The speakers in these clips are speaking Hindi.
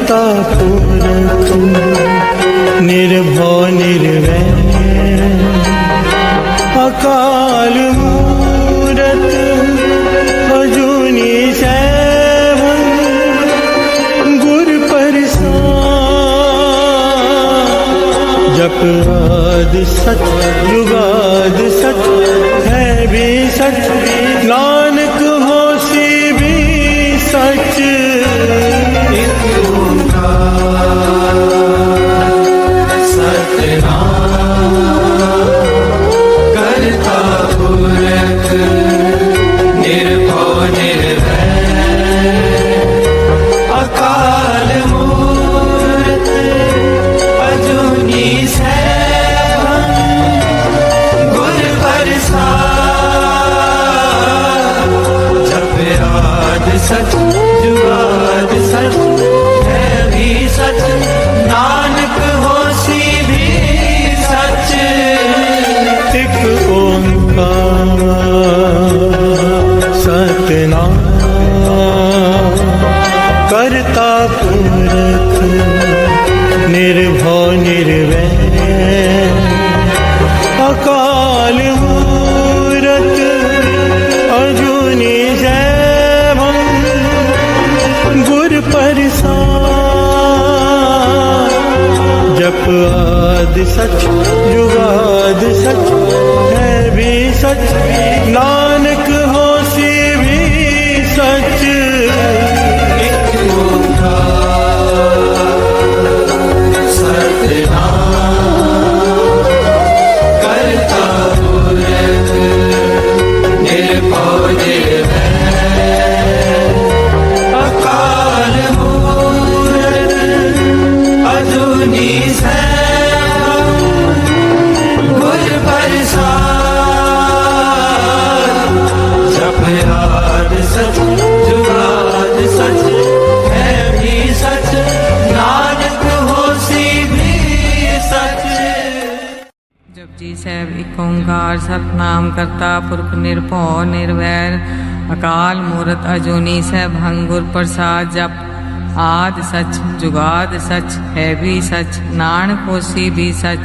करता पुरख निर्भव निर्वैर अकाल मूरत अजूनी सैभं गुर प्रसाद जप आदि सच जुगाद सच है भी सच नानक होसी भी सच सच जुगाद सच है भी सच नानक होसी भी सच एक ओंकार सतनाम करता पुरख निर्भव निर्वैर अकाल मूरत अजूनी प्रसाद जप आदि सच जुगाद सच है भी सच नानक होसी भी सच एक ओंकार सतनाम करता पुरख निर्भव निर्वैर अकाल अजूनी सैभं गुर प्रसाद जप आदि सच जुगाद सच है भी सच नानक होसी भी सच। जपजी साहिब एक ओंकार सतनाम करता पुरख निर्भव निर्वैर अकाल मूरत अजूनी सैभं गुर प्रसाद जप आदि सच जुगाद सच है भी सच नानक होसी भी सच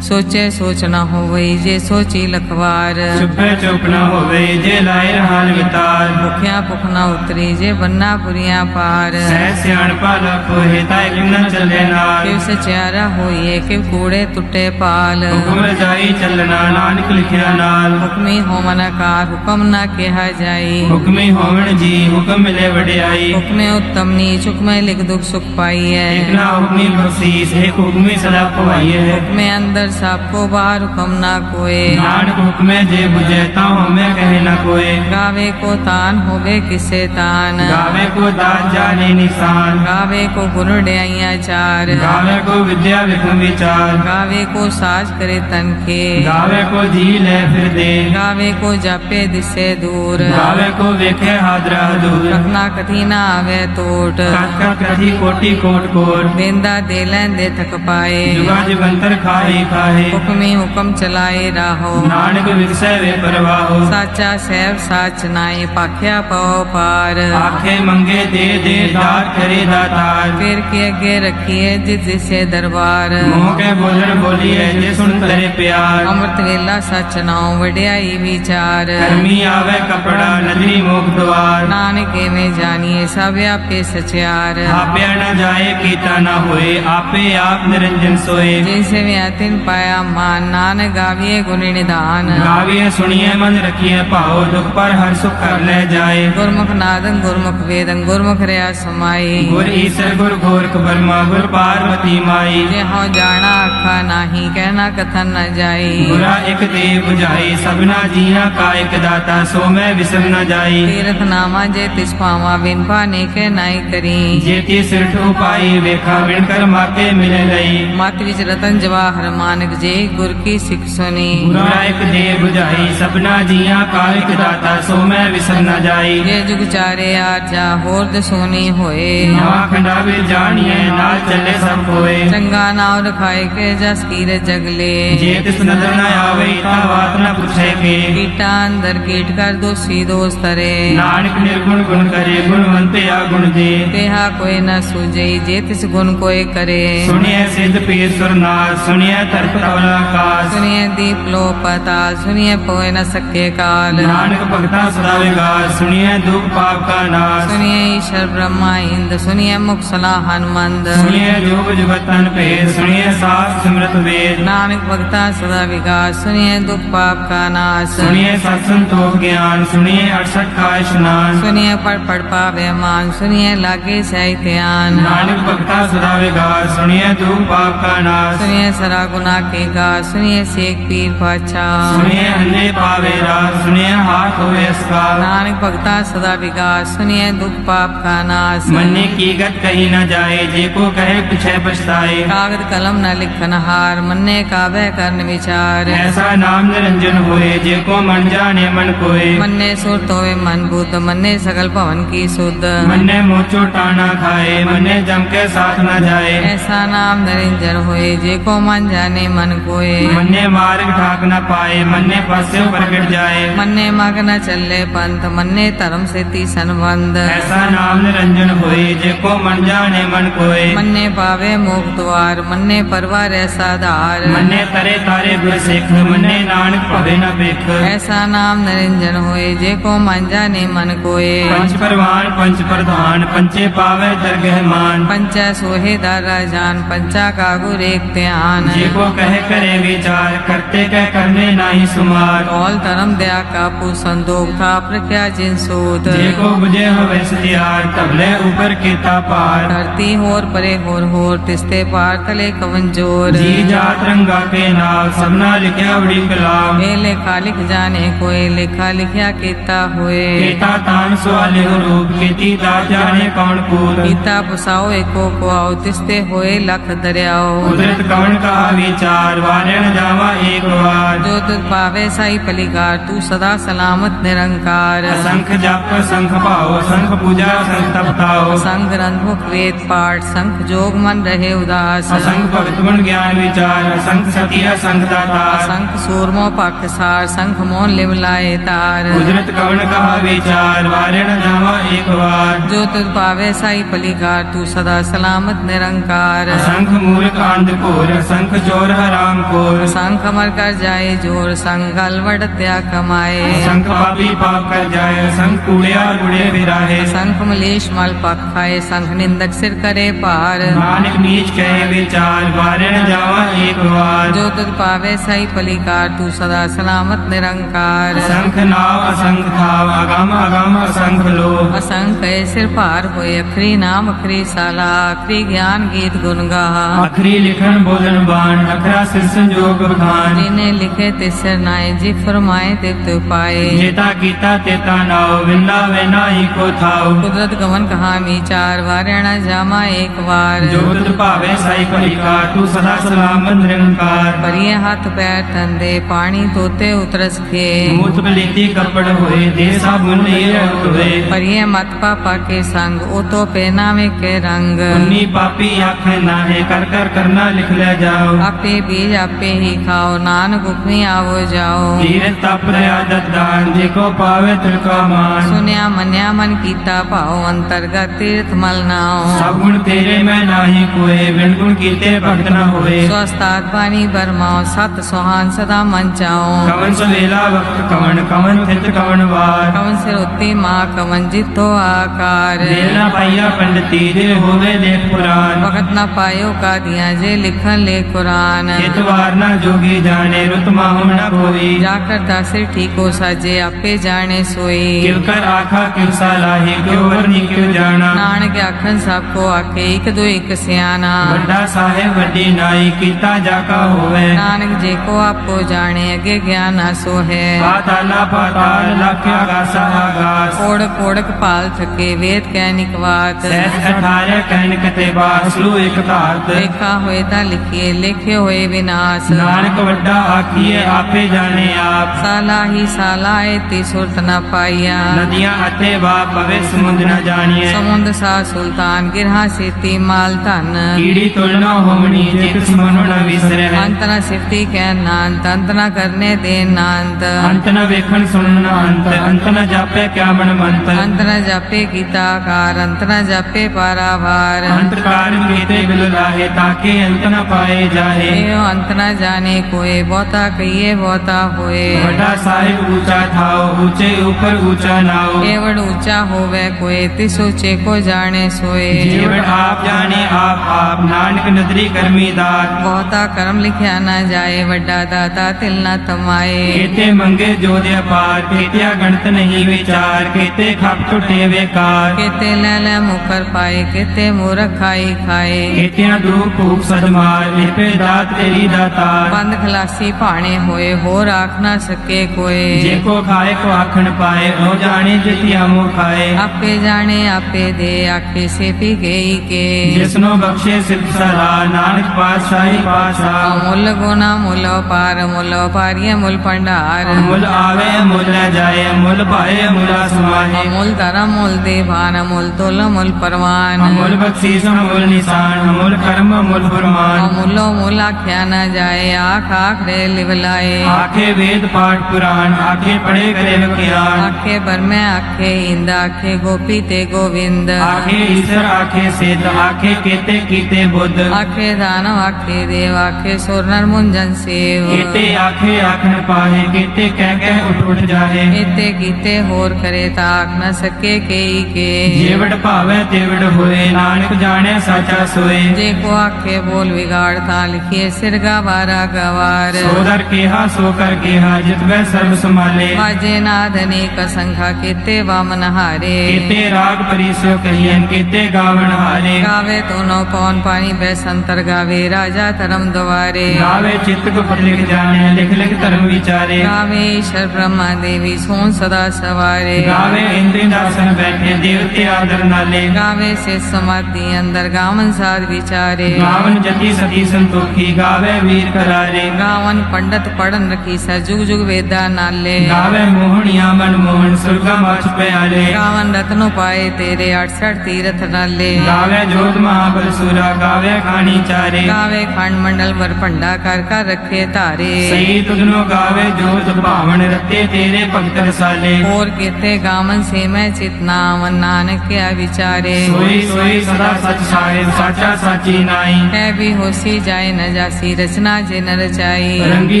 सोचे सोच न होवई जे सोची लखवार चुपे चुप न होवे जे लाए रहान वितार भुखिया भुख न उतरी जे बन्ना पुरिया पार सह सियाण पाला कोहे ताय किम न चले नाल किव सचियारा होइए किव कूड़े टुटे पाल हुक्म रजाई चलना नानक लिखिया नाल हुक्मी होमन कार हुक्म न केहा जाई हुक्मी होवण जी हुक्म मिले वडियाई हुक्मे उत्तम नीच हुक्मे लिख दुख सुख पाइए एक ना हुक्मी बख्शीस एक हुक्मी सदा पवाइए हुक्मे अंदर सबको बाहर हुक्म ना कोय नानक हुक्मे जे बुझे ताऊ हमें कहे न कोय गावे को तान होवे किसे तान गावे को दात जाने निशान गावे को गुण डैया चार गावे को विद्या विक्रम विचार गावे को साज करे तन के गावे को झील है फिर दे गावे को जापे दिसे दूर गावे को वेखे हादरा दूर रखना कथी ना आवे टोट कथ कथी कोटि कोट कोट बेंदा दे लेंदे थक पाए जुगा जुगंतर खाए खाए हुक्मी हुक्म चलाए राहो नानक विरसै वे परवाहो साचा सैब साच नाए पाख्या पाओ पार आखे मंगे दे दे दात करे दातार फिर के अगे रखिए जिसे दरबार मोह के बोलन बोलिए जे सुन करे प्यार अमृत वेला सच नाओ वड्याई विचार कर्मी आवे कपड़ा नदरी मुख द्वार नानक में जानिए सब आपे सचियार आपे न जाए कीता न होए आपे आप निरंजन सोए जैसे व्यातिन पाया मान नानक गाविए गुण निधान गाविए सुनिए मन रखिए पाओ दुख पर हर सुख कर ले जाए गुरमुख नादन गुरमुख वेदन गुरमुख रया समाई गुर ईसर गुर गोरख ब्रह्मा गुर पार्वती माई जे हो जाना आखा नाही कहना कथन न जाई गुरा एक दे बुझाई सबना जिया का एक दाता सो मैं विसर न जाई तीर्थ नामा जे तिस पावा बिन पाने के नाई करी जेती सिर ठो पाई वेखा विण कर माके मिले लई मात विच रतन जवाहर पार मानक जे गुर की सिख सुनी ਗੁਰਾ ਇੱਕ ਦੇ 부ਝਾਈ ਸਭਨਾ ਜੀਆਂ ਕਾ ਇੱਕ ਦਾਤਾ ਸੋ ਮੈਂ ਵਿਸਰ न ਜਾਈ ये जुग चारे आजा होर दसोनी होए ਨਵਾਂ ਖੰਡਾ ਵਿੱਚ ਜਾਣੀਏ ਨਾਲ ਚੱਲੇ ਸਭ ਕੋਏ चंगा नाव रखाए के जस कीरे जगले ਜੇ ਤਿਸ ਨਦਰ ਨ ਆਵੇ ਤਾਂ ਬਾਤ ਨ ਪੁੱਛੇ ਕੇ कीटा अंदर कीट कर दोषी दोष तरे ਨਾਨਕ ਨਿਰਗੁਣ ਗੁਣ ਕਰੇ ਗੁਣਵੰਤੇ ਆ ਗੁਣ ਦੇ तेहा कोई न सूझई जे तिस गुण कोई करे ਸੁਣਿਐ ਸਿੱਧ ਪੀਰ ਸੁਰਨਾਥ ਸੁਣਿਐ ਤਰਪ ਤਵਲਾ ਆਕਾਸ਼ सुनिए दीप लो पताल सुनिए पोए न सके काल ਨਾਨਕ ਭਗਤਾ ਸਦਾ ਵਿਗਾਸ ਸੁਣਿਐ ਦੁਖ ਪਾਪ ਕਾ ਨਾਸ਼ सुनिए ईश्वर ब्रह्मा इंद सुनिए मुख सलाह हनुमंद ਸੁਣਿਐ ਜੋਗ ਜੁਗਤਨ ਭੇਦ ਸੁਣਿਐ ਸਾਸ ਸਿਮਰਤ ਵੇਦ नानक भक्ता सदा विकास सुनिए दुख पाप का नाश ਸੁਣਿਐ ਸਤ ਸੰਤੋਖ ਗਿਆਨ ਸੁਣਿਐ 68 ਕਾ ਇਸ਼ਨਾਨ सुनिए पढ़ पावे मान सुनिए लागे सही ध्यान ਨਾਨਕ ਭਗਤਾ ਸਦਾ ਵਿਗਾਸ ਸੁਣਿਐ ਦੁਖ ਪਾਪ ਕਾ ਨਾਸ਼ सुनिए सरा गुना के गा सुनिए शेख पीर पाछा ਸੁਣਿਐ ਅੰਨੇ ਪਾਵੇ ਰਾਸ ਸੁਣਿਐ ਹਾਥ ਹੋਵੇ ਅਸਕਾ नानक भक्ता सदा विकास सुनिए दुख पाप का नाश ਮੰਨੇ ਕੀ ਗਤ ਕਹੀ ਨ ਜਾਏ ਜੇ ਕੋ ਕਹੇ ਪਿਛੇ ਪਛਤਾਏ कागद कलम न लिखन हार मन्ने काबे करन विचार ਐਸਾ ਨਾਮ ਨਿਰੰਜਨ ਹੋਏ ਜੇ ਕੋ ਮਨ ਜਾਣੇ ਮਨ ਕੋਏ मन्ने सुरत होवे मन बुद्ध मन्ने सकल भवन की सुध ਮੰਨੇ ਮੋਚੋ ਟਾਣਾ ਖਾਏ ਮੰਨੇ ਜਮ ਕੇ ਸਾਥ ਨ ਜਾਏ ऐसा नाम निरंजन होए जे को मन जाने मन कोए ਮੰਨੇ ਮਾਰਗ ਠਾਕ ਨ ਪਾਏ ਮੰਨੇ ਪਾਸਿਓ ਪ੍ਰਗਟ ਜਾਏ मन्ने मग न चले पंथ मन्ने धर्म से ती संबंध ਐਸਾ ਨਾਮ ਨਿਰੰਜਨ ਹੋਏ ਜੇ ਕੋ ਮਨ ਜਾਣੇ ਮਨ ਕੋਏ मन्ने पावे मोक्ष द्वार मन्ने परवार ऐसा धार ਮੰਨੇ ਤਰੇ ਤਾਰੇ ਗੁਰ ਸਿੱਖ ਮੰਨੇ ਨਾਨਕ ਭਵੇ ਨ ਵੇਖ ऐसा नाम निरंजन होए जे को मन जाने मन कोए ਪੰਚ ਪਰਵਾਨ ਪੰਚ ਪ੍ਰਧਾਨ ਪੰਚੇ ਪਾਵੇ ਦਰਗਹਿ ਮਾਨ पंचा सोहे दारा जान पंचा का गुर एक ध्यान ਜੇ ਕੋ ਕਹੇ ਕਰੇ ਵਿਚਾਰ ਕਰਤੇ ਕਹਿ ਕਰਨੇ ਨਾਹੀ ਸੁਮਾਰ कौल धर्म दया का संदोख था प्रज्ञा जिन सूत ਜੇ ਕੋ ਬੁਝੇ ਹੋਵੇ ਸਤਿਆਰ ਤਬਲੇ ਉਪਰ ਕੀਤਾ ਪਾਰ धरती होर परे होर तिस्ते पार तले कवन जोर ਜੀ ਜਾਤ ਰੰਗਾ ਕੇ ਨਾਮ ਸਭਨਾ ਲਿਖਿਆ ਬੜੀ ਕਲਾਮ ए लेखा लिख जाने कोई लेखा लिखिया कीता होए ਕੀਤਾ ਤਾਨ ਸਵਾਲੇ ਰੂਪ ਕੀਤੀ ਦਾ ਜਾਣੇ ਕੌਣ ਕੂਲ कीता पुसाओ एको को आओ तिस्ते होए लख दरियाओ ਕੁਦਰਤ ਕਵਣ ਕਾ ਵਿਚਾਰ ਵਾਰਣ ਜਾਵਾ ਏਕ ਵਾਰ जो तुझ पावे साई पलिकार तू सदा सलामत निरंकार असंख जप संख भाव संख पूजा संख तपताओ संग ग्रंथ मुख वेद पाठ संख जोग मन रहे उदास असंख भगत गुण ज्ञान विचार असंख सती असंख दाता संख सूरमो पक्ष सार संख मोन लिव लाए तार कुदरत कवण कहा विचार वारण जावा एक बार जो तुझ पावे साई पलिकार तू सदा सलामत निरंकार असंख मूर्ख अंध घोर असंख चोर हराम खोर संख मर कर जाए जोर संग अलवट त्या कमाए असंख पापी पाप कर जाए असंख कूड़िया गुड़े बिराहे संख मलेश मल पक खाए संख निंदक सिर करे पार नानक नीच कहे विचार वारण जावा एक बार जो तुझ पावे साई पलिकार तू सदा सलामत निरंकार असंख नाव असंख थाव अगम अगम असंख लो असंख सिर पार होए अखरी नाम अखरी साला अखरी ज्ञान गीत गुण गाहा अखरी लिखन बोलन बाण अखरा सिर संजोग बखान जिन्हें लिखे तिसर नाए जी फरमाए तित पाए जेता कीता तेता नाव विंदा वेना ही को थाव कुदरत गमन कहा विचार वारणा जामा एक बार जो तुझ भावे साई पलिका तू सदा सलामत निरंकार परिये हाथ पैर ठंडे पानी तोते उतरस खे मूत बलीती कपड़ होए दे साबुन ये होए परिये मत पापा के संग ओ तो पहनावे के रंग उन्नी पापी आखे नाहे कर कर करना लिख ले जाओ आपे बीज आपे ही खाओ नानक उपनी आवो जाओ धीर तप आदत दान देखो पावे तिलका मान सुनिया मन्या मन कीता पाओ अंतर्गत तीर्थ मल नाओ सब गुण तेरे में नाही कोए बिन गुण कीते भक्त न होए स्वस्थात पानी बरमाओ सत सुहान सदा मन चाओ कवन सवेला वक्त कवन कवन थित कवन वार कवन सिर उत्ती माँ कवन जितो आकार देर न पाइया पंडिती दे होवे लेख पुराण वक्त न पायो का दिया जे लिखन ले कुरान हित वार न जोगी जाने रुत माहु न कोई। जाकर दासिर ठीको साजे आपे जाने सोई। किव कर आखा किव सालाही क्यों वरनी क्यों जाना। नानक आखन सबको आखे एक दो एक सियाना। वड्डा साहेब वड्डी नाई कीता जाका होवे। नानक जे को आपको जाने अगे ज्ञान आसो है। पाताला पाताल लख आगासा आगास। ओढ़क ओढ़क पाल थके वेद कह निकवात। सहस 18 कहन कते बास लू एक धात। लेखा होए ता लिखिए लेखे होए विनाश। नानक वड्डा आखिए आपे जाने आप। साला ही साला ती सुरत न पाइया। नदियां अते वा पवे समुद्र न जानिए। समुद्र सा सुल्तान गिरहा सेती माल धन। कीड़ी तुलना होमनी जित स्मरण न विसरे। अंत न सिफती कह नांत अंत न करने दे नांत। अंत न वेखन सुनन अंत अंत न जापे क्या मन मंत। अंत न जापे गीता कार अंत न जापे पारावार। अंत कारण कीते बिल लाहे ताके अंत न पाए जाहे। एहो अंत न जाने कोई बहुता कहिए बहुता होए। वड्डा साहिब ऊंचा थाओ ऊंचे ऊपर ऊंचा नाओ। केवड़ ऊंचा होवे कोई तिस ऊंचे को जाने सोए। जीवड़ आप जाने आप नानक नदरी करमी दात। बहुता कर्म लिखया न जाए वड्डा दाता तिल न तमाए। केते मंगे जो दे पार केतिया गणत नहीं विचार। केते खप टुटे बेकार। केते ले मुकर पाए केते मूर्ख खाई खाए। केतिया धूप फूक सदमार लिपे दात तेरी दातार। बंद खलासी भाणे होए हो राख न सके कोई। जेको खाए को आखन पाए ओ जाने जितिया मुँह खाए। आपे जाने आपे दे आखे से पी गई के। जिसनो बख्शे सिद्ध सला नानक पातशाही पातशाह। अमूल गुना मूल पार मूल पारिय मूल भंडार। अमूल आवे अमूल न जाए अमूल पाए अमूला समाहे। अमूल धर्म मूल देवान अमूल तुल अमूल परवान। अमूल बख्शीस अमूल निशान अमूल कर्म अमूल फरमान। अमूलो मूल आख्या न जाए आख आख रे लिवलाए। आखे वेद पाठ पुराण आखे पढ़े करे ज्ञान। आखे बरमे आखे इंद आखे गोपी ते गोविंद। आखे ईश्वर आखे सिद्ध आखे केते कीते बुद्ध। आखे दानव आखे देव आखे सोरनर मुंजन सेव। केते आखे आखन पाहे केते कह उठ उठ जाहे। एते कीते होर करे ताक न सके केई के। जेवड़ भावे तेवड़ होए नानक जाने साचा सोए। जे को आखे बोल बिगाड़ ता लिखिए सिरगा बारा गवार। सोदर केहा सोकर केहा जितवे सर्व संभाले। बाजे नाद अनेक संख्या केते वामन हारे। केते राग परिसो कहियन केते गावन हारे। गावे दोनों पौन पानी बैसंतर गावे राजा धर्म द्वारे। गावे चित्त को पढ़ लिख जाने लिख लिख धर्म विचारे। गावे ईश्वर ब्रह्मा देवी सोन सदा सवारे। गावे इंद्र दासन बैठे देवते आदर नाले। गावे से समाधि अंदर गावन साध विचारे। गावन जति सती संतोखी गावे वीर करारे। गावन पंडित पढ़न रखी सा जुग जुग वेदा नाले। गावे मोहनिया मन मोहन सुरगा माछ प्याले। गावन रत्नो पाए तेरे 68 तीरथ नाले। गावे जोत महाबल सुरा गावे खानी चारे। गावे खंड मंडल पर भंडा कर रखे तारे। सही तुदनो गावे जोत भावन रते तेरे भक्त रसाले। और केते गावन से मैं चितनावन नानक क्या विचारे। सोई सोई सदा सच साहिब साचा साची नाई। है भी होसी जाए न जासी रचना जे न रचाई। रंगी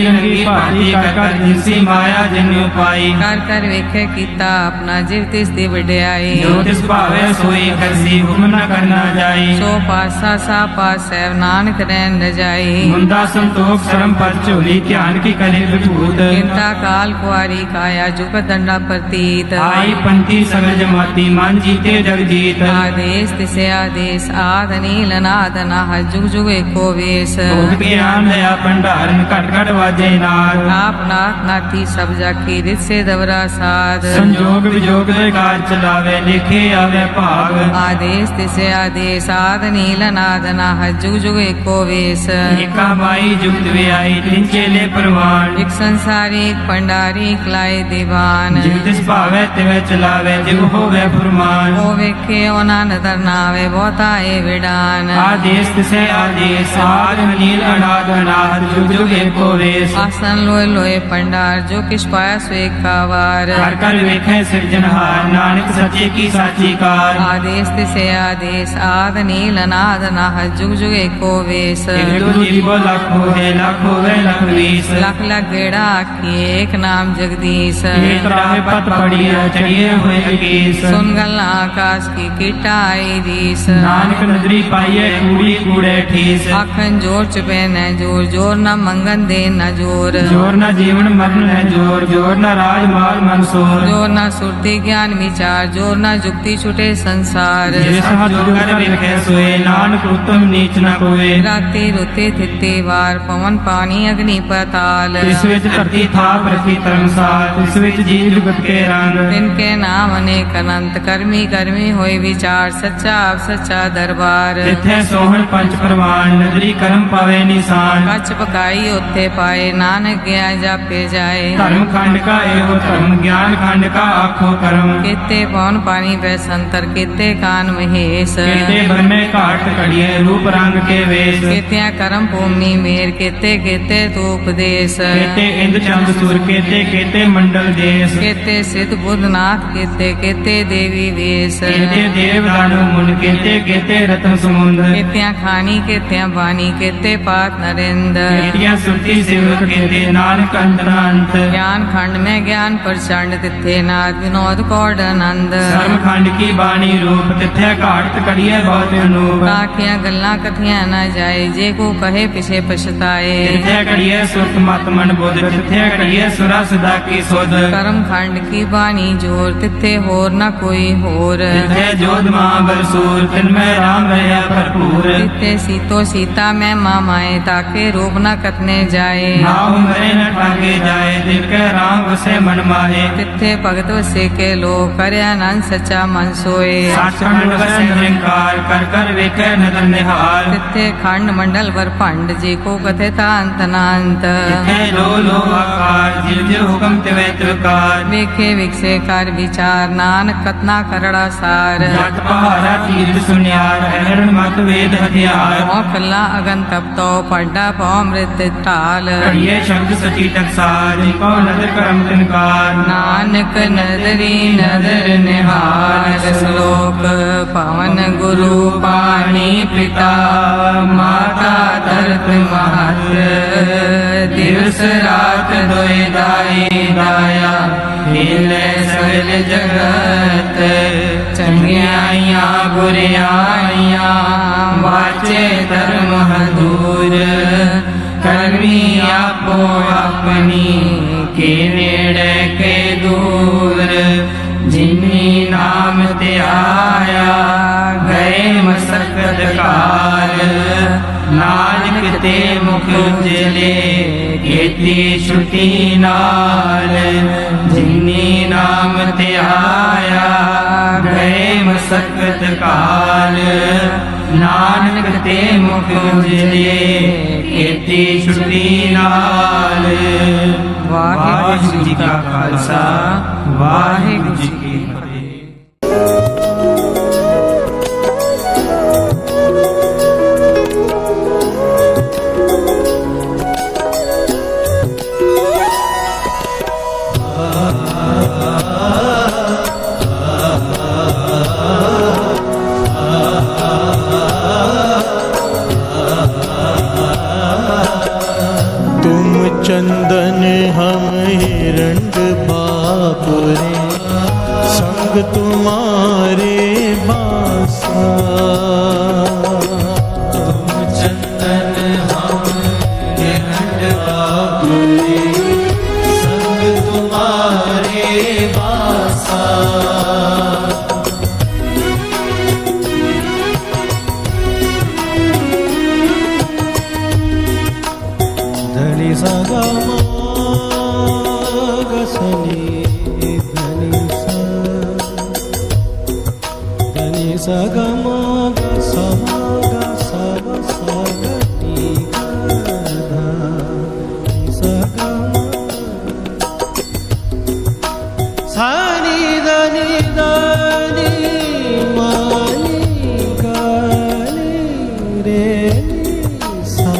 रंगी भांति कर जिसी माया जन्यु पाई। कर वेखे कीता अपना जीव तिस दी वड्याई। जो तिस भावे सोई करसी हुक्म न करना जाई। सो पासा सा पास है नानक रैन न जाई। मुंदा संतोख शरम पर चोली ध्यान की करे विभूत। चिंता काल कुआरी काया जुग दंडा प्रतीत। आई पंथी सगल जमाती मान जीते जग जीत। आदेश तिसे आदेश आद नील नाद नाह जुग जुग एको वेश। भोग ज्ञान दया भंडारन कट कट वाजे नाद। आप नाथ नाथी सब जाकी रित से दवरा साध। संजोग विजोग दे कार चलावे लिखे आवे भाग। आदेश तिसे आदेश आद नील नाद नाह जुग जुग एको वेश। एका बाई जुगत वे आई तिन चेले परवान। एक संसारी एक पंडारी एक लाए दीवान। जिव तिस भावे तिवे चलावे जिव होवे फुरमान। ओ वेखे ओना नदर नावे बहुता ए विडान। आदेश तिसे आदेश आद नील अनाद अनाहत जुग जुग एको वेश। आसन लोए लोए पंडार जो किस पाया सो एक कावार। कर कर वेखे सिरजनहार नानक सच्चे की साची कार। आदेश तिसे आदेश आद नील नाद नाह जुग जुग एको वेश। एक दो जीवो लाख होवे लाख होवे लख वीस। लख लख गेड़ा आखी एक नाम जगदीश। एक राह पत पड़िया चढ़िए हुए अकीस। सुन गल आकाश की कीटा आई रीस। नानक नदरी पाइये कूड़ी कूड़े ठीस। आखन जोर चुपे न जोर जोर न ਮੰਗਨ ਦੇ ਨ ਜੋਰ ਜੋਰ ਨਾ ਜੀਵਨ ਮਰਨ ਹੈ ਜੋਰ ਜੋਰ ਨਾ ਰਾਜ ਮਾਲ ਮਨਸੂਰ ਜੋਰ ਨ ਸੁਰਤੀ ਗਿਆਨ ਵਿਚਾਰ ਜੋਰ ਨ ਜੁਗਤੀ ਛੁਟੇ ਸੰਸਾਰ ਜਿਸ ਹੱਥ ਜੋ ਕਰ ਵੇਖੈ ਸੋਏ ਨਾਨਕ ਉਤਮ ਨੀਚ ਨ ਕੋਏ ਰਾਤੇ ਰੁਤੇ ਥਿੱਤੇ ਵਾਰ ਪਵਨ ਪਾਣੀ ਅਗਨੀ ਪਤਾਲ ਇਸ ਵਿੱਚ ਧਰਤੀ ਥਾਪ ਰਖੀ ਧਰਮਸਾਲ ਇਸ ਵਿੱਚ ਜੀਵ ਜੁਗਤ ਕੇ ਰੰਗ ਤਿਨ ਕੇ ਨਾਮ ਅਨੇਕ ਅਨੰਤ ਕਰਮੀ ਕਰਮੀ ਹੋਏ ਵਿਚਾਰ ਸੱਚਾ ਆਪ ਸੱਚਾ ਦਰਬਾਰ ਜਿੱਥੇ ਸੋਹਣ ਪੰਜ ਪ੍ਰਵਾਨ ਨਦਰੀ ਕਰਮ ਪਾਵੇ ਨਿਸ਼ਾਨ ਕੱਚ ਪਕਾਈ ਉੱਥੇ ਪਾਏ ਨਾਨਕ ਗਿਆ ਜਾਪੇ ਜਾਏ ਧਰਮ ਖੰਡ ਕਾ ਇਹੋ ਧਰਮ ਗਿਆਨ ਖੰਡ ਕਾ ਆਖੋ ਕਰਮ ਕੀਤੇ ਪਵਨ ਪਾਣੀ ਬੈ ਸੰਤਰ ਕੀਤੇ ਕਾਨ ਮਹੇਸ਼ ਕੀਤੇ ਬਰਮੇ ਘਾਟ ਘੜੀਏ ਰੂਪ ਰੰਗ ਕੇ ਵੇਸ਼ ਕੀਤਿਆਂ ਕਰਮ ਭੂਮੀ ਮੇਰ ਕੀਤੇ ਕੀਤੇ ਤੂ ਉਪਦੇਸ਼ ਕੀਤੇ ਇੰਦ ਚੰਦ ਸੂਰ ਕੀਤੇ ਮੰਡਲ ਦੇਸ ਕੀਤੇ ਸਿਧ ਬੁੱਧਨਾਥ ਕੀਤੇ ਦੇਵੀ ਵੇਸ਼ ਕੀਤੇ ਦੇਵ ਦਾਨਵ ਮੁਨ ਕੀਤੇ ਰਤਨ ਸਮੁੰਦ ਕੀਤਿਆਂ ਖਾਣੀ ਕੀਤਿਆਂ ਬਾਣੀ ਕੀਤੇ ਪਾਤ ਨਰਿੰਦ ਕੀਤਿਆਂ ਸੁਰਤੀ ਸਿਵਕ ਕੀਤੇ ਨਾਨਕ ਅੰਤ ਗਿਆਨ ਖੰਡ ਮੈਂ ਗਿਆਨ ਪ੍ਰਚੰਡ ਤਿੱਥੇ ਨਾਦ ਵਿਨੋਦ ਕੌੜ ਆਨੰਦ ਸਰਮ ਖੰਡ ਕੀ ਬਾਣੀ ਰੂਪ ਤਿੱਥੇ ਘਾਟ ਘੜੀਏ ਬਹੁਤ ਅਨੂਪ ਆਖੀਆਂ ਗੱਲਾਂ ਕਥੀਆਂ ਨਾ ਜਾਏ ਜੇ ਕੋ ਕਹੇ ਪਿਛੇ ਪਛਤਾਏ ਤਿੱਥੇ ਘੜੀਏ ਸੁਰਤ ਮਤ ਮਨ ਬੁੱਧ ਤਿੱਥੇ ਘੜੀਏ ਸੁਰਾ ਸਦਾ ਕੀ ਸੁਧ ਕਰਮ ਖੰਡ ਕੀ ਬਾਣੀ ਜੋਰ ਤਿੱਥੇ ਹੋਰ ਨਾ ਕੋਈ ਹੋਰ ਤਿੱਥੇ ਜੋਧ ਮਹਾਬਲ ਸੂਰ ਤਿਨ ਮੈਂ ਰਾਮ ਰਹਿਆ ਭਰਪੂਰ ਤਿੱਥੇ ਸੀਤੋ ਸੀਤਾ ਮੈਂ ਮਾਮਾਏ ਤਾਕੇ ਰੂਪ ਨਾ ਕਤਨੇ ਜਾਏ ਨਾਉ ਮਰੇ ਨ ਠਾਗੇ ਜਾਏ ਦਿਲ ਕੇ ਰਾਮ ਵਸੇ ਮਨ ਮਾਹੇ ਤਿੱਥੇ ਭਗਤ ਵਸੇ ਕੇ ਲੋ ਕਰਿਆ ਆਨੰਦ ਸੱਚਾ ਮਨ ਸੋਏ ਸੱਚਖੰਡ ਵਸੇ ਨਿਰੰਕਾਰ ਕਰ ਕਰ ਵੇਖੈ ਨਦਰ ਨਿਹਾਲ ਤਿੱਥੇ ਖੰਡ ਮੰਡਲ ਵਰ ਭੰਡ ਜੇ ਕੋ ਕਥੇ ਤਾ ਅੰਤ ਨਾੰਤ ਤਿੱਥੇ ਲੋ ਲੋ ਆਕਾਰ ਜਿਵ ਜਿਵ ਹੁਕਮ ਤਿਵੈ ਤਿਵਕਾਰ ਵੇਖੇ ਵਿਕਸੇ ਕਰ ਵਿਚਾਰ ਨਾਨਕ ਕਤਨਾ ਕਰੜਾ ਸਾਰ ਜਤ ਪਹਾੜਾ ਤੀਰਥ ਸੁਨਿਆਰ ਹਰਨ ਮਤ ਵੇਦ ਹਥਿਆਰ ਮੋ ਕੱਲਾ ਅਗਨ ਤਪਤੋ ਪੜਦਾ ਪਉ ਅੰਮ੍ਰਿਤ ਢਾਲ ਘੜੀਏ ਸ਼ਬਦ ਸਚੀ ਟਕਸਾਰ ਕੋ ਨਦਰ ਕਰਮ ਤਿਨਕਾਰ ਨਾਨਕ ਨਦਰੀ ਨਦਰ ਨਿਹਾਲ ਸ਼ਲੋਕ ਪਵਨ ਗੁਰੂ ਪਾਣੀ ਪਿਤਾ ਮਾਤਾ ਧਰਤ ਮਹਤ ਦਿਵਸ ਰਾਤ ਦੋਇ ਦਾਈ ਦਾਇਆ ਹਿਲੇ ਸਗਲ ਜਗਤ ਚੰਗਿਆਈਆਂ ਬੁਰਿਆਈਆਂ ਵਾਚੇ ਧਰਮ ਹਦੂਰ ਕਰਮੀ ਆਪੋ ਆਪਣੀ ਕੇ ਨੇੜੇ ਕੇ ਦੂਰ ਜਿਨੀ ਨਾਮ ਤੇ ਆਇਆ ਗਏ ਮਸਕਤ ਕਾਲ ਨਾਨਕ ਤੇ ਮੁਖ ਉਜਲੇ ਕੀਤੀ ਛੁਟੀ ਨਾਲ ਜਿਨੀ ਨਾਮ ਤੇ ਆਇਆ ਗਏ ਮਸਕਤ ਕਾਲ ਨਾਨਕ ਤੇ ਮੁਖ ਉਜਲੇ ਕੀਤੀ ਛੁਟੀ ਨਾਲ ਵਾਹਿਗੁਰੂ ਜੀ ਕਾ ਖਾਲਸਾ ਵਾਹਿਗੁਰੂ ਜੀ ਕੀ ਫਤਿਹ। तुम चंदन हम हिरंड बापुरे संग तुम्हारे बासा तुम चंदन हम हिरंड बापुरे संग तुम्हारे बासा धनी सा गा मा गा सनी धनी सा गा मा गा सा मा गा सा गा सा गा टी गा धा नी सा गा मा सा नी धा नी धा नी मा नी गा नी रे नी सा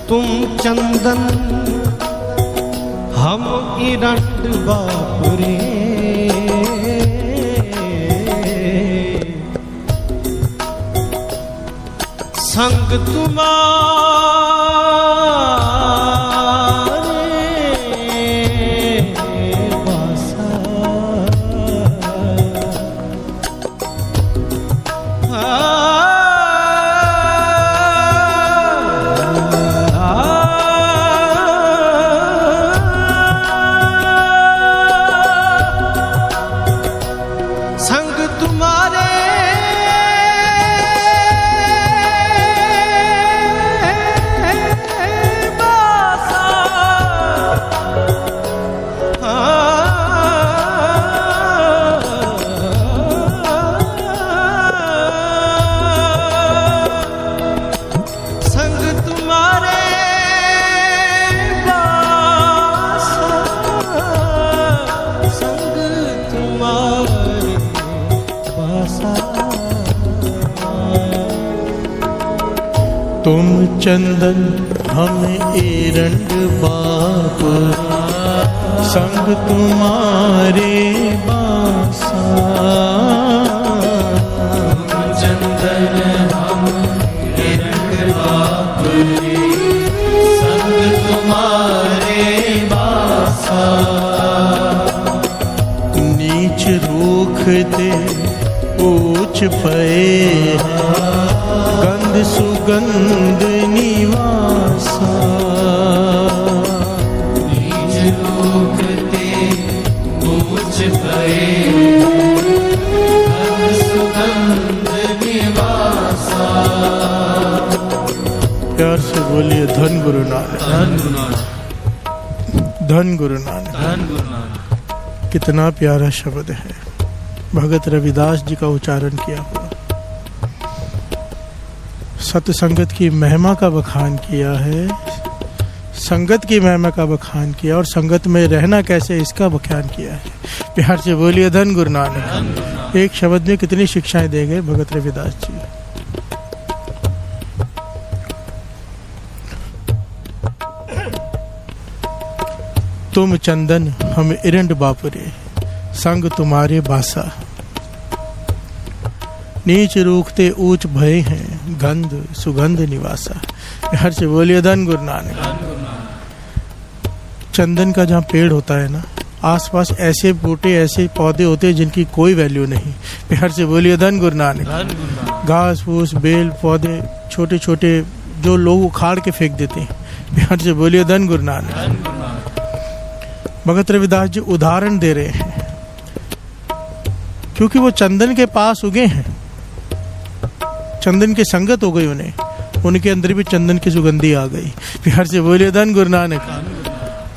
तुम चंदन हम इरंड बापुरे संग तुम्हारे बासा संग तुम्हारे तुम चंदन हम एरंड बाप, संग तुम्हारे बासा। चंदन हम एरंड बाप, संग तुम्हारे बासा। नीच रूखते ऊंच पे गंध सुगंध निवासा। नीच रूखते ऊंच पे गंध सुगंध निवासा। प्यार से बोलिए धन गुरु नानक, धन गुरु नानक, धन गुरु नानक, धन गुरु नानक। कितना प्यारा शब्द है, भगत रविदास जी का उच्चारण किया हुआ। सत्संगत की महिमा का बखान किया है, संगत की महिमा का बखान किया और संगत में रहना कैसे इसका बखान किया है। प्यार से बोलिए धन गुरु नानक। एक शब्द में कितनी शिक्षाएं दे गए भगत रविदास जी। तुम चंदन हम इरंड बापुरे, संग तुम्हारे बासा। नीच रूखते ऊंच भय हैं, गंध सुगंध निवासा। हर से बोलिए धन गुरु नानक। चंदन का जहाँ पेड़ होता है ना, आसपास ऐसे बूटे ऐसे पौधे होते हैं जिनकी कोई वैल्यू नहीं। हर से बोलिए धन गुरु नानक। घास फूस बेल पौधे छोटे छोटे जो लोग उखाड़ के फेंक देते हैं। हर से बोलिए धन गुरु नानक। भगत रविदास जी उदाहरण दे रहे हैं क्योंकि वो चंदन के पास उगे हैं, चंदन की संगत हो गई उन्हें, उनके अंदर भी चंदन की सुगंधी आ गई। प्यार से बोलिए धन गुरु नानक।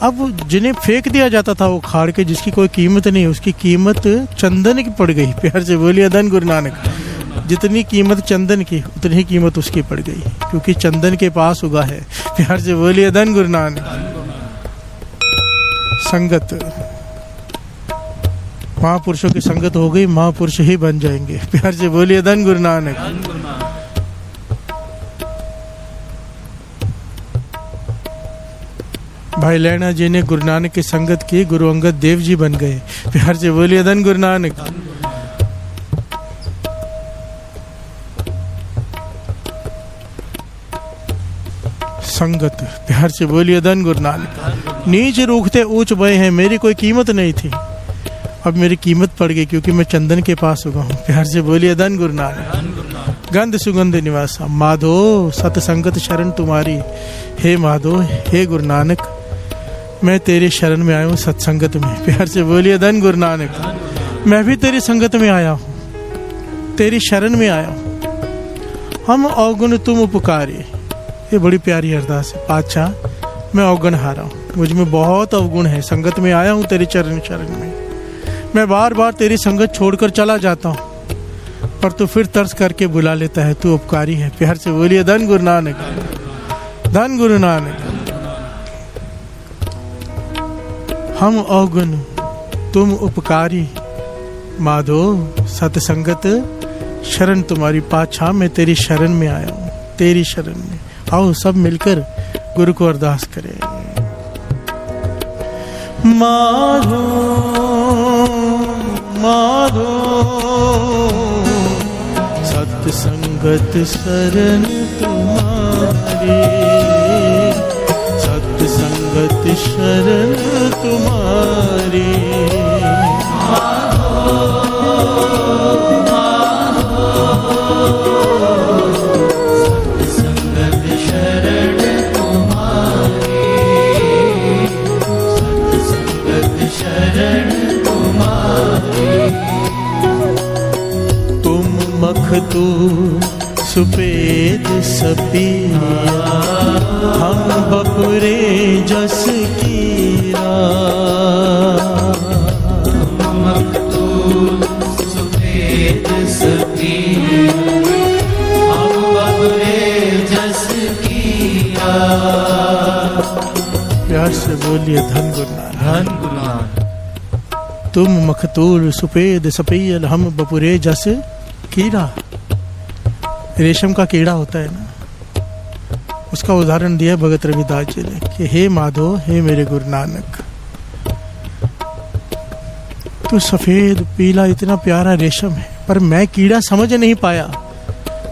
अब जिन्हें फेंक दिया जाता था वो खाड़ के, जिसकी कोई कीमत नहीं, उसकी कीमत चंदन की पड़ गई। प्यार से बोलिए धन गुरु नानक। जितनी कीमत चंदन की उतनी ही कीमत उसकी पड़ गई क्योंकि चंदन के पास उगा है। प्यार से बोलिए धन गुरु नानक। संगत, महापुरुषों की संगत हो गई, महापुरुष ही बन जाएंगे। प्यार से बोलिए धन गुरु नानक। भाई लैना जी ने गुरु नानक की संगत की, गुरु अंगद देव जी बन गए। प्यार से बोलिए धन गुरु नानक। संगत, प्यार से बोलिए धन गुरु नानक। नीच रूखते ऊंच भय हैं, मेरी कोई कीमत नहीं थी, अब मेरी कीमत पड़ गई क्योंकि मैं चंदन के पास उगा हूँ। प्यार से बोलिए धन गुरु नानक। गंध सुगंध निवासा, माधो सतसंगत शरण तुम्हारी। हे माधो, हे गुरु नानक, मैं तेरी शरण में आया हूँ सत्संगत में। प्यार से बोलिए धन गुरु नानक। मैं भी तेरी संगत में आया हूँ, तेरी शरण में आया हूँ। हम अवगुण तुम उपकारी, ये बड़ी प्यारी अरदास है। पातशाह, मैं अवगुण हारा हूँ, मुझ में बहुत अवगुण है, संगत में आया हूँ तेरी चरण शरण में। मैं बार बार तेरी संगत छोड़कर चला जाता हूँ पर तू फिर तरस करके बुला लेता है, तू उपकारी है। प्यार से बोलिए धन गुरु नानक। धन गुरु नानक। हम अवगुण तुम उपकारी, माधो सतसंगत शरण तुम्हारी। पातशाह, मैं तेरी शरण में आया हूँ, तेरी शरण में। आओ सब मिलकर गुरु को अरदास करें। माधो माधो सत्संगत शरण तुम्हारी, सत्संगत शरण तुम्हारी। सत्संगत शरण तुम्हारी, सत्संगत शरण तुम्हारी। तुम मखतूम सुपेद सपिया, हम बपुरे जस कीरा। मखतूम सुपेद सपिया, हम बपुरे जस कीरा। प्यार से बोलिए धन गुरु नानक। धन गुरु नानक। तुम मखतूल सुपेद सपियल, हम बपुरे जस कीड़ा। रेशम का कीड़ा होता है ना, उसका उदाहरण दिया भगत रविदास जी ने कि हे माधो, हे मेरे गुरु नानक, तू सफेद पीला इतना प्यारा रेशम है, पर मैं कीड़ा समझ नहीं पाया।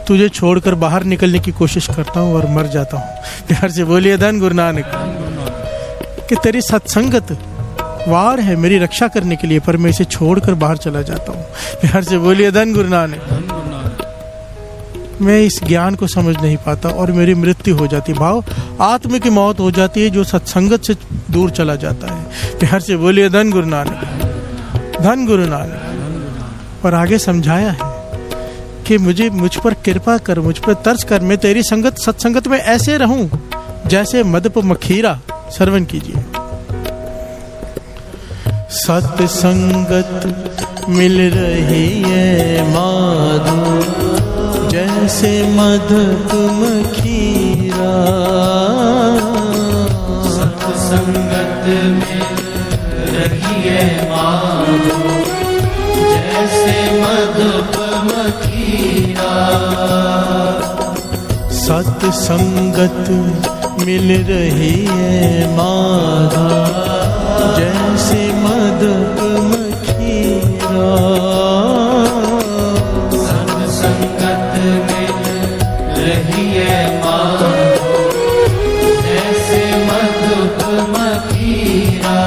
तुझे छोड़कर बाहर निकलने की कोशिश करता हूँ और मर जाता हूँ। प्यार से बोलिए धन गुरु नानक। कि तेरी सत्संगत वार है मेरी रक्षा करने के लिए, पर मैं इसे छोड़कर बाहर चला जाता हूँ। प्यार से बोलिए धन गुरु नानक। मैं इस ज्ञान को समझ नहीं पाता और मेरी मृत्यु हो जाती, भाव आत्म की मौत हो जाती है जो सत्संगत से दूर चला जाता है। प्यार से बोलिए धन गुरु नानक। धन गुरु नानक। और आगे समझाया है कि मुझ पर कृपा कर, मुझ पर तरस कर, मैं तेरी संगत सत्संगत में ऐसे रहूं जैसे मदप मखीरा। श्रवण कीजिए। सत्संगत मिल रही है माधो, जैसे मधुप मखीरा। सत्संगत मिल रही है माधो, जैसे मधुप मखीरा। सत्संगत मिल रही है माधो, जैसे मधुप मखीरा। सत्संगत मिल रही है माधो, जैसे मधुप मखीरा।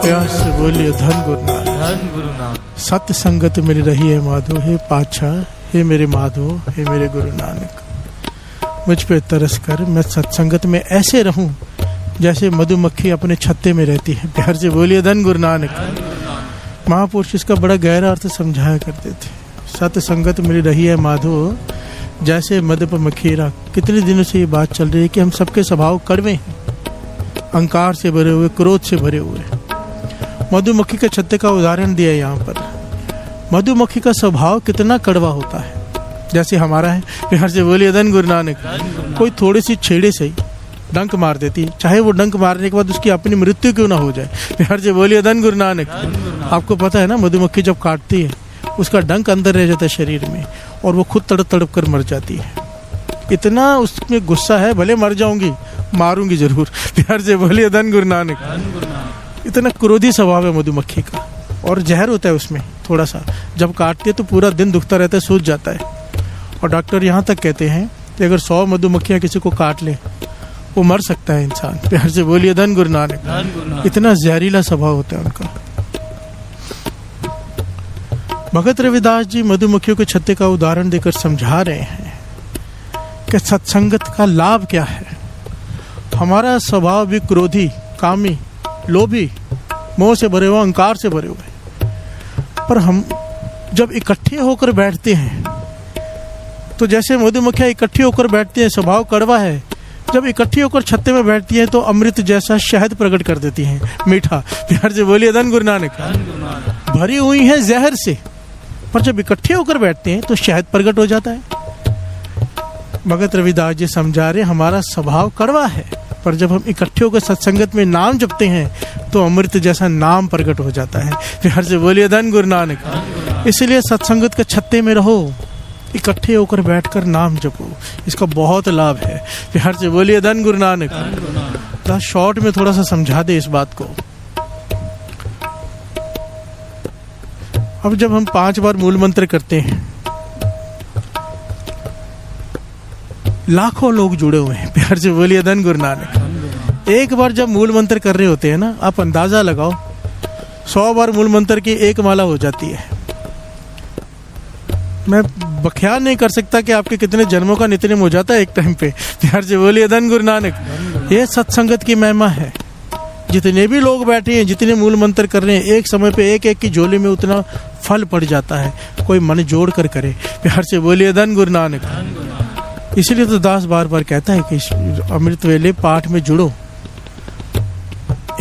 प्यार से बोलिए धन गुरु नानक। धन गुरु नानक। सत्संगत मिल रही है माधो, हे पातशाह, हे मेरे माधो, हे मेरे गुरु नानक, मुझ पे तरस कर, मैं सत्संगत में ऐसे रहूं जैसे मधुमक्खी अपने छत्ते में रहती है। प्यार से बोलिए धन गुरु नानक। महापुरुष इसका बड़ा गहरा अर्थ समझाया करते थे। सत्संगत मिल रही है माधो, जैसे मधुप मखीरा। कितने दिनों से ये बात चल रही है कि हम सबके स्वभाव कड़वे हैं, अहंकार से भरे हुए, क्रोध से भरे हुए। मधुमक्खी के छत्ते का उदाहरण दिया यहाँ पर। मधुमक्खी का स्वभाव कितना कड़वा होता है, जैसे हमारा है। प्यार से बोलिए धन गुरु नानक। कोई थोड़ी सी छेड़े से ही डंक मार देती है, चाहे वो डंक मारने के बाद उसकी अपनी मृत्यु क्यों ना हो जाए। प्यार से बोलिए धन गुरु नानक। आपको पता है ना, मधुमक्खी जब काटती है उसका डंक अंदर रह जाता है शरीर में और वो खुद तड़प तड़प कर मर जाती है। इतना उसमें गुस्सा है, भले मर जाऊंगी, मारूंगी जरूर। प्यार से बोलिए धन गुरु नानक। इतना क्रोधी स्वभाव है मधुमक्खी का, और जहर होता है उसमें थोड़ा सा। जब काटती है तो पूरा दिन दुखता रहता है, सूज जाता है। और डॉक्टर यहाँ तक कहते हैं कि अगर 100 मधुमक्खियाँ किसी को काट ले, वो मर सकता है इंसान। प्यार से बोलिए धन गुरु नानक। इतना जहरीला स्वभाव होता है उनका। भगत रविदास जी मधुमक्खियों के छत्ते का उदाहरण देकर समझा रहे हैं कि सत्संगत का लाभ क्या है। हमारा स्वभाव भी क्रोधी, कामी, लोभी, मोह से भरे हुए, अहंकार से भरे हुए, पर हम जब इकट्ठे होकर बैठते हैं तो जैसे मधुमक्खियां इकट्ठी होकर बैठती हैं, स्वभाव कड़वा है, जब इकट्ठी होकर छत्ते में बैठती है तो अमृत जैसा शहद प्रकट कर देती हैं, मीठा। प्यार से बोलिए धन गुरु नानक। भरी हुई है जहर से, पर जब इकट्ठे होकर बैठते हैं तो शहद प्रकट हो जाता है। भगत रविदास जी समझा रहे, हमारा स्वभाव कड़वा है, पर जब हम इकट्ठे होकर सत्संगत में नाम जपते हैं तो अमृत जैसा नाम प्रकट हो जाता है। प्यार से बोलिए धन गुरु नानक। इसलिए सत्संगत के छत्ते में रहो, इकट्ठे होकर बैठकर नाम जपो, इसका बहुत लाभ है। प्यार से बोलिए धन गुरु नानक। शॉर्ट में थोड़ा सा समझा दे इस बात को। अब जब हम 5 बार मूल मंत्र करते हैं लाखों लोग जुड़े हुए हैं। प्यार से बोलिए धन गुरु नानक। एक बार जब मूल मंत्र कर रहे होते हैं ना, आप अंदाजा लगाओ 100 बार मूल मंत्र की एक माला हो जाती है। मैं बख्याल नहीं कर सकता कि आपके कितने जन्मों का नित्य नेम हो जाता है एक टाइम पे। प्यार से बोलिए धन गुरु नानक। ये सत्संगत की महिमा है। जितने भी लोग बैठे हैं, जितने मूल मंत्र कर रहे हैं, एक समय पे एक एक की झोली में उतना फल पड़ जाता है। कोई मन जोड़ कर करे। प्यार से बोलिए धन गुरु नानक। इसलिए तो दास बार बार कहता है कि अमृत वेले पाठ में जुड़ो।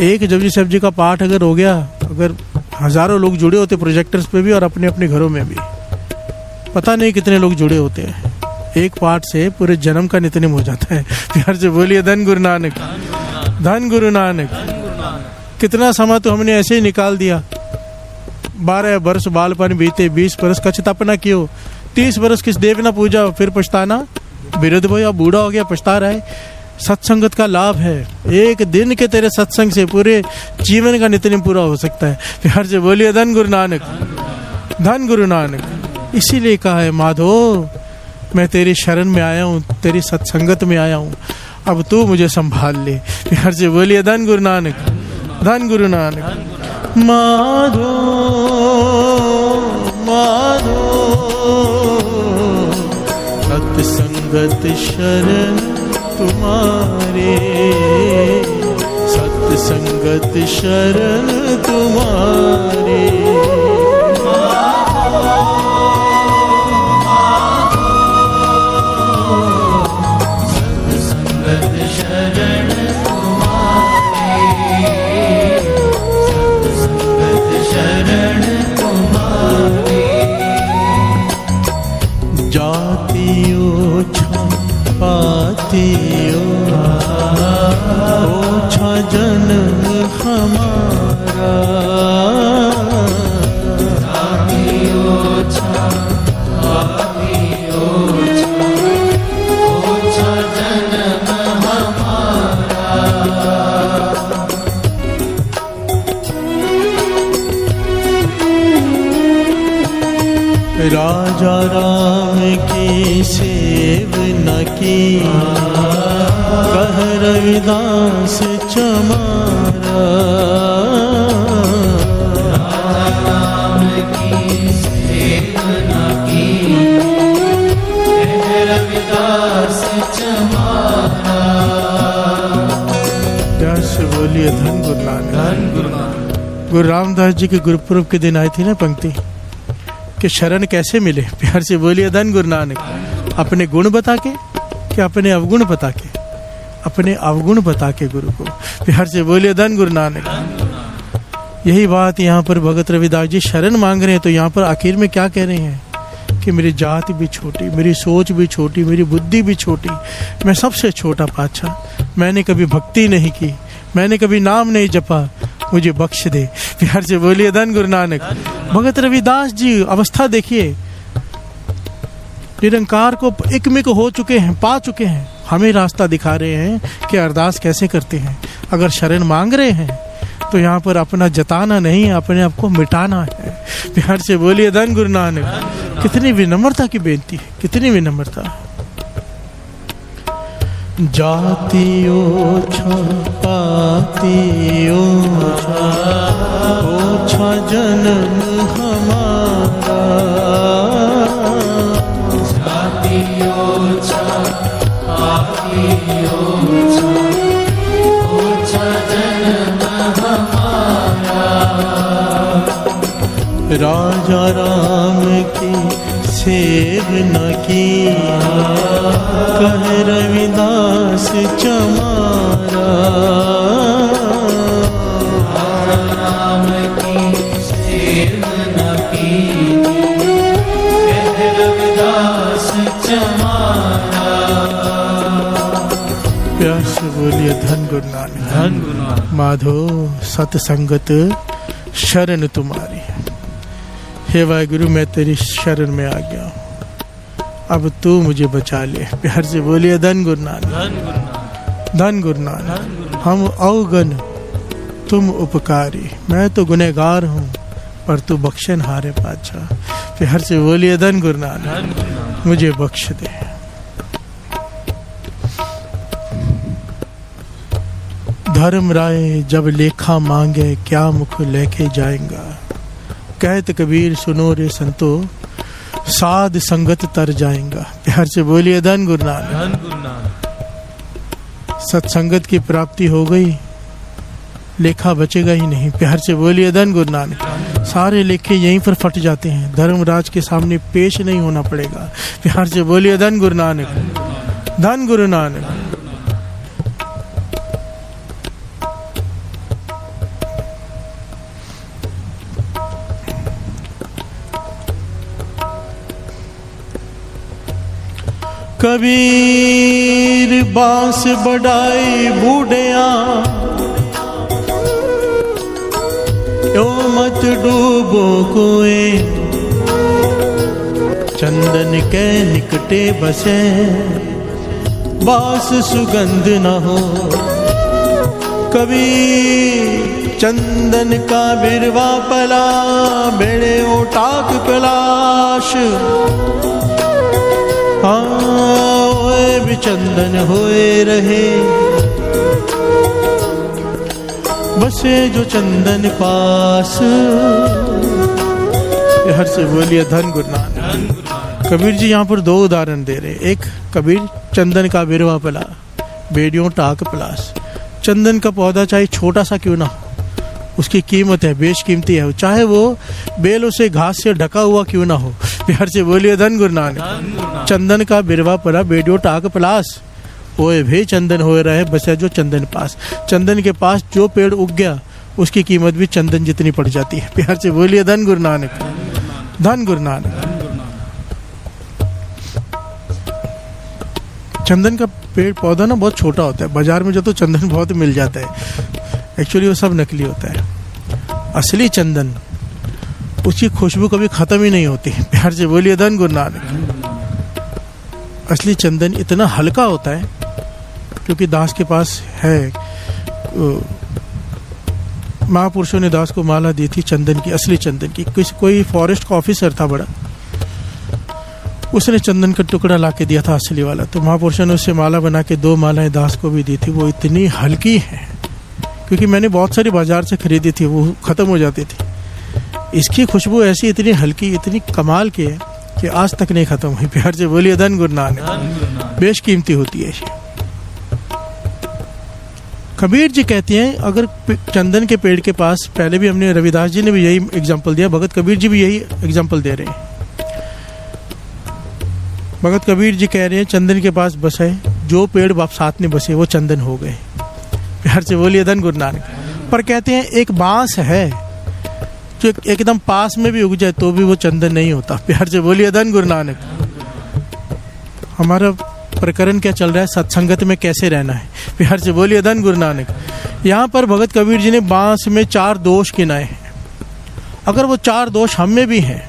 एक जपजी साहब जी का पाठ अगर हो गया, अगर हजारों लोग जुड़े होते प्रोजेक्टर्स पे भी और अपने अपने घरों में भी, पता नहीं कितने लोग जुड़े होते हैं। एक पाठ से पूरे जन्म का नित्य नेम हो जाता है। प्यार से बोलिए धन गुरु नानक। धन गुरु नानक। कितना समय तो हमने ऐसे ही निकाल दिया। 12 वर्ष बालपन बीते, 20 वर्ष कच्छ तपना क्यों, 30 वर्ष किस देव ना पूजा, फिर पछताना विरुद्ध भाई अब बूढ़ा हो गया पछता रहा है। सत्संगत का लाभ है। एक दिन के तेरे सत्संग से पूरे जीवन का नित्य नेम पूरा हो सकता है। प्यार से बोलिए धन गुरु नानक। धन गुरु नानक। इसीलिए कहा है माधो, मैं तेरी शरण में आया हूँ, तेरी सत्संगत में आया हूँ, अब तू मुझे संभाल ले। प्यार से बोलिए धन गुरु नानक। धन गुरु नानक। माधो माधो सत्संगत शरण तुम्हारे, सत्संगत शरण तुम्हारे। जातियो पातियो ओछा जन्म हमारा, जातियो पातियो ओछा जन्म हमारा। राजा राम की सेव न की, कह रविदास चमारा। राजा राम की सेव न की, कह रविदास चमारा। प्यार से बोलिए धन गुरु नानक। धन गुरु नानक। गुरु रामदास जी के गुरुपुरब के दिन आई थी ना पंक्ति कि शरण कैसे मिले। प्यार से बोलिए धन गुरु नानक। अपने गुण बता के कि अपने अवगुण बता के, अपने अवगुण बता के गुरु को। प्यार से बोलिए धन गुरु नानक। यही बात यहाँ पर भगत रविदास जी शरण मांग रहे हैं, तो यहाँ पर आखिर में क्या कह रहे हैं कि मेरी जाति भी छोटी, मेरी सोच भी छोटी, मेरी बुद्धि भी छोटी, मैं सबसे छोटा पातशाह, मैंने कभी भक्ति नहीं की, मैंने कभी नाम नहीं जपा, मुझे बख्श दे। प्यार से बोलिए धन गुरु नानक। भगत रविदास जी अवस्था देखिए, निरंकार को एकमिक हो चुके हैं, पा चुके हैं, हमें रास्ता दिखा रहे हैं कि अरदास कैसे करते हैं। अगर शरण मांग रहे हैं तो यहाँ पर अपना जताना नहीं है, अपने आप को मिटाना है। प्यार से बोलिए धन गुरु नानक। कितनी विनम्रता की बेनती है, कितनी विनम्रता। जाति ओछा पाति ओछा, ओछा जन्म हमारा। जाति ओछा पाति ओछा, ओछा जन्म हमारा। राजा राम की सेव न की, कह रविदास चमारा। राम की सेव न की, कह रविदास चमारा। प्यार से बोलिए धन गुरु नानक। धन गुरु नानक। माधो सतसंगत शरण तुम्हारी। हे वाहिगुरु, मैं तेरी शरण में आ गया हूँ, अब तू मुझे बचा ले। प्यार से बोलिए धन गुरु नानक। धन गुरु नानक। हम अवगन तुम उपकारी, मैं तो गुनहगार हूँ पर तू बख्शन हारे पातशाह। प्यार से बोलिए धन गुरु नानक। मुझे बख्श दे। धर्म राय जब लेखा मांगे क्या मुख लेके जाएगा। कहत कबीर सुनो रे संतो साध संगत तर जाएगा। प्यार से बोलिए धन गुरु नानक। सत्संगत की प्राप्ति हो गई, लेखा बचेगा ही नहीं। प्यार से बोलिए धन गुरु नानक। सारे लेखे यहीं पर फट जाते हैं, धर्मराज के सामने पेश नहीं होना पड़ेगा। प्यार से बोलिए धन गुरु नानक। धन गुरु नानक। कबीर बांस बढ़ाई बूढ़िया यो मत डूबो कोए। चंदन के निकटे बसे बांस सुगंध न हो। कबीर चंदन का बिरवा पला बेड़े ओटाक पलाश। ओए भी चंदन होए रहे बसे जो चंदन पास। हर से बोलिए धन गुरु नानक। कबीर जी यहाँ पर दो उदाहरण दे रहे। एक कबीर चंदन का बिरवा पला बेड़ियों टाक पलास। चंदन का पौधा चाहे छोटा सा क्यों ना हो, उसकी कीमत है, बेशकीमती है। चाहे वो बेलों से घास से ढका हुआ क्यों ना हो। प्यार से बोलिए धन गुरु नानक। चंदन का बिरवा पला बेडियो टाक पलास ओए भे चंदन हो रहा है बसे जो चंदन पास। चंदन के पास जो पेड़ उग गया उसकी कीमत भी चंदन जितनी पड़ जाती है। प्यार से बोलिए धन गुरु नानक। धन गुरु नानक। चंदन का पेड़ पौधा ना बहुत छोटा होता है, बाजार में जो तो चंदन बहुत मिल जाता है, एक्चुअली वो सब नकली होता है। असली चंदन उसकी खुशबू कभी खत्म ही नहीं होती। प्यार से बोलिए धन गुरु नानक। असली चंदन इतना हल्का होता है क्योंकि दास के पास है, महापुरुषों ने दास को माला दी थी चंदन की, असली चंदन की। कोई फॉरेस्ट का ऑफिसर था बड़ा, उसने चंदन का टुकड़ा ला के दिया था असली वाला। तो महापुरुषों ने उससे माला बना के 2 मालाएं दास को भी दी थी। वो इतनी हल्की है क्योंकि मैंने बहुत सारी बाजार से खरीदी थी, वो खत्म हो जाती थी। इसकी खुशबू ऐसी इतनी हल्की इतनी कमाल की है कि आज तक नहीं खत्म हुई। प्यार से बोलिए धन गुरु नानक। बेशकीमती होती है। कबीर जी कहते हैं अगर चंदन के पेड़ के पास, पहले भी हमने रविदास जी ने भी यही एग्जाम्पल दिया, भगत कबीर जी भी यही एग्जाम्पल दे रहे हैं। भगत कबीर जी कह रहे हैं चंदन के पास बसे जो पेड़ बाप साथ में बसे वो चंदन हो गए। प्यार से बोलिए धन गुरु नानक। पर कहते हैं एक बांस है जो एकदम पास में भी उग जाए तो भी वो चंदन नहीं होता। प्यार से बोलिए धन गुरु नानक। हमारा प्रकरण क्या चल रहा है, सत्संगत में कैसे रहना है। प्यार से बोलिए धन गुरु नानक। यहाँ पर भगत कबीर जी ने बांस में 4 दोष गिनाए हैं। अगर वो 4 दोष हम में भी हैं,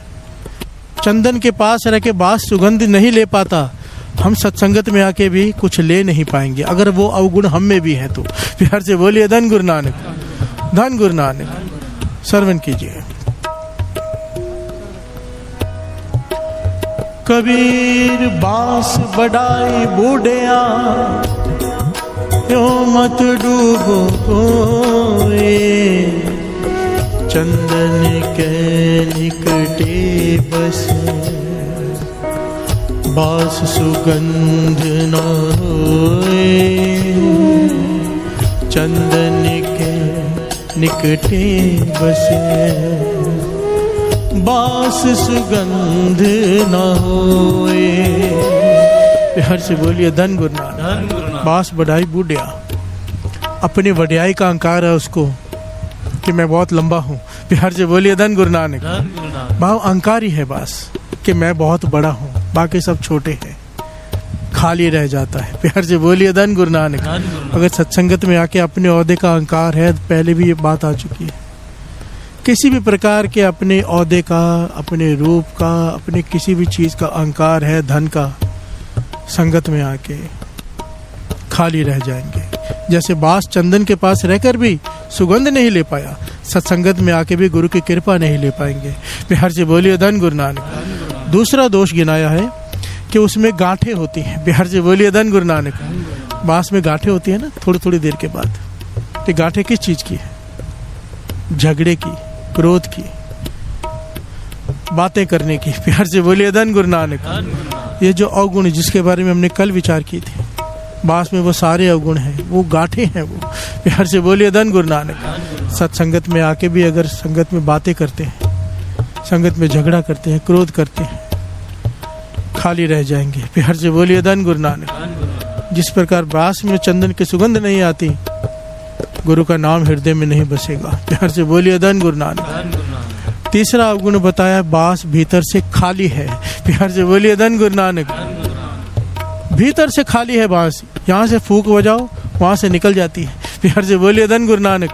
चंदन के पास रह के बांस सुगंध नहीं ले पाता, हम सत्संगत में आके भी कुछ ले नहीं पाएंगे अगर वो अवगुण हम में भी है तो। प्यार से बोलिए धन गुरु नानक। धन गुरु नानक। श्रवण कीजिए। कबीर बांस बढ़ाई बूढ़िया यो मत डूबो कोए। चंदन के निकटे बसे बांस सुगंध न होए। चंदन के निकटे बसे बांस सुगंध न होए। हर से बोलिए धन गुरु नानक। बांस बढ़ाई बूढ़िया, अपनी वड्याई का अहंकार है उसको कि मैं बहुत लंबा हूँ। प्यार से बोलिए धन गुरु नानक। भाव अहंकारी है बांस कि मैं बहुत बड़ा हूँ, बाकी सब छोटे हैं, खाली रह जाता है। प्यार से बोलिए धन गुरु नानक। अगर सत्संगत में आके अपने ओहदे का अहंकार है, पहले भी ये बात आ चुकी है, किसी भी प्रकार के अपने ओहदे का, अपने रूप का, अपने किसी भी चीज का अहंकार है, धन का, संगत में आके खाली रह जाएंगे। जैसे बांस चंदन के पास रहकर भी सुगंध नहीं ले पाया, सत्संगत में आके भी गुरु की कृपा नहीं ले पाएंगे। प्यार से बोलिए धन गुरु नानक। दूसरा दोष गिनाया है कि उसमें गांठें होती हैं। बिहार से बोलिए धन गुरु नानक। बांस में गांठें होती है ना, थोड़ी थोड़ी देर के बाद ये गांठें किस चीज की है? झगड़े की, क्रोध की, बातें करने की। प्यार से बोलिए धन गुरु नानक। ये जो अवगुण जिसके बारे में हमने कल विचार की थी, बास में वो सारे अवगुण हैं, वो गांठें हैं वो। प्यार से बोलिए धन गुरु नानक। सत्संगत में आके भी अगर संगत में बातें करते हैं, संगत में झगड़ा करते हैं, क्रोध करते हैं, खाली रह जाएंगे। प्यार से बोलिए धन गुरु नानक। जिस प्रकार बास में चंदन की सुगंध नहीं आती, गुरु का नाम हृदय में नहीं बसेगा। प्यार से बोलिए धन गुरु नानक। तीसरा अवगुण बताया, बास भीतर से खाली है। प्यार से बोलिए धन गुरु नानक। भीतर से खाली है बांस, यहाँ से फूंक बजाओ वहां से निकल जाती है। प्यार से बोलिए धन गुरु नानक।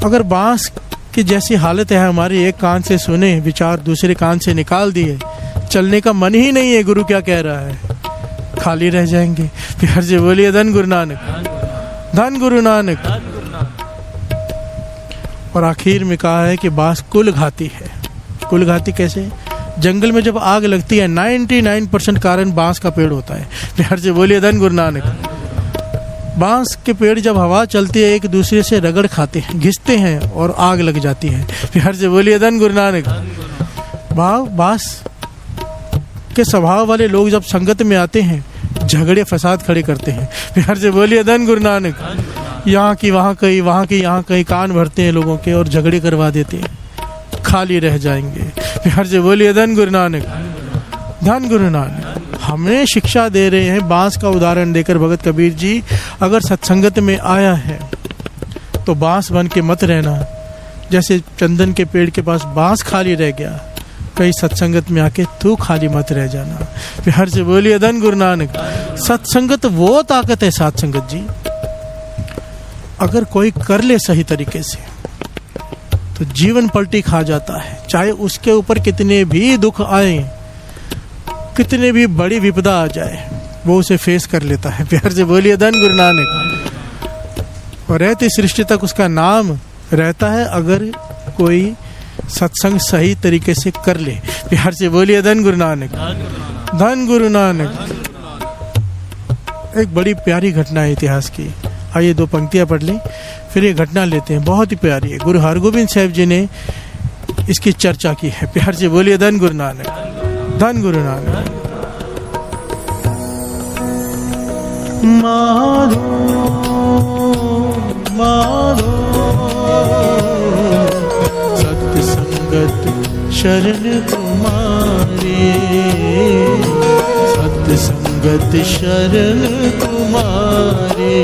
अगर बांस की जैसी हालत है हमारी, एक कान से सुने विचार, दूसरे कान से निकाल दिए, चलने का मन ही नहीं है, गुरु क्या कह रहा है, खाली रह जाएंगे। प्यार से बोलिए धन गुरु नानक। धन गुरु नानक। और आखिर में कहा है कि बांस कुल घाती है। कुल घाती कैसे? जंगल में जब आग लगती है 99% कारण बांस का पेड़ होता है। प्यार से बोलिए धन गुरु नानक। बांस के पेड़ जब हवा चलती है एक दूसरे से रगड़ खाते हैं, घिसते हैं और आग लग जाती है। प्यार से बोलिए धन गुरु नानक। बांस के स्वभाव वाले लोग जब संगत में आते हैं, झगड़े फसाद खड़े करते हैं। प्यार से बोलिए धन गुरु नानक। यहाँ की वहाँ कहीं, वहाँ की यहाँ कहीं, कान भरते हैं लोगों के और झगड़े करवा देते हैं, खाली रह जाएंगे। प्यार से बोलिए धन गुरु नानक। धन गुरु नानक। हमें शिक्षा दे रहे हैं बांस का उदाहरण देकर भगत कबीर जी, अगर सत्संगत में आया है तो बांस बन के मत रहना। जैसे चंदन के पेड़ के पास बांस खाली रह गया, कई सत्संगत में आके तू खाली मत रह जाना। प्यार से बोलिए धन गुरु नानक। सत्संगत वो ताकत है साथ संगत जी, अगर कोई कर ले सही तरीके से तो जीवन पलटी खा जाता है। चाहे उसके ऊपर कितने भी दुख आए, कितने भी बड़ी विपदा आ जाए, वो उसे फेस कर लेता है। प्यार से बोलिए धन गुरु नानक। और रहती सृष्टि तक उसका नाम रहता है, अगर कोई सत्संग सही तरीके से कर ले। प्यार से बोलिए धन गुरु नानक। धन गुरु नानक। एक बड़ी प्यारी घटना है इतिहास की, आइए 2 पंक्तियां पढ़ लें, फिर ये घटना लेते हैं। बहुत ही प्यारी है, गुरु हरगोबिंद साहिब जी ने इसकी चर्चा की है। प्यार से बोलिए धन गुरु नानक। धन गुरु नानक। माधो माधो सत्य संगत शरण तुम्हारे, सत्य संगत शरण तुम्हारे।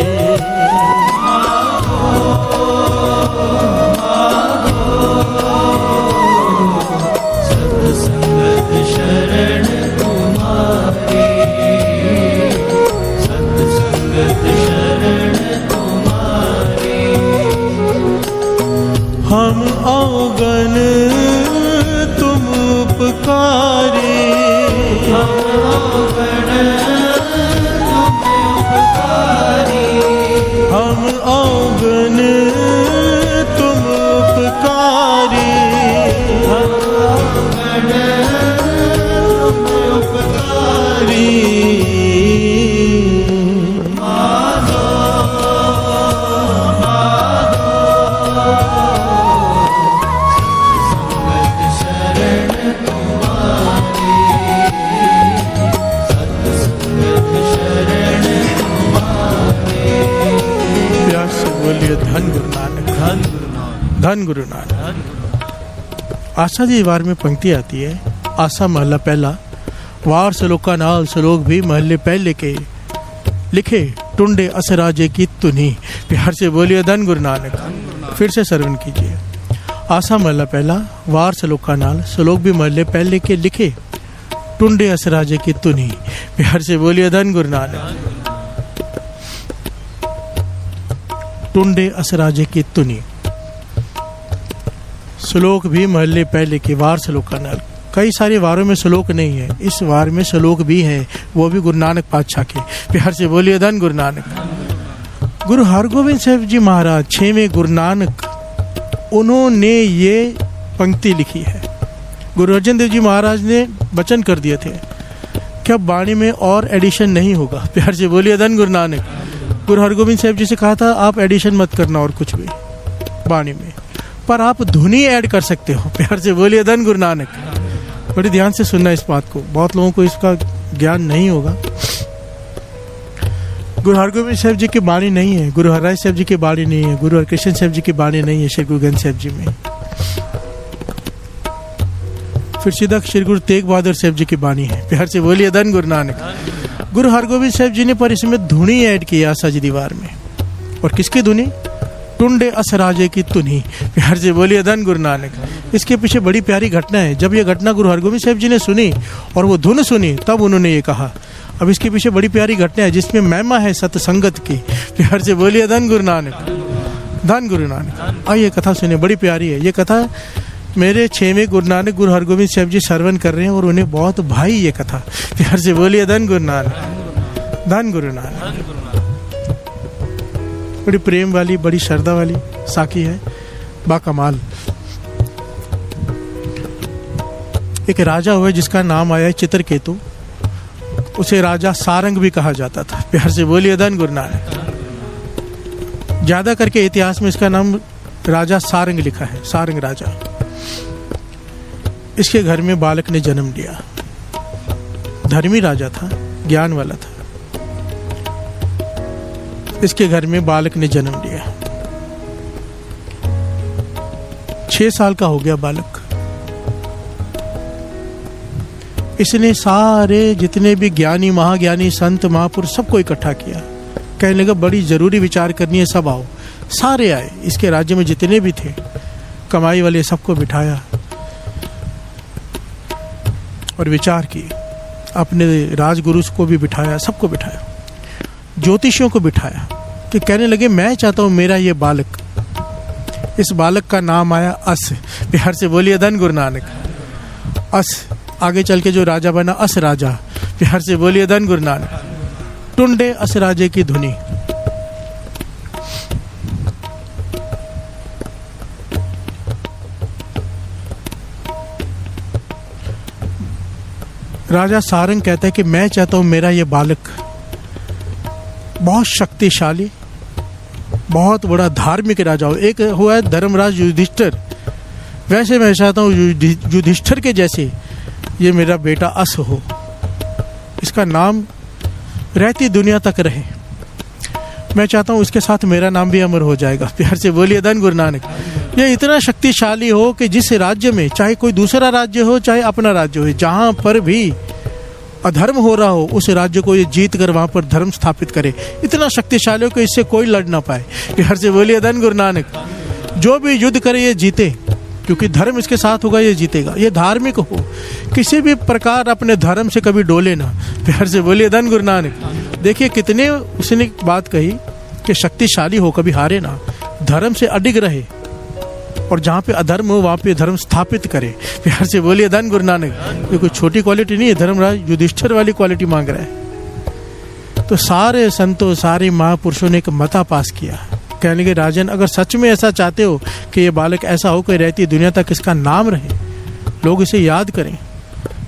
हम अवगन तुम उपकारे, हम अवगन तुम उपकारे, हम अवगन तुम उपकारे, हम अवगन तुम उपकारे। धन गुरु नानक। धन गुरु नानक। धन गुरु नानक। आशा जी वार में पंक्ति आती है, आशा महला पहला, वार सलोका नाल सलोक भी महले पहले के, लिखे टुंडे असराजे की तुनी। प्यार से बोलिए धन गुरु नानक। फिर से श्रवण कीजिए। आशा महला पहला, वार सलोका नाल सलोक भी महले पहले के, लिखे टुंडे असराजे की तुनी। प्यार से बोलिए धन गुरु नानक। टुंडे असराजे की तुनी। श्लोक भी महल्ले पहले के, वार सलोका नाल। कई सारे वारों में श्लोक नहीं है, इस वार में श्लोक भी है, वो भी गुरु नानक पातशाह के। प्यार से बोलिए धन गुरु नानक। गुरु हरगोबिंद साहिब जी महाराज 6वें गुरु नानक, उन्होंने ये पंक्ति लिखी है। गुरु अर्जन देव जी महाराज ने वचन कर दिए थे कि अब वाणी में और एडिशन नहीं होगा। प्यार से बोलिए धन गुरु नानक। गुरु हरगोबिंद साहब जी से कहा था आप एडिशन मत करना और कुछ भी वाणी में, पर आप धुनी ऐड कर सकते हो। प्यार से बोलिए धन गुरु नानक। बड़ी ध्यान से सुनना इस बात को, बहुत लोगों को इसका ज्ञान नहीं होगा। गुरु हरगोबिंद साहब जी की बाणी नहीं है, गुरु हरराय साहब जी की बाणी नहीं है, गुरु हरकृष्ण साहब जी की बाणी नहीं है श्री गुरु ग्रंथ साहब जी में। फिर सीधा श्री गुरु तेग बहादुर साहब जी की बाणी है। प्यार से बोलिए धन गुरु नानक। गुरु हरगोबिंद साहब जी ने पर इसमें धुनी ऐड किया सज दीवार में। और किसकी धुनी? टुंडे असराजे की धुनी। प्यार से बोलिए धन गुरु नानक। इसके पीछे बड़ी प्यारी घटना है। जब यह घटना गुरु हरगोबिंद साहब जी ने सुनी और वो धुन सुनी, तब उन्होंने ये कहा। अब इसके पीछे बड़ी प्यारी घटना है जिसमें महिमा है सत्संगत की। प्यार से बोलिए धन गुरु नानक, धन गुरु नानक। आइए कथा सुने, बड़ी प्यारी है ये कथा। मेरे 6वें गुरु नानक गुरु हरगोबिंद साहब जी श्रवण कर रहे हैं और उन्हें बहुत भाई ये कथा। प्यार से बोलिए धन गुरु नानक, धन गुरु नानक। बड़ी प्रेम वाली, बड़ी श्रद्धा वाली साखी है, बाकमाल। एक राजा हुआ जिसका नाम आया है चित्रकेतु। उसे राजा सारंग भी कहा जाता था। प्यार से बोलिए धन गुरु नानक। ज्यादा करके इतिहास में इसका नाम राजा सारंग लिखा है, सारंग राजा। इसके घर में बालक ने जन्म लिया। धर्मी राजा था, ज्ञान वाला था। इसके घर में बालक ने जन्म लिया। 6 साल का हो गया बालक। इसने सारे जितने भी ज्ञानी, महाज्ञानी, संत, महापुरुष सबको इकट्ठा किया। कहने लगा बड़ी जरूरी विचार करनी है, सब आओ। सारे आए, इसके राज्य में जितने भी थे कमाई वाले, सबको बिठाया और विचार की। अपने राजगुरु को भी बिठाया, सबको बिठाया, ज्योतिषियों को बिठाया कि कहने लगे मैं चाहता हूं मेरा ये बालक, इस बालक का नाम आया अस। प्यार से बोलिए धन गुरु नानक। अस, आगे चल के जो राजा बना अस राजा। प्यार से बोलिए धन गुरु नानक। टुंडे अस राजे की धुनी। राजा सारंग कहता है कि मैं चाहता हूं मेरा ये बालक बहुत शक्तिशाली, बहुत बड़ा धार्मिक राजा हो। एक हुआ है धर्मराज युधिष्ठिर, वैसे मैं चाहता हूं युधिष्ठिर के जैसे ये मेरा बेटा अस हो। इसका नाम रहती दुनिया तक रहे। मैं चाहता हूं इसके साथ मेरा नाम भी अमर हो जाएगा। प्यार से बोलिए धन गुरु नानक। ये इतना शक्तिशाली हो कि जिस राज्य में, चाहे कोई दूसरा राज्य हो चाहे अपना राज्य हो, जहां पर भी अधर्म हो रहा हो उस राज्य को ये जीत कर वहां पर धर्म स्थापित करे। इतना शक्तिशाली हो कि इससे कोई लड़ ना पाए। प्यार से बोलिए धन गुरु नानक। जो भी युद्ध करे ये जीते, क्योंकि धर्म इसके साथ होगा, ये जीतेगा। ये धार्मिक हो, किसी भी प्रकार अपने धर्म से कभी डोले ना। प्यार से बोलिए धन गुरु नानक। देखिए कितने उसने बात कही कि शक्तिशाली हो, कभी हारे ना, धर्म से अडिग रहे और जहाँ पे अधर्म हो वहाँ पे धर्म स्थापित करे। प्यार से बोलिए धन गुरु नानक। ये कोई छोटी क्वालिटी नहीं है, धर्मराज युधिष्ठिर वाली क्वालिटी मांग रहा है। तो सारे संतों, सारे महापुरुषों ने एक मता पास किया। कहने लगे राजन, अगर सच में ऐसा चाहते हो कि ये बालक ऐसा हो कि रहती दुनिया तक इसका नाम रहे, लोग इसे याद करें,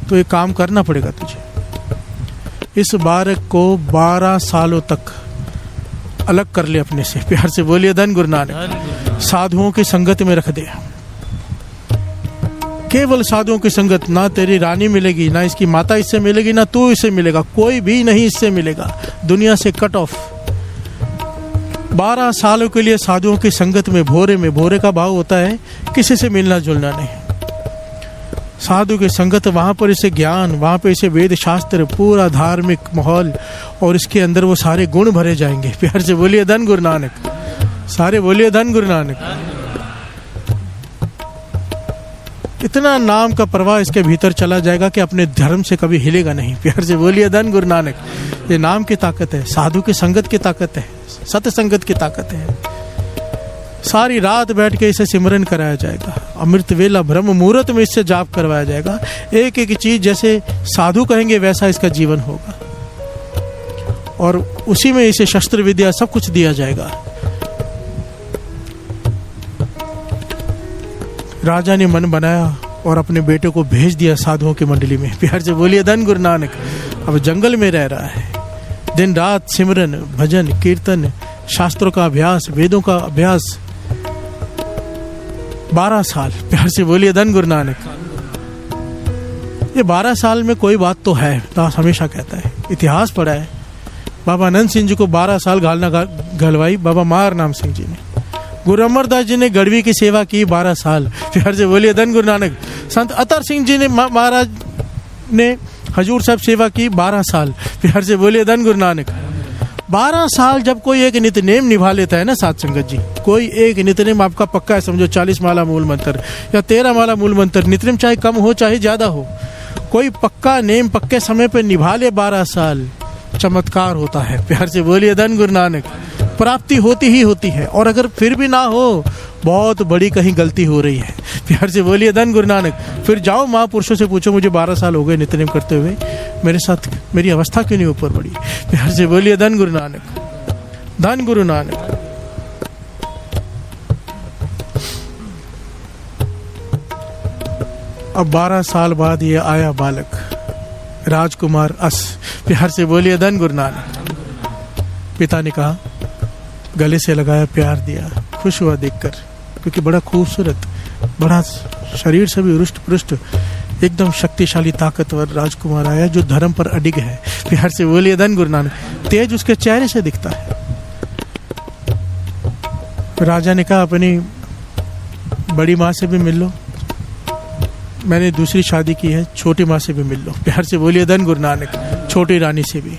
तो ये काम करना पड़ेगा तुझे। इस बालक को 12 सालों तक अलग कर ले अपने से। प्यार से बोलिए धन गुरु नानक। साधुओं की संगत में रख दे, केवल साधुओं की संगत। ना तेरी रानी मिलेगी, ना इसकी माता इससे मिलेगी, ना तू इससे मिलेगा, कोई भी नहीं इससे मिलेगा। दुनिया से कट ऑफ। 12 सालों के लिए साधुओं की संगत में, भोरे में, भोरे का भाव होता है किसी से मिलना जुलना नहीं। साधु की संगत, वहां पर इसे ज्ञान, वहां पर इसे वेद शास्त्र, पूरा धार्मिक माहौल, और इसके अंदर वो सारे गुण भरे जाएंगे। प्यार से बोलिए धन गुरु नानक। सारे बोलिए धन गुरु नानक। इतना नाम का प्रवाह इसके भीतर चला जाएगा कि अपने धर्म से कभी हिलेगा नहीं। प्यार से बोलिए धन गुरु नानक। ये नाम की ताकत है, साधु की संगत की ताकत है, सत्संगत की ताकत है। सारी रात बैठ के इसे सिमरन कराया जाएगा। अमृत वेला ब्रह्म मुहूर्त में इससे जाप करवाया जाएगा। एक एक चीज जैसे साधु कहेंगे वैसा इसका जीवन होगा, और उसी में इसे शस्त्र विद्या सब कुछ दिया जाएगा। राजा ने मन बनाया और अपने बेटे को भेज दिया साधुओं की मंडली में। प्यार से बोलिए धन गुरु नानक। अब जंगल में रह रहा है, दिन रात सिमरन, भजन, कीर्तन, शास्त्रों का अभ्यास, वेदों का अभ्यास, 12 साल। प्यार से बोलिए धन गुरु नानक। ये 12 साल में कोई बात तो है, दास हमेशा कहता है, इतिहास पढ़ा है। बाबा आनंद सिंह जी को 12 साल घालना घलवाई बाबा मार नाम सिंह जी ने। गुरु अमरदास जी ने गढ़वी की सेवा की 12 साल। प्यार से बोलिए धन गुरु नानक। संत अतर सिंह जी ने महाराज ने हजूर साहब सेवा की 12 साल। प्यार से बोलिए धन गुरु नानक। 12 साल जब कोई एक नित्यनेम निभा लेता है ना साथ संगत जी, कोई एक नित्यनेम आपका पक्का है, समझो 40 माला मूल मंत्र या 13 माला मूल मंत्र, नित्यनेम चाहे कम हो चाहे ज्यादा हो, कोई पक्का नेम पक्के समय पे निभा ले 12 साल, चमत्कार होता है। प्यार से बोलिए धन गुरु नानक। प्राप्ति होती ही होती है, और अगर फिर भी ना हो, बहुत बड़ी कहीं गलती हो रही है। प्यार से बोलिए धन गुरु नानक। फिर जाओ महापुरुषों से पूछो, मुझे 12 साल हो गए नित्यनेम करते हुए, मेरे साथ मेरी अवस्था क्यों नहीं ऊपर बढ़ी। प्यार से बोलिए धन गुरु नानक, धन गुरु नानक। अब 12 साल बाद ये आया बालक राजकुमार अस। प्यार से बोलिए धन गुरु नानक। पिता ने कहा, गले से लगाया, प्यार दिया, खुश हुआ देखकर, क्योंकि बड़ा खूबसूरत, बड़ा शरीर से भी रुष्ट पुष्ट, एकदम शक्तिशाली ताकतवर राजकुमार आया जो धर्म पर अडिग है। प्यार से बोलिए धन गुरु नानक। तेज उसके चेहरे से दिखता है। राजा ने कहा, अपनी बड़ी माँ से भी मिल लो, मैंने दूसरी शादी की है, छोटी माँ से भी मिल लो। प्यार से बोलिए धन गुरु नानक। छोटी रानी से भी।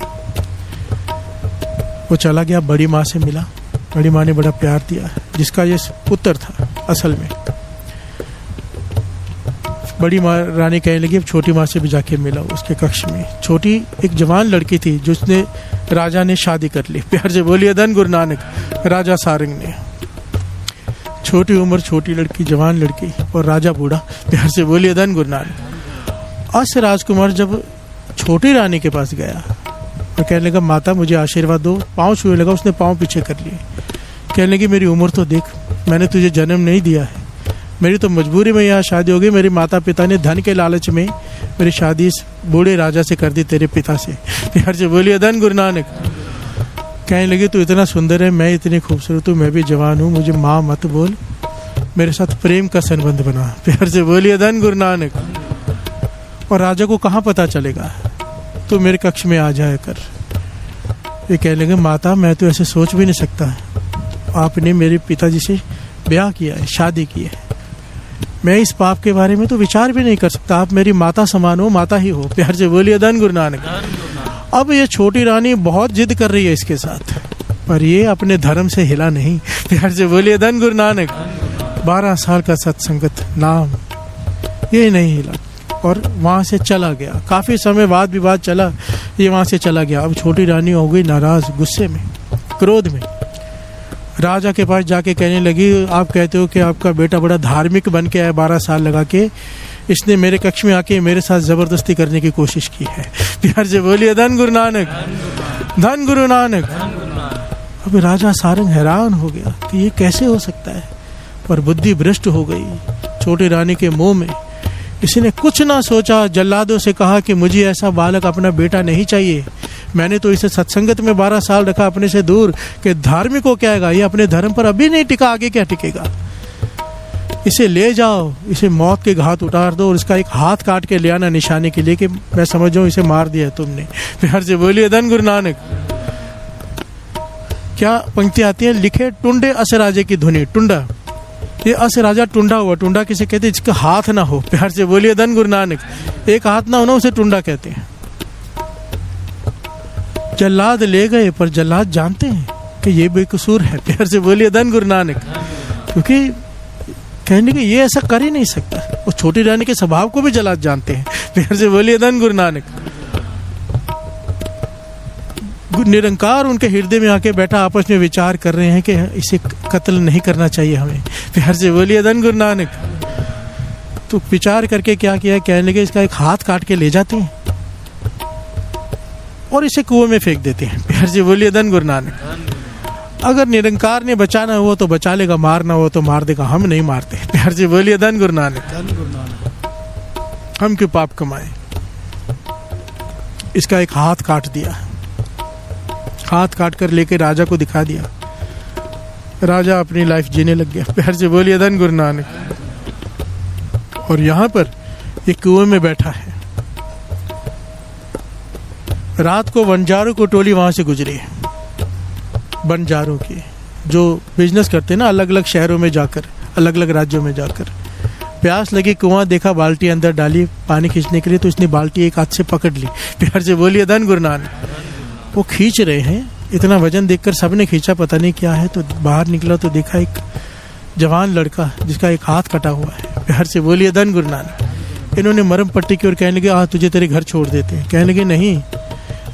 वो चला गया, बड़ी माँ से मिला, बड़ी माँ ने बड़ा प्यार दिया, जिसका ये पुत्र था असल में। बड़ी माँ रानी कहने लगी, अब छोटी माँ से भी जाके मिला उसके कक्ष में। छोटी एक जवान लड़की थी जिसने राजा ने शादी कर ली। प्यार से बोलिए धन गुरु नानक। राजा सारंग ने, छोटी उम्र, छोटी लड़की, जवान लड़की, और राजा बूढ़ा। प्यार से बोलिए धन गुरु नानक। अस राजकुमार जब छोटी रानी के पास गया और कहने लगा, माता मुझे आशीर्वाद दो, पाँव छूने लगा, उसने पाँव पीछे कर लिए। कहने लगी, मेरी उम्र तो देख, मैंने तुझे जन्म नहीं दिया है, मेरी तो मजबूरी में यहाँ शादी हो गई। मेरे माता पिता ने धन के लालच में मेरी शादी इस बूढ़े राजा से कर दी, तेरे पिता से। प्यार से बोलिए धन गुरु नानक। कहने लगी, तू इतना सुंदर है, मैं इतनी खूबसूरत हूँ, मैं भी जवान हूँ, मुझे माँ मत बोल, मेरे साथ प्रेम का संबंध बना। प्यार से बोलिए धन गुरु नानक। और राजा को कहाँ पता चलेगा, तू मेरे कक्ष में आ जाया कर। ये कहने लगे, माता मैं तो ऐसे सोच भी नहीं सकता, आपने मेरे पिताजी से ब्याह किया है, शादी की है, मैं इस पाप के बारे में तो विचार भी नहीं कर सकता, आप मेरी माता समान हो, माता ही हो। प्यार से बोलिए धन गुरु नानक। अब ये छोटी रानी बहुत जिद कर रही है इसके साथ, पर ये अपने धर्म से हिला नहीं। प्यार से बोलिए धन गुरु नानक। 12 साल का सत्संगत नाम, ये नहीं हिला और वहां से चला गया। काफी समय बाद विवाद चला, ये वहां से चला गया। अब छोटी रानी हो गई नाराज, गुस्से में, क्रोध में। राजा के पास जाके कहने लगी, आप कहते हो कि आपका बेटा बड़ा धार्मिक बन के आया, 12 साल लगा के, इसने मेरे कक्ष में आके मेरे साथ जबरदस्ती करने की कोशिश की है। प्यार से बोलिए धन गुरु नानक, धन गुरु नानक। अब राजा सारंग हैरान हो गया कि ये कैसे हो सकता है, पर बुद्धि भ्रष्ट हो गई छोटी रानी के मुंह में। इसने कुछ ना सोचा, जल्लादों से कहा कि मुझे ऐसा बालक अपना बेटा नहीं चाहिए, मैंने तो इसे सत्संगत में 12 साल रखा अपने से दूर, कि धार्मिक हो क्या है, ये अपने धर्म पर अभी नहीं टिका, आगे क्या टिकेगा। इसे ले जाओ, इसे मौत के घाट उतार दो और इसका एक हाथ काट के ले आना निशाने के लिए कि मैं समझ जाऊं इसे मार दिया तुमने। प्यार से बोलिए धन गुरु नानक। क्या पंक्ति आती है, लिखे टुंडे अस राजे की धुनी। टुंडा, ये अस राजा टुंडा हुआ। टुंडा किसे कहते हैं, जिसका हाथ ना हो। प्यार से बोलिए धन गुरु नानक। एक हाथ ना हो ना, उसे टुंडा कहते हैं। जल्लाद ले गए, पर जल्लाद जानते हैं कि ये बेकसूर है। प्यार से बोलिए धन गुरु नानक। क्योंकि कहने के ये ऐसा कर ही नहीं सकता, उस छोटी रानी के स्वभाव को भी जल्लाद जानते हैं। प्यार से बोलिए धन गुरु नानक। निरंकार उनके हृदय में आके बैठा, आपस में विचार कर रहे हैं कि इसे कत्ल नहीं करना चाहिए हमें। प्यार से बोलिए धन गुरु नानक। तो विचार करके क्या किया, कहने लगे इसका एक हाथ काट के ले जाते हैं और इसे कुएं में फेंक देते हैं। प्यार से बोलिए धन गुरु नानक। अगर निरंकार ने बचाना हुआ तो बचा लेगा, मारना हुआ तो मार देगा, हम नहीं मारते। प्यार से बोलिए धन गुरु नानक। हम क्यों पाप कमाए। इसका एक हाथ काट दिया। हाथ काट कर लेके राजा को दिखा दिया। राजा अपनी लाइफ जीने लग गया। प्यार से बोलिए धन गुरु नानक। और यहाँ पर एक कुएं में बैठा है। रात को बंजारों को टोली वहां से गुजरी, बंजारों की जो बिजनेस करते हैं ना, अलग अलग शहरों में जाकर, अलग अलग राज्यों में जाकर। प्यास लगी, कुआं देखा, बाल्टी अंदर डाली पानी खींचने के लिए, तो इसने बाल्टी एक हाथ से पकड़ ली। प्यार से बोलिए धन गुरु नानक। वो खींच रहे हैं, इतना वजन देखकर सबने खींचा, पता नहीं क्या है। तो बाहर निकला तो देखा एक जवान लड़का जिसका एक हाथ कटा हुआ है। प्यार से बोलिए धन गुरु नानक। इन्होंने मरम पट्टी की और कहने लगे तुझे तेरे घर छोड़ देते हैं। कहने लगे नहीं,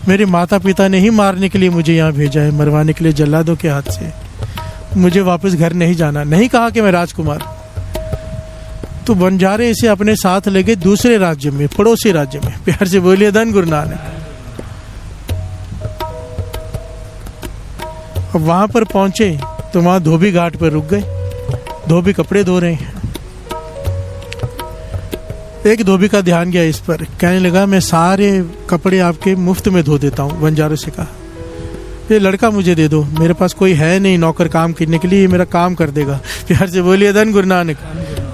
मेरे माता पिता ने ही मारने के लिए मुझे यहाँ भेजा है, मरवाने के लिए जल्लादों के हाथ से। मुझे वापस घर नहीं जाना। नहीं कहा कि मैं राजकुमार। तो बंजारे इसे अपने साथ ले गए दूसरे राज्य में, पड़ोसी राज्य में। प्यार से बोलिए धन गुरु नानक। अब वहां पर पहुंचे तो वहां धोबी घाट पर रुक गए। धोबी कपड़े धो रहे हैं। एक धोबी का ध्यान गया इस पर, कहने लगा मैं सारे कपड़े आपके मुफ्त में धो देता हूँ। बंजारों से कहा ये लड़का मुझे दे दो, मेरे पास कोई है नहीं नौकर काम करने के लिए, ये मेरा काम कर देगा। प्यार से बोलिए धन गुरु नानक।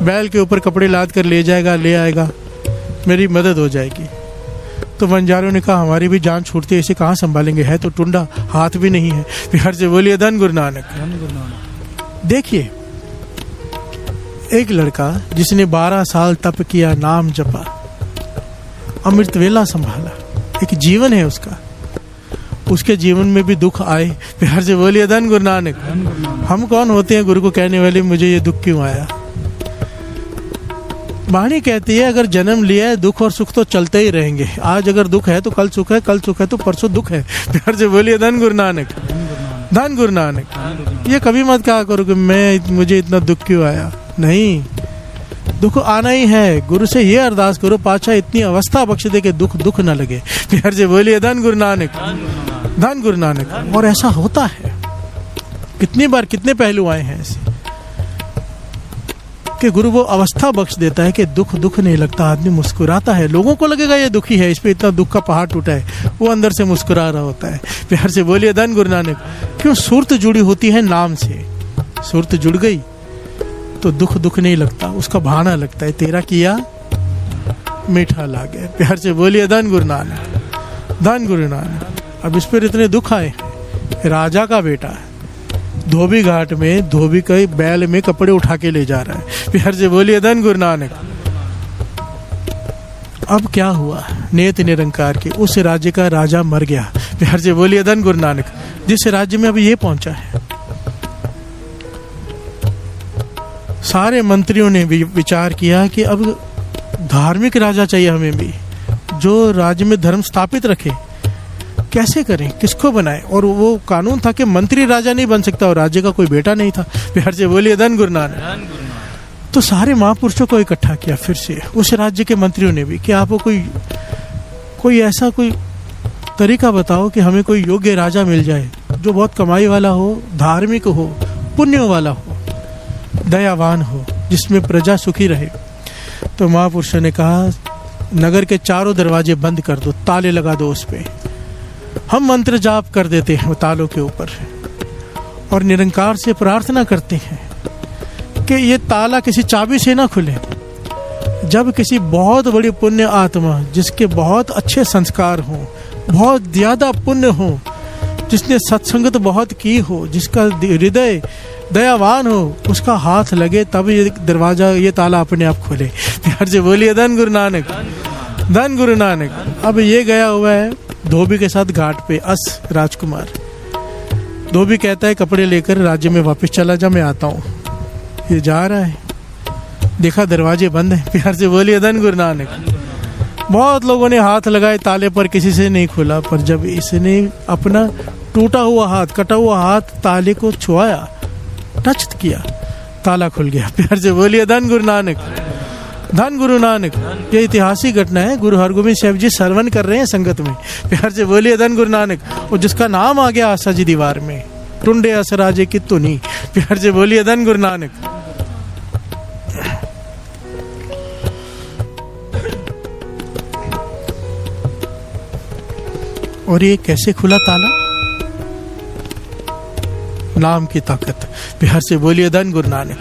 बैल के ऊपर कपड़े लाद कर ले जाएगा, ले आएगा, मेरी मदद हो जाएगी। तो बंजारों ने कहा हमारी भी जान छूटती है, इसे कहाँ संभालेंगे, है तो टुंडा, हाथ भी नहीं है। प्यार से बोलिए धन गुरु नानक। देखिए एक लड़का जिसने 12 साल तप किया, नाम जपा, अमृत वेला संभाला, एक जीवन है उसका, उसके जीवन में भी दुख आए। प्यार से बोलिए धन गुरु नानक। हम कौन होते हैं गुरु को कहने वाले मुझे ये दुख क्यों आया। वाणी कहती है अगर जन्म लिया है दुख और सुख तो चलते ही रहेंगे। आज अगर दुख है तो कल सुख है, कल सुख है तो परसों दुख है। प्यार से बोलिए धन गुरु नानक। धन गुरु नानक। ये कभी मत कहा करो कि मुझे इतना दुख क्यों आया। नहीं, दुख आना ही है। गुरु से ये अरदास करो पाछा इतनी अवस्था बख्श दे के दुख दुख न लगे। प्यार से बोलिए धन गुरु नानक। धन गुरु नानक। और ऐसा होता है, कितनी बार कितने पहलू आए हैं ऐसे कि गुरु वो अवस्था बख्श देता है कि दुख दुख नहीं लगता, आदमी मुस्कुराता है। लोगों को लगेगा ये दुखी है, इस पे इतना दुख का पहाड़ टूटा है, वो अंदर से मुस्कुरा रहा होता है। प्यार से बोलिए धन गुरु नानक। क्यों? सुरत जुड़ी होती है नाम से। सुरत जुड़ गई तो दुख दुख नहीं लगता, उसका भाना लगता है, तेरा किया मीठा लागे। प्यार से बोलिए धन गुरु नानक। धन गुरु नानक। अब इस पर इतने दुख आए। राजा का बेटा है, धोबी घाट में धोबी के बैल में कपड़े उठा के ले जा रहा है। प्यार से बोलिए धन गुरु नानक। अब क्या हुआ? नेत निरंकार के उस राज्य का राजा मर गया। प्यार से बोलिए धन गुरु नानक। जिस राज्य में अभी ये पहुंचा है, सारे मंत्रियों ने भी विचार किया कि अब धार्मिक राजा चाहिए हमें भी, जो राज्य में धर्म स्थापित रखे। कैसे करें, किसको बनाए? और वो कानून था कि मंत्री राजा नहीं बन सकता और राज्य का कोई बेटा नहीं था। प्यार से बोलिए धन गुरु नानक। तो सारे महापुरुषों को इकट्ठा किया फिर से, उस राज्य के मंत्रियों ने भी, कि आपको कोई ऐसा कोई तरीका बताओ कि हमें कोई योग्य राजा मिल जाए जो बहुत कमाई वाला हो, धार्मिक हो, पुण्य वाला हो, दयावान हो, जिसमें प्रजा सुखी रहे। तो महापुरुषों ने कहा नगर के चारों दरवाजे बंद कर दो, ताले लगा दो उस पे, हम मंत्र जाप कर देते हैं तालों के ऊपर और निरंकार से प्रार्थना करते हैं कि ये ताला किसी चाबी से ना खुले। जब किसी बहुत बड़ी पुण्य आत्मा जिसके बहुत अच्छे संस्कार हो, बहुत ज्यादा पुण्य हो, जिसने सत्संगत बहुत की हो, जिसका हृदय दयावान हो, उसका हाथ लगे तब ये दरवाजा, ये ताला अपने आप खोले। प्यार से बोलिए धन गुरु नानक। धन गुरु नानक। अब ये गया हुआ है धोबी के साथ घाट पे, अस राजकुमार। धोबी कहता है कपड़े लेकर राज्य में वापस चला जा, मैं आता हूँ। ये जा रहा है, देखा दरवाजे बंद है। प्यार से बोलिए धन गुरु नानक। बहुत लोगों ने हाथ लगाए ताले पर, किसी से नहीं खुला। पर जब इसने अपना टूटा हुआ हाथ, कटा हुआ हाथ ताले को छुआया, टच किया, ताला खुल गया। प्यार से बोलिए धन गुरु नानक। धन गुरु नानक। ये ऐतिहासिक घटना है, गुरु हरगोबिंद साहब जी श्रवण कर रहे हैं संगत में। प्यार से बोलिए धन गुरु नानक। और जिसका नाम आ गया आशा जी दीवार में, टुंडे असराजे की तुनी। प्यार से बोलिए धन गुरु नानक। और ये कैसे खुला ताला? नाम की ताकत। बिहार से बोलिए धन गुरु नानक।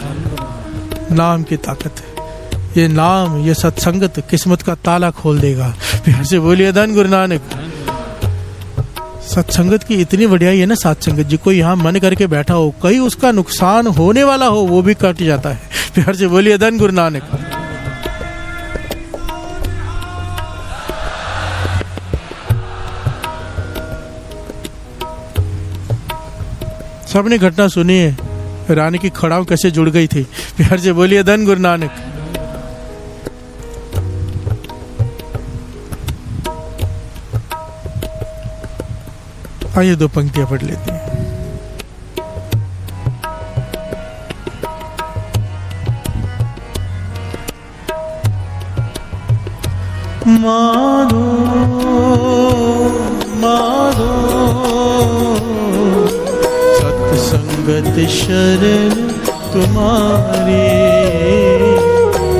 नाम की ताकत, ये नाम, ये सत्संगत किस्मत का ताला खोल देगा। बिहार से बोलिए धन गुरु नानक। सत्संगत की इतनी बढ़ियाई है ना सत्संगत जी, कोई यहाँ मन करके बैठा हो, कहीं उसका नुकसान होने वाला हो, वो भी कट जाता है। बिहार से बोलिए धन गुरु नानक। सबने घटना सुनी है, रानी की खड़ाऊ कैसे जुड़ गई थी। बिहार से बोलिए धन गुरु नानक। आइए 2 पंक्तियां पढ़ लेते हैं। मानो मानो सत्संगत शरण तुम्हारी,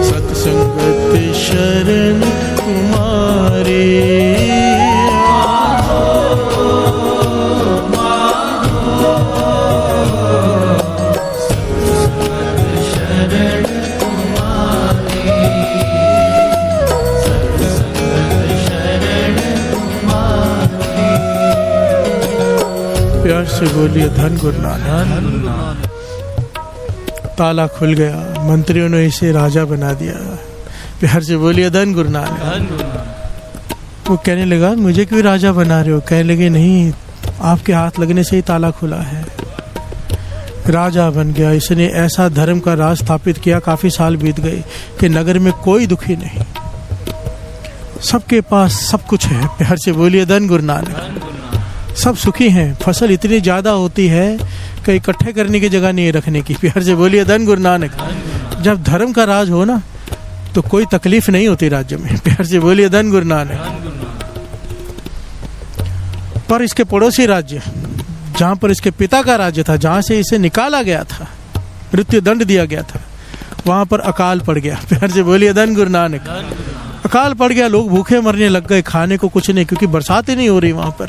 सत्संगत शरण तुम्हारी। प्यार से बोलिए धन गुरु नानक। ताला खुल गया, मंत्रियों ने इसे राजा बना दिया। प्यार से बोलिए धन गुरु नानक। वो कहने लगा मुझे क्यों राजा बना रहे हो? कहने लगे नहीं, आपके हाथ लगने से ही ताला खुला है। राजा बन गया, इसने ऐसा धर्म का राज स्थापित किया। काफी साल बीत गए कि नगर में कोई दुखी नहीं, सबके पास सब कुछ है। प्यार से बोलिए धन गुरु नानक। सब सुखी हैं। फसल इतनी ज्यादा होती है कि इकट्ठे करने की जगह नहीं है रखने की। प्यार से बोलिए धन गुरु नानक। जब धर्म का राज हो ना तो कोई तकलीफ नहीं होती राज्य में। प्यार से बोलिए धन गुरु नानक। पर इसके पड़ोसी राज्य, जहां पर इसके पिता का राज्य था, जहां से इसे निकाला गया था, मृत्यु दंड दिया गया था, वहां पर अकाल पड़ गया। प्यार से बोलिए धन गुरु नानक। अकाल पड़ गया, लोग भूखे मरने लग गए, खाने को कुछ नहीं, क्योंकि बरसात ही नहीं हो रही वहां पर।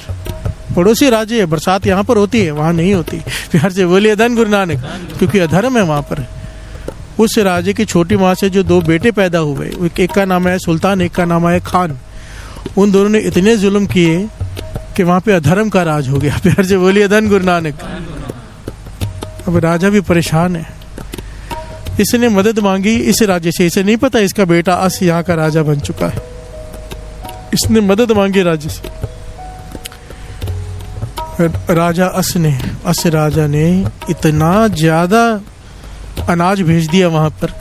पड़ोसी राज्य है, बरसात यहाँ पर होती है, वहां नहीं होती। प्यार से बोलिए धन गुरु नानक, क्योंकि अधर्म है वहां पर। उस राज्य की छोटी माँ से जो 2 बेटे पैदा हुए, एक का नाम है सुल्तान, एक का नाम है खान। उन दोनों ने इतने जुल्म किए कि वहां पे अधर्म का राज हो गया। प्यार से बोलिए धन गुरु नानक। अब राजा भी परेशान है, इसने मदद मांगी इस राज्य से। इसे नहीं पता इसका बेटा अस यहाँ का राजा बन चुका है। इसने मदद मांगी राज्य से। राजा अस राजा ने इतना ज्यादा अनाज भेज दिया वहां पर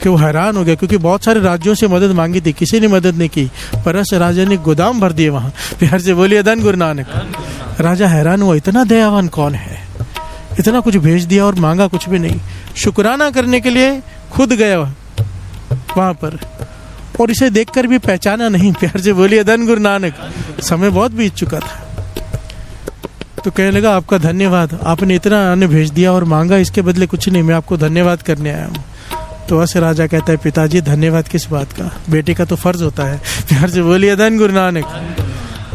कि वो हैरान हो गया, क्योंकि बहुत सारे राज्यों से मदद मांगी थी, किसी ने मदद नहीं की। पर अस राजा ने गोदाम भर दिए वहां। प्यार से बोलिए धन गुरु नानक। राजा हैरान हुआ, इतना दयावान कौन है, इतना कुछ भेज दिया और मांगा कुछ भी नहीं। शुक्राना करने के लिए खुद गया वहां पर, और इसे देखकर भी पहचाना नहीं। प्यार से बोलिए धन गुरु नानक। समय बहुत बीत चुका था। तो कहने लगा आपका धन्यवाद, आपने इतना अन्न भेज दिया और मांगा इसके बदले कुछ नहीं, मैं आपको धन्यवाद करने आया हूँ। तो अस राजा कहता है पिताजी धन्यवाद किस बात का, बेटे का तो फर्ज होता है। प्यार से बोलिए धन गुरु नानक।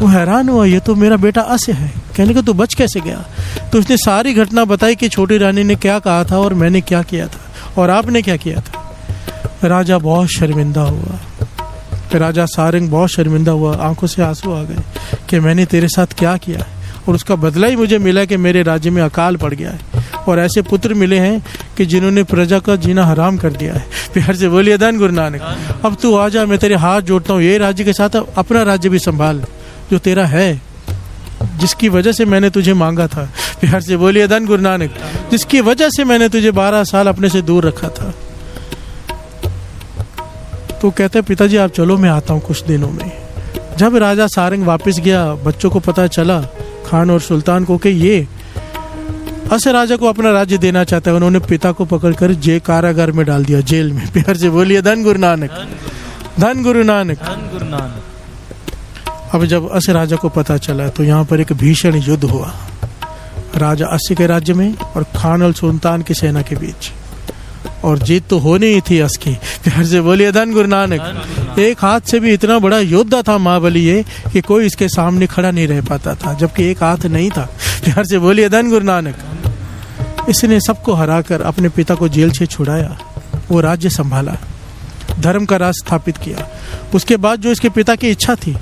वो हैरान हुआ, ये तो मेरा बेटा अस है। कहने को तू बच कैसे गया? तो उसने सारी घटना बताई कि छोटी रानी ने क्या कहा था और मैंने क्या किया था और आपने क्या किया था। राजा बहुत शर्मिंदा हुआ। राजा सारंग बहुत शर्मिंदा हुआ, आंखों से आंसू आ गए कि मैंने तेरे साथ क्या किया और उसका बदला ही मुझे मिला कि मेरे राज्य में अकाल पड़ गया है और ऐसे पुत्र मिले हैं कि जिन्होंने प्रजा का जीना हराम कर दिया है। प्यार से बोलिए धन गुरु नानक। अब तू आ जा, मैं तेरे हाथ जोड़ता हूँ, ये राज्य के साथ अपना राज्य भी संभाल जो तेरा है, जिसकी वजह से मैंने तुझे मांगा था। प्यार से बोलिए धन गुरु नानक। जिसकी वजह से मैंने तुझे 12 साल अपने से दूर रखा था। तो कहते हैं पिताजी आप चलो, मैं आता हूँ कुछ दिनों में। जब राजा सारंग वापस गया, बच्चों को पता चला, खान और सुल्तान को, कि ये अस राजा को अपना राज्य देना चाहता है। उन्होंने पिता को पकड़कर कारागार में डाल दिया, जेल में। प्यार से बोलिए धन गुरु नानक। धन गुरु नानक। अब जब अस राजा को पता चला तो यहाँ पर एक भीषण युद्ध हुआ राजा अस के राज्य में और खान और सुल्तान की सेना के बीच, और जीत तो होनी ही थी अस की। प्यार से बोलिए धन गुरु नानक। एक हाथ से भी इतना बड़ा योद्धा था महाबली ये कि कोई इसके सामने खड़ा नहीं रह पाता था, जबकि एक हाथ नहीं था। प्यार से बोलिए धन गुरु नानक। इसने सबको हराकर अपने पिता को जेल से छुड़ाया, वो राज्य संभाला, धर्म का राज स्थापित किया। उसके बाद जो इसके पिता की इच्छा थी,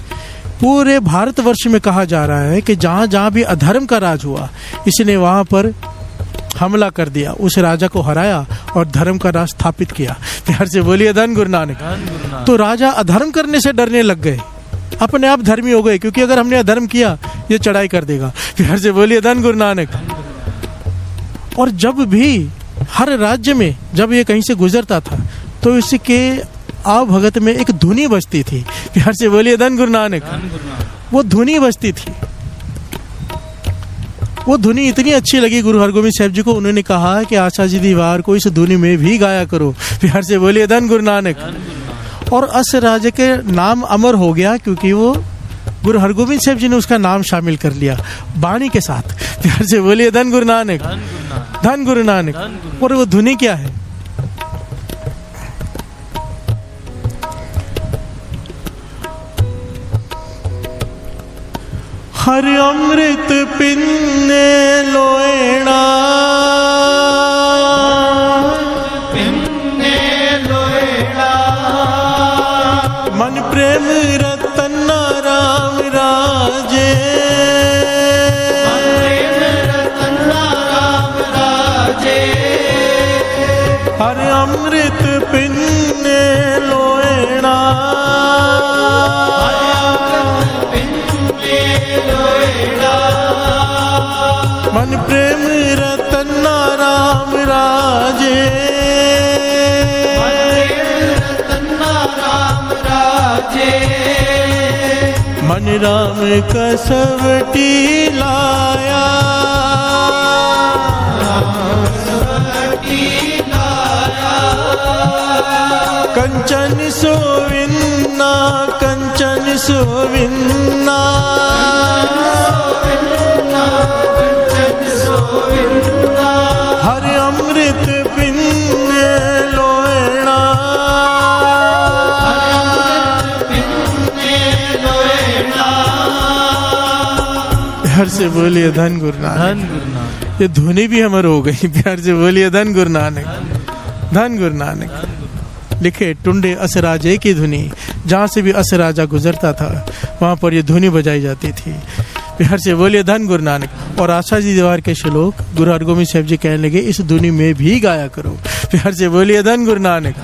पूरे भारतवर्ष में कहा जा रहा है कि जहाँ जहाँ भी अधर्म का राज हुआ, इसने वहाँ पर हमला कर दिया, उस राजा को हराया और धर्म का राज स्थापित किया। प्यार से बोलिए धन गुरु नानक। तो राजा अधर्म करने से डरने लग गए, अपने आप धर्मी हो गए, क्योंकि अगर हमने अधर्म किया ये चढ़ाई कर देगा। प्यार से बोलिए धन गुरु नानक। और जब भी हर राज्य में जब ये कहीं से गुजरता था तो इसके आवभगत में एक धुनी बजती थी। प्यार से बोलिए धन गुरु नानक। वो धुनी बजती थी, वो धुनी इतनी अच्छी लगी गुरु हरगोबिंद साहब जी को, उन्होंने कहा कि आशा जी दीवार को इस धुनी में भी गाया करो। प्यार से बोलिए धन गुरु नानक। और अस राजा के नाम अमर हो गया, क्योंकि वो गुरु हरगोबिंद साहब जी ने उसका नाम शामिल कर लिया बाणी के साथ। प्यार से बोलिए धन गुरु नानक, धन गुरु नानक। और वो धुनी क्या है? हर अमृत पिन्ने लोएणा, मन प्रेम रतन राम राजे, हर अमृत पिन्ने लोएणा, मन प्रेम रतन राम राजे, मन राम कसवटी लाया, कंचन सोविन्ना, कंचन सोविन्ना, हर अमृत पिन्ने लोएणा, प्यार से बोलिए धन गुरु नानक। ये धुनी भी अमर हो गई। प्यार से बोलिए धन गुरु नानक, धन गुरु नानक। लिखे टुंडे असराजे की धुनी, जहाँ से भी असराजा गुजरता था वहाँ पर ये धुनी बजाई जाती थी। प्यार से बोलिए धन गुरु नानक। और आशा जी दीवार के श्लोक गुरु हरगोबिंद साहब जी कहने लगे, इस धुनी में भी गाया करो। प्यार से बोलिए धन गुरु नानक,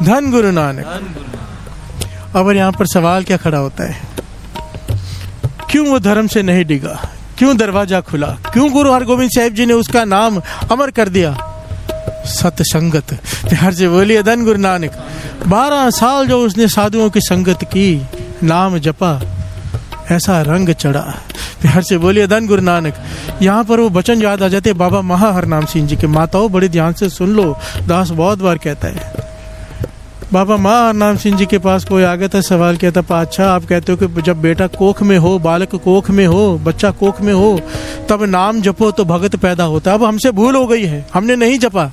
धन गुरु नानक। अब यहाँ पर सवाल क्या खड़ा होता है, क्यों वो धर्म से नहीं डिगा, क्यों दरवाजा खुला, क्यों गुरु हरगोबिंद साहब जी ने उसका नाम अमर कर दिया? सत्संगत। प्यार से बोलिए धन गुरु नानक। 12 साल जो उसने साधुओं की संगत की, नाम जपा, ऐसा रंग चढ़ा। प्यार से बोलिए धन गुरु नानक। यहाँ पर वो वचन याद आ जाते बाबा महाहरनाम सिंह जी के। माताओं बड़े ध्यान से सुन लो, दास बहुत बार कहता है। बाबा महाहरनाम सिंह जी के पास कोई आ गया था, सवाल किया था, पातशाह आप कहते हो कि जब बेटा कोख में हो, बालक कोख में हो, बच्चा कोख में हो, तब नाम जपो तो भगत पैदा होता। अब हमसे भूल हो गई है, हमने नहीं जपा,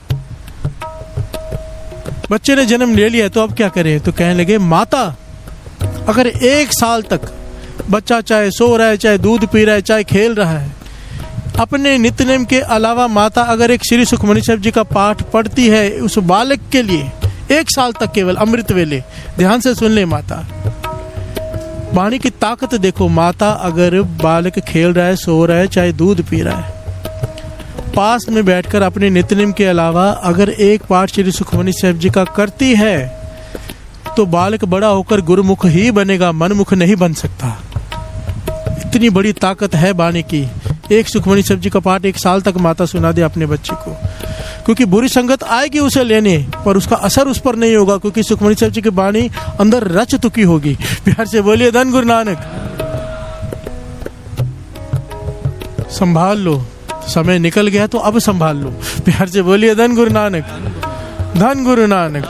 बच्चे ने जन्म ले लिया, तो अब क्या करें? तो कहने लगे माता अगर 1 साल तक बच्चा चाहे सो रहा है, चाहे दूध पी रहा है, चाहे खेल रहा है, अपने नित्यनेम के अलावा माता अगर एक श्री सुखमनी साहब जी का पाठ पढ़ती है उस बालक के लिए 1 साल तक केवल अमृत वेले, ध्यान से सुन ले माता, वाणी की ताकत देखो। माता अगर बालक खेल रहा है, सो रहा है, चाहे दूध पी रहा है, पास में बैठकर अपने नित्यनेम के अलावा अगर एक पाठ श्री सुखमनी साहब जी का करती है तो बालक बड़ा होकर गुरुमुख ही बनेगा, मनमुख नहीं बन सकता। इतनी बड़ी ताकत है वाणी की। एक सुखमनी साहब जी का पाठ 1 साल तक माता सुना दे अपने बच्चे को, क्योंकि बुरी संगत आएगी उसे लेने, पर उसका असर उस पर नहीं होगा, क्योंकि सुखमनी साहब जी की वाणी अंदर रच चुकी होगी। प्यार से बोलिए धन गुरु नानक। संभाल लो, समय निकल गया तो अब संभाल लो। प्यार से बोलिए धन गुरु नानक, धन गुरु नानक।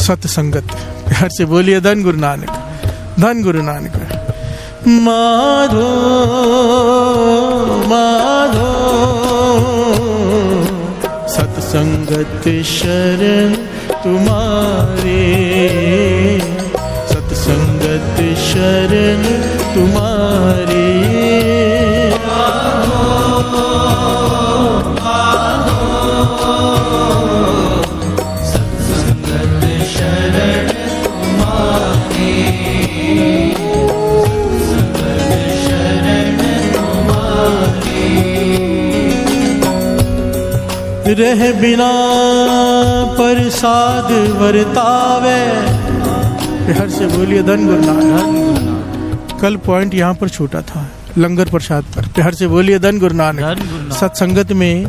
सत्संगत। प्यार से बोलिए धन गुरु नानक, धन गुरु नानक। माधो माधो सत्संगत शरण तुम्हारे, सत्संगत शरण तुम्हारे। माधो रह बिना प्रसाद वर्तावे। प्यार से बोलिए धन गुरु नानक। कल पॉइंट यहाँ पर छूटा था लंगर प्रसाद पर। प्यार से बोलिए धन गुरु नानक। सत्संगत में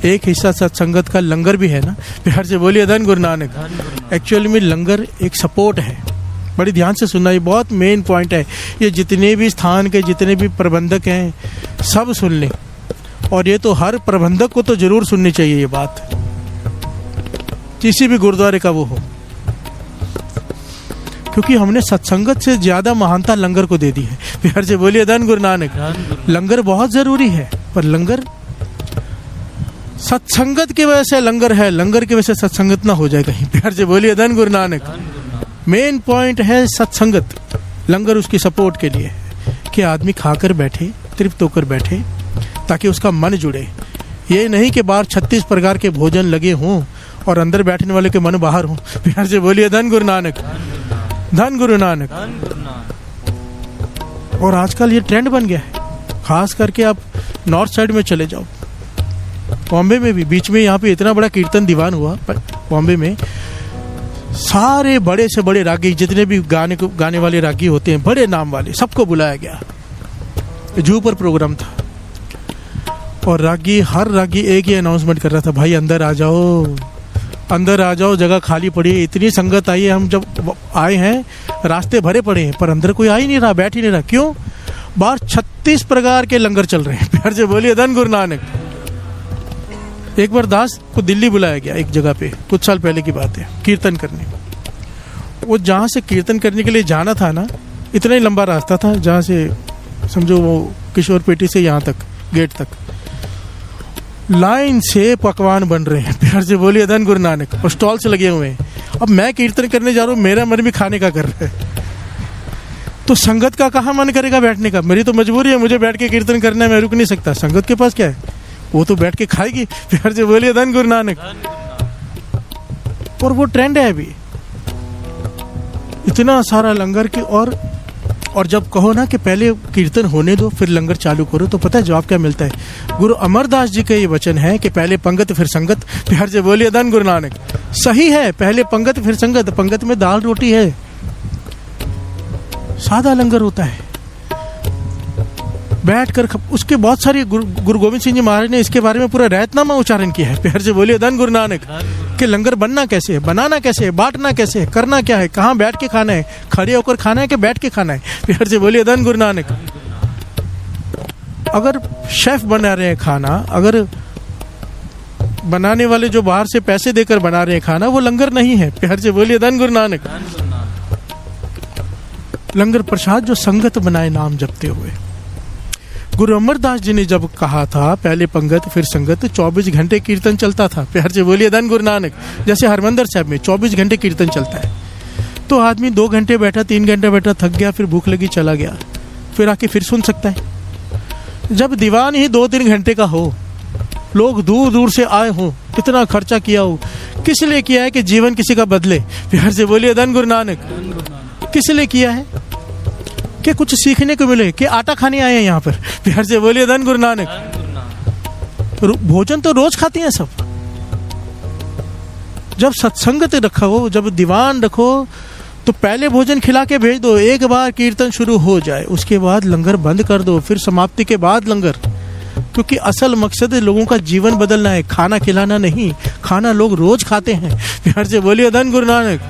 एक हिस्सा सत्संगत का लंगर भी है ना। प्यार से बोलिए धन गुरु नानक। एक्चुअली में लंगर एक सपोर्ट है। बड़ी ध्यान से सुनना, ये बहुत मेन पॉइंट है। ये जितने भी स्थान के जितने भी प्रबंधक हैं सब सुन लें, और ये तो हर प्रबंधक को तो जरूर सुननी चाहिए ये बात, किसी भी गुरुद्वारे का वो हो, क्योंकि हमने सत्संगत से ज्यादा महानता लंगर को दे दी है। प्यार से बोलिए धन गुरु नानक। लंगर बहुत जरूरी है, पर लंगर सत्संगत की वजह से लंगर है, लंगर की वजह से सत्संगत ना हो जाए कहीं। प्यार से बोलिए धन गुरु नानक। मेन पॉइंट है सत्संगत, लंगर उसकी सपोर्ट के लिए है कि आदमी खाकर बैठे, तृप्त होकर बैठे, ताकि उसका मन जुड़े। ये नहीं कि बाहर 36 प्रकार के भोजन लगे हों और अंदर बैठने वाले के मन बाहर हों। प्यार से बोलिए धन गुरु नानक। धन गुरु नानक। और आजकल ये ट्रेंड बन गया है, खास करके आप नॉर्थ साइड में चले जाओ, बॉम्बे में भी बीच में यहाँ पे इतना बड़ा कीर्तन दीवान हुआ बॉम्बे में। सारे बड़े से बड़े रागी, जितने भी गाने वाले रागी होते हैं, बड़े नाम वाले, सबको बुलाया गया। जू पर प्रोग्राम था और हर रागी एक ही अनाउंसमेंट कर रहा था, भाई अंदर आ जाओ, अंदर आ जाओ, जगह खाली पड़ी है। इतनी संगत आई है, हम जब आए हैं रास्ते भरे पड़े हैं, पर अंदर कोई आ ही नहीं रहा, बैठ ही नहीं रहा। क्यों? बाहर 36 प्रकार के लंगर चल रहे हैं। प्यार से बोलिए धन गुरु नानक। एक बार दास को दिल्ली बुलाया गया एक जगह पे, कुछ साल पहले की बात है, कीर्तन करने। वो जहाँ से कीर्तन करने के लिए जाना था ना, इतना ही लंबा रास्ता था, जहाँ से समझो वो किशोर पेटी से यहाँ तक गेट तक लाइन से पकवान बन रहे हैं। प्यार से बोलिए धन गुरु नानक। और स्टॉल से लगे हुए हैं। अब मैं कीर्तन करने जा रहा हूँ, मेरा मन भी खाने का कर रहा है, तो संगत का कहाँ मन करेगा बैठने का? मेरी तो मजबूरी है, मुझे बैठ के कीर्तन करना है, मैं रुक नहीं सकता। संगत के पास क्या है, वो तो बैठ के खाएगी। प्यार से बोलिए धन गुरु नानक। और वो ट्रेंड है अभी, इतना सारा लंगर की। और जब कहो ना कि पहले कीर्तन होने दो फिर लंगर चालू करो, तो पता है जवाब क्या मिलता है? गुरु अमरदास जी का ये वचन है कि पहले पंगत फिर संगत। प्यार से बोलिए धन गुरु नानक। सही है, पहले पंगत फिर संगत। पंगत में दाल रोटी है, सादा लंगर होता है, बैठकर। उसके बहुत सारे गुरु गोविंद सिंह जी महाराज ने इसके बारे में पूरा रहतनामा उच्चारण किया है। प्यार से बोलिए धन गुरु नानक। कि लंगर बनना कैसे है, बनाना कैसे है, बांटना कैसे है, करना क्या है, कहाँ बैठ के खाना है, खड़े होकर खाना है कि बैठ के खाना है। प्यार से बोलिए धन गुरु नानक। अगर शेफ बना रहे हैं खाना, अगर बनाने वाले जो बाहर से पैसे देकर बना रहे हैं खाना, वो लंगर नहीं है। प्यार से बोलिए धन गुरु नानक। लंगर प्रसाद जो संगत बनाए नाम जपते हुए। गुरु अमरदास जी ने जब कहा था पहले पंगत फिर संगत, 24 घंटे कीर्तन चलता था। प्यार से बोलिए धन गुरु नानक। जैसे हरमंदिर साहब में 24 घंटे कीर्तन चलता है, तो आदमी 2 घंटे बैठा, 3 घंटे बैठा, थक गया, फिर भूख लगी, चला गया, फिर आके फिर सुन सकता है। जब दीवान ही 2-3 घंटे का हो, लोग दूर दूर से आए हों, इतना खर्चा किया हो, किस लिए किया है? कि जीवन किसी का बदले। प्यार से बोलिए धन गुरु नानक। किस लिए किया है? कि कुछ सीखने को मिले, कि आटा खाने आए हैं यहाँ पर। प्यार से बोलिए धन गुरु नानक। भोजन तो रोज खाते हैं सब। जब सत्संगत रखो, जब दीवान रखो, तो पहले भोजन खिला के भेज दो। एक बार कीर्तन शुरू हो जाए, उसके बाद लंगर बंद कर दो, फिर समाप्ति के बाद लंगर। क्योंकि असल मकसद लोगों का जीवन बदलना है, खाना खिलाना नहीं। खाना लोग रोज खाते हैं। प्यार से बोलिए धन गुरु नानक।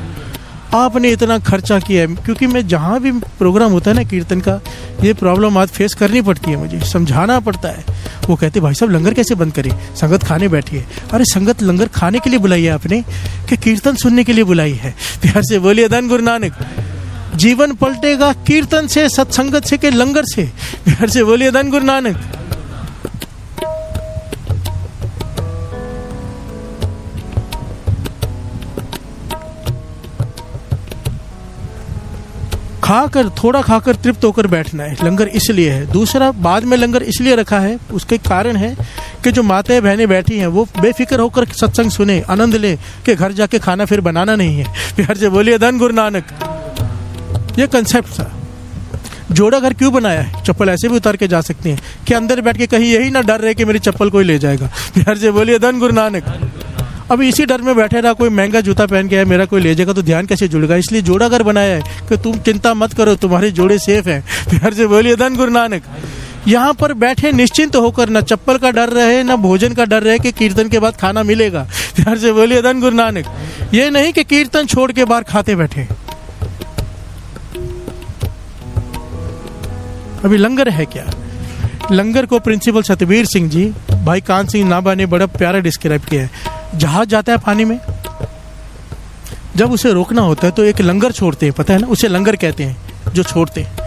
आपने इतना खर्चा किया है, क्योंकि मैं जहाँ भी प्रोग्राम होता है ना कीर्तन का, ये प्रॉब्लम आज फेस करनी पड़ती है, मुझे समझाना पड़ता है। वो कहते भाई साहब लंगर कैसे बंद करें, संगत खाने बैठी है। अरे संगत लंगर खाने के लिए बुलाई है आपने, कि कीर्तन सुनने के लिए बुलाई है? प्यार से बोलिए धन गुरु नानक। जीवन पलटेगा कीर्तन से, सत्संगत से, के लंगर से। प्यार से बोलिए धन गुरु नानक। खाकर, थोड़ा खाकर तृप्त होकर बैठना है। लंगर इसलिए है। दूसरा, बाद में लंगर इसलिए रखा है, उसके कारण है कि जो माताएं बहनें बैठी हैं वो बेफिक्र होकर सत्संग सुने, आनंद ले, कि घर जाके खाना फिर बनाना नहीं है। प्यार से बोलिए धन गुरु नानक। ये कंसेप्ट था। जोड़ा घर क्यों बनाया है? चप्पल ऐसे भी उतार के जा सकते हैं कि अंदर बैठ के कहीं यही ना डर रहे कि मेरी चप्पल कोई ले जाएगा। प्यार से बोलिए धन गुरु नानक। अब इसी डर में बैठे रहा, कोई महंगा जूता पहन के आया, मेरा कोई ले जाएगा तो ध्यान कैसे जुड़ेगा? इसलिए जोड़ा घर बनाया है कि तुम चिंता मत करो, तुम्हारे जोड़े सेफ हैं। प्यार से बोलिए धन गुरु नानक। यहाँ पर बैठे निश्चिंत होकर, ना चप्पल का डर रहे ना भोजन का डर रहे कि कीर्तन के बाद खाना मिलेगा। प्यार से बोलिए धन गुरु नानक। ये नहीं कि कीर्तन छोड़ के बाहर खाते बैठे। अभी लंगर है क्या? लंगर को प्रिंसिपल सतबीर सिंह जी, भाई कान सिंह नाभा ने बड़ा प्यारा डिस्क्राइब किया है। जहाज जाता है पानी में, जब उसे रोकना होता है तो एक लंगर छोड़ते हैं, पता है ना, उसे लंगर कहते हैं जो छोड़ते हैं।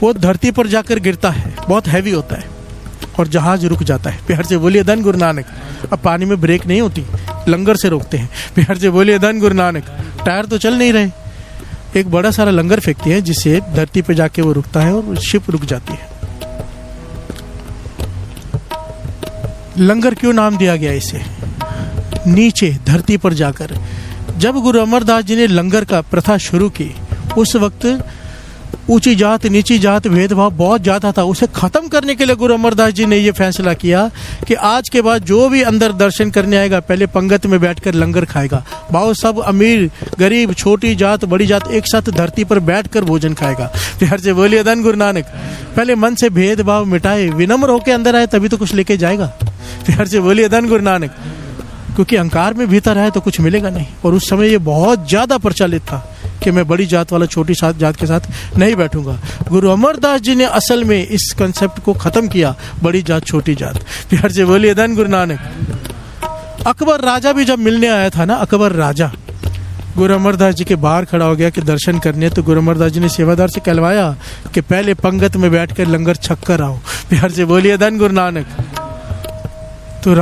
वो धरती पर जाकर गिरता है, बहुत हैवी होता है और जहाज रुक जाता है। प्यार से बोलिए धन गुरु नानक। अब पानी में ब्रेक नहीं होती, लंगर से रोकते हैं। प्यार से बोलिए धन गुरु नानक। टायर तो चल नहीं रहे, एक बड़ा सारा लंगर फेंकते हैं जिससे धरती पे जाके वो रुकता है और शिप रुक जाती है। लंगर क्यों नाम दिया गया इसे? नीचे धरती पर जाकर जब गुरु अमरदास जी ने लंगर का प्रथा शुरू की, उस वक्त ऊंची जात नीची जात भेदभाव बहुत ज्यादा था। उसे खत्म करने के लिए गुरु अमरदास जी ने यह फैसला किया कि आज के बाद जो भी अंदर दर्शन करने आएगा पहले पंगत में बैठकर लंगर खाएगा। भाव सब अमीर गरीब छोटी जात बड़ी जात एक साथ धरती पर बैठकर भोजन खाएगा। प्यार से बोलिए धन गुरु नानक। पहले मन से भेदभाव मिटाए, विनम्र होकर अंदर आए तभी तो कुछ लेके जाएगा। प्यार से बोलिए धन गुरु नानक। क्योंकि अहंकार में भीतर है तो कुछ मिलेगा नहीं। और उस समय ये बहुत ज्यादा प्रचलित था कि मैं बड़ी जात वाला छोटी जात के साथ नहीं बैठूंगा। गुरु अमरदास जी ने असल में इस कंसेप्ट को खत्म किया, बड़ी जात छोटी जात। प्यार से बोलिए धन गुरु नानक। अकबर राजा भी जब मिलने आया था ना, अकबर राजा गुरु अमरदास जी के बाहर खड़ा हो गया कि दर्शन करने, तो गुरु अमरदास जी ने सेवादार से कहलवाया कि पहले पंगत में बैठकर लंगर छक कर आओ। प्यार से बोलिए धन गुरु नानक। तो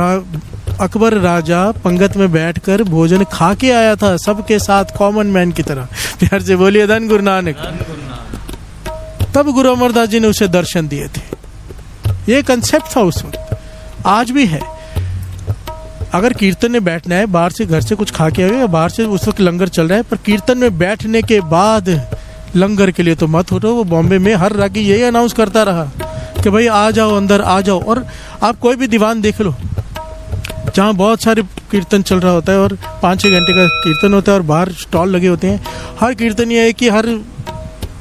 अकबर राजा पंगत में बैठकर भोजन खा के आया था सबके साथ, कॉमन मैन की तरह। प्यार से बोलिए धन गुरु नानक। तब गुरु अमरदास जी ने उसे दर्शन दिए थे। ये कंसेप्ट था उस वक्त, आज भी है। अगर कीर्तन में बैठना है, बाहर से घर से कुछ खा के आए या बाहर से उस वक्त लंगर चल रहा है, पर कीर्तन में बैठने के बाद लंगर के लिए तो मत उठो। वो बॉम्बे में हर रागी यही अनाउंस करता रहा कि भाई आ जाओ अंदर आ जाओ। और आप कोई भी दीवान देख लो जहाँ बहुत सारे कीर्तन चल रहा होता है और 5-6 घंटे का कीर्तन होता है और बाहर स्टॉल लगे होते हैं, हर कीर्तन ये है कि हर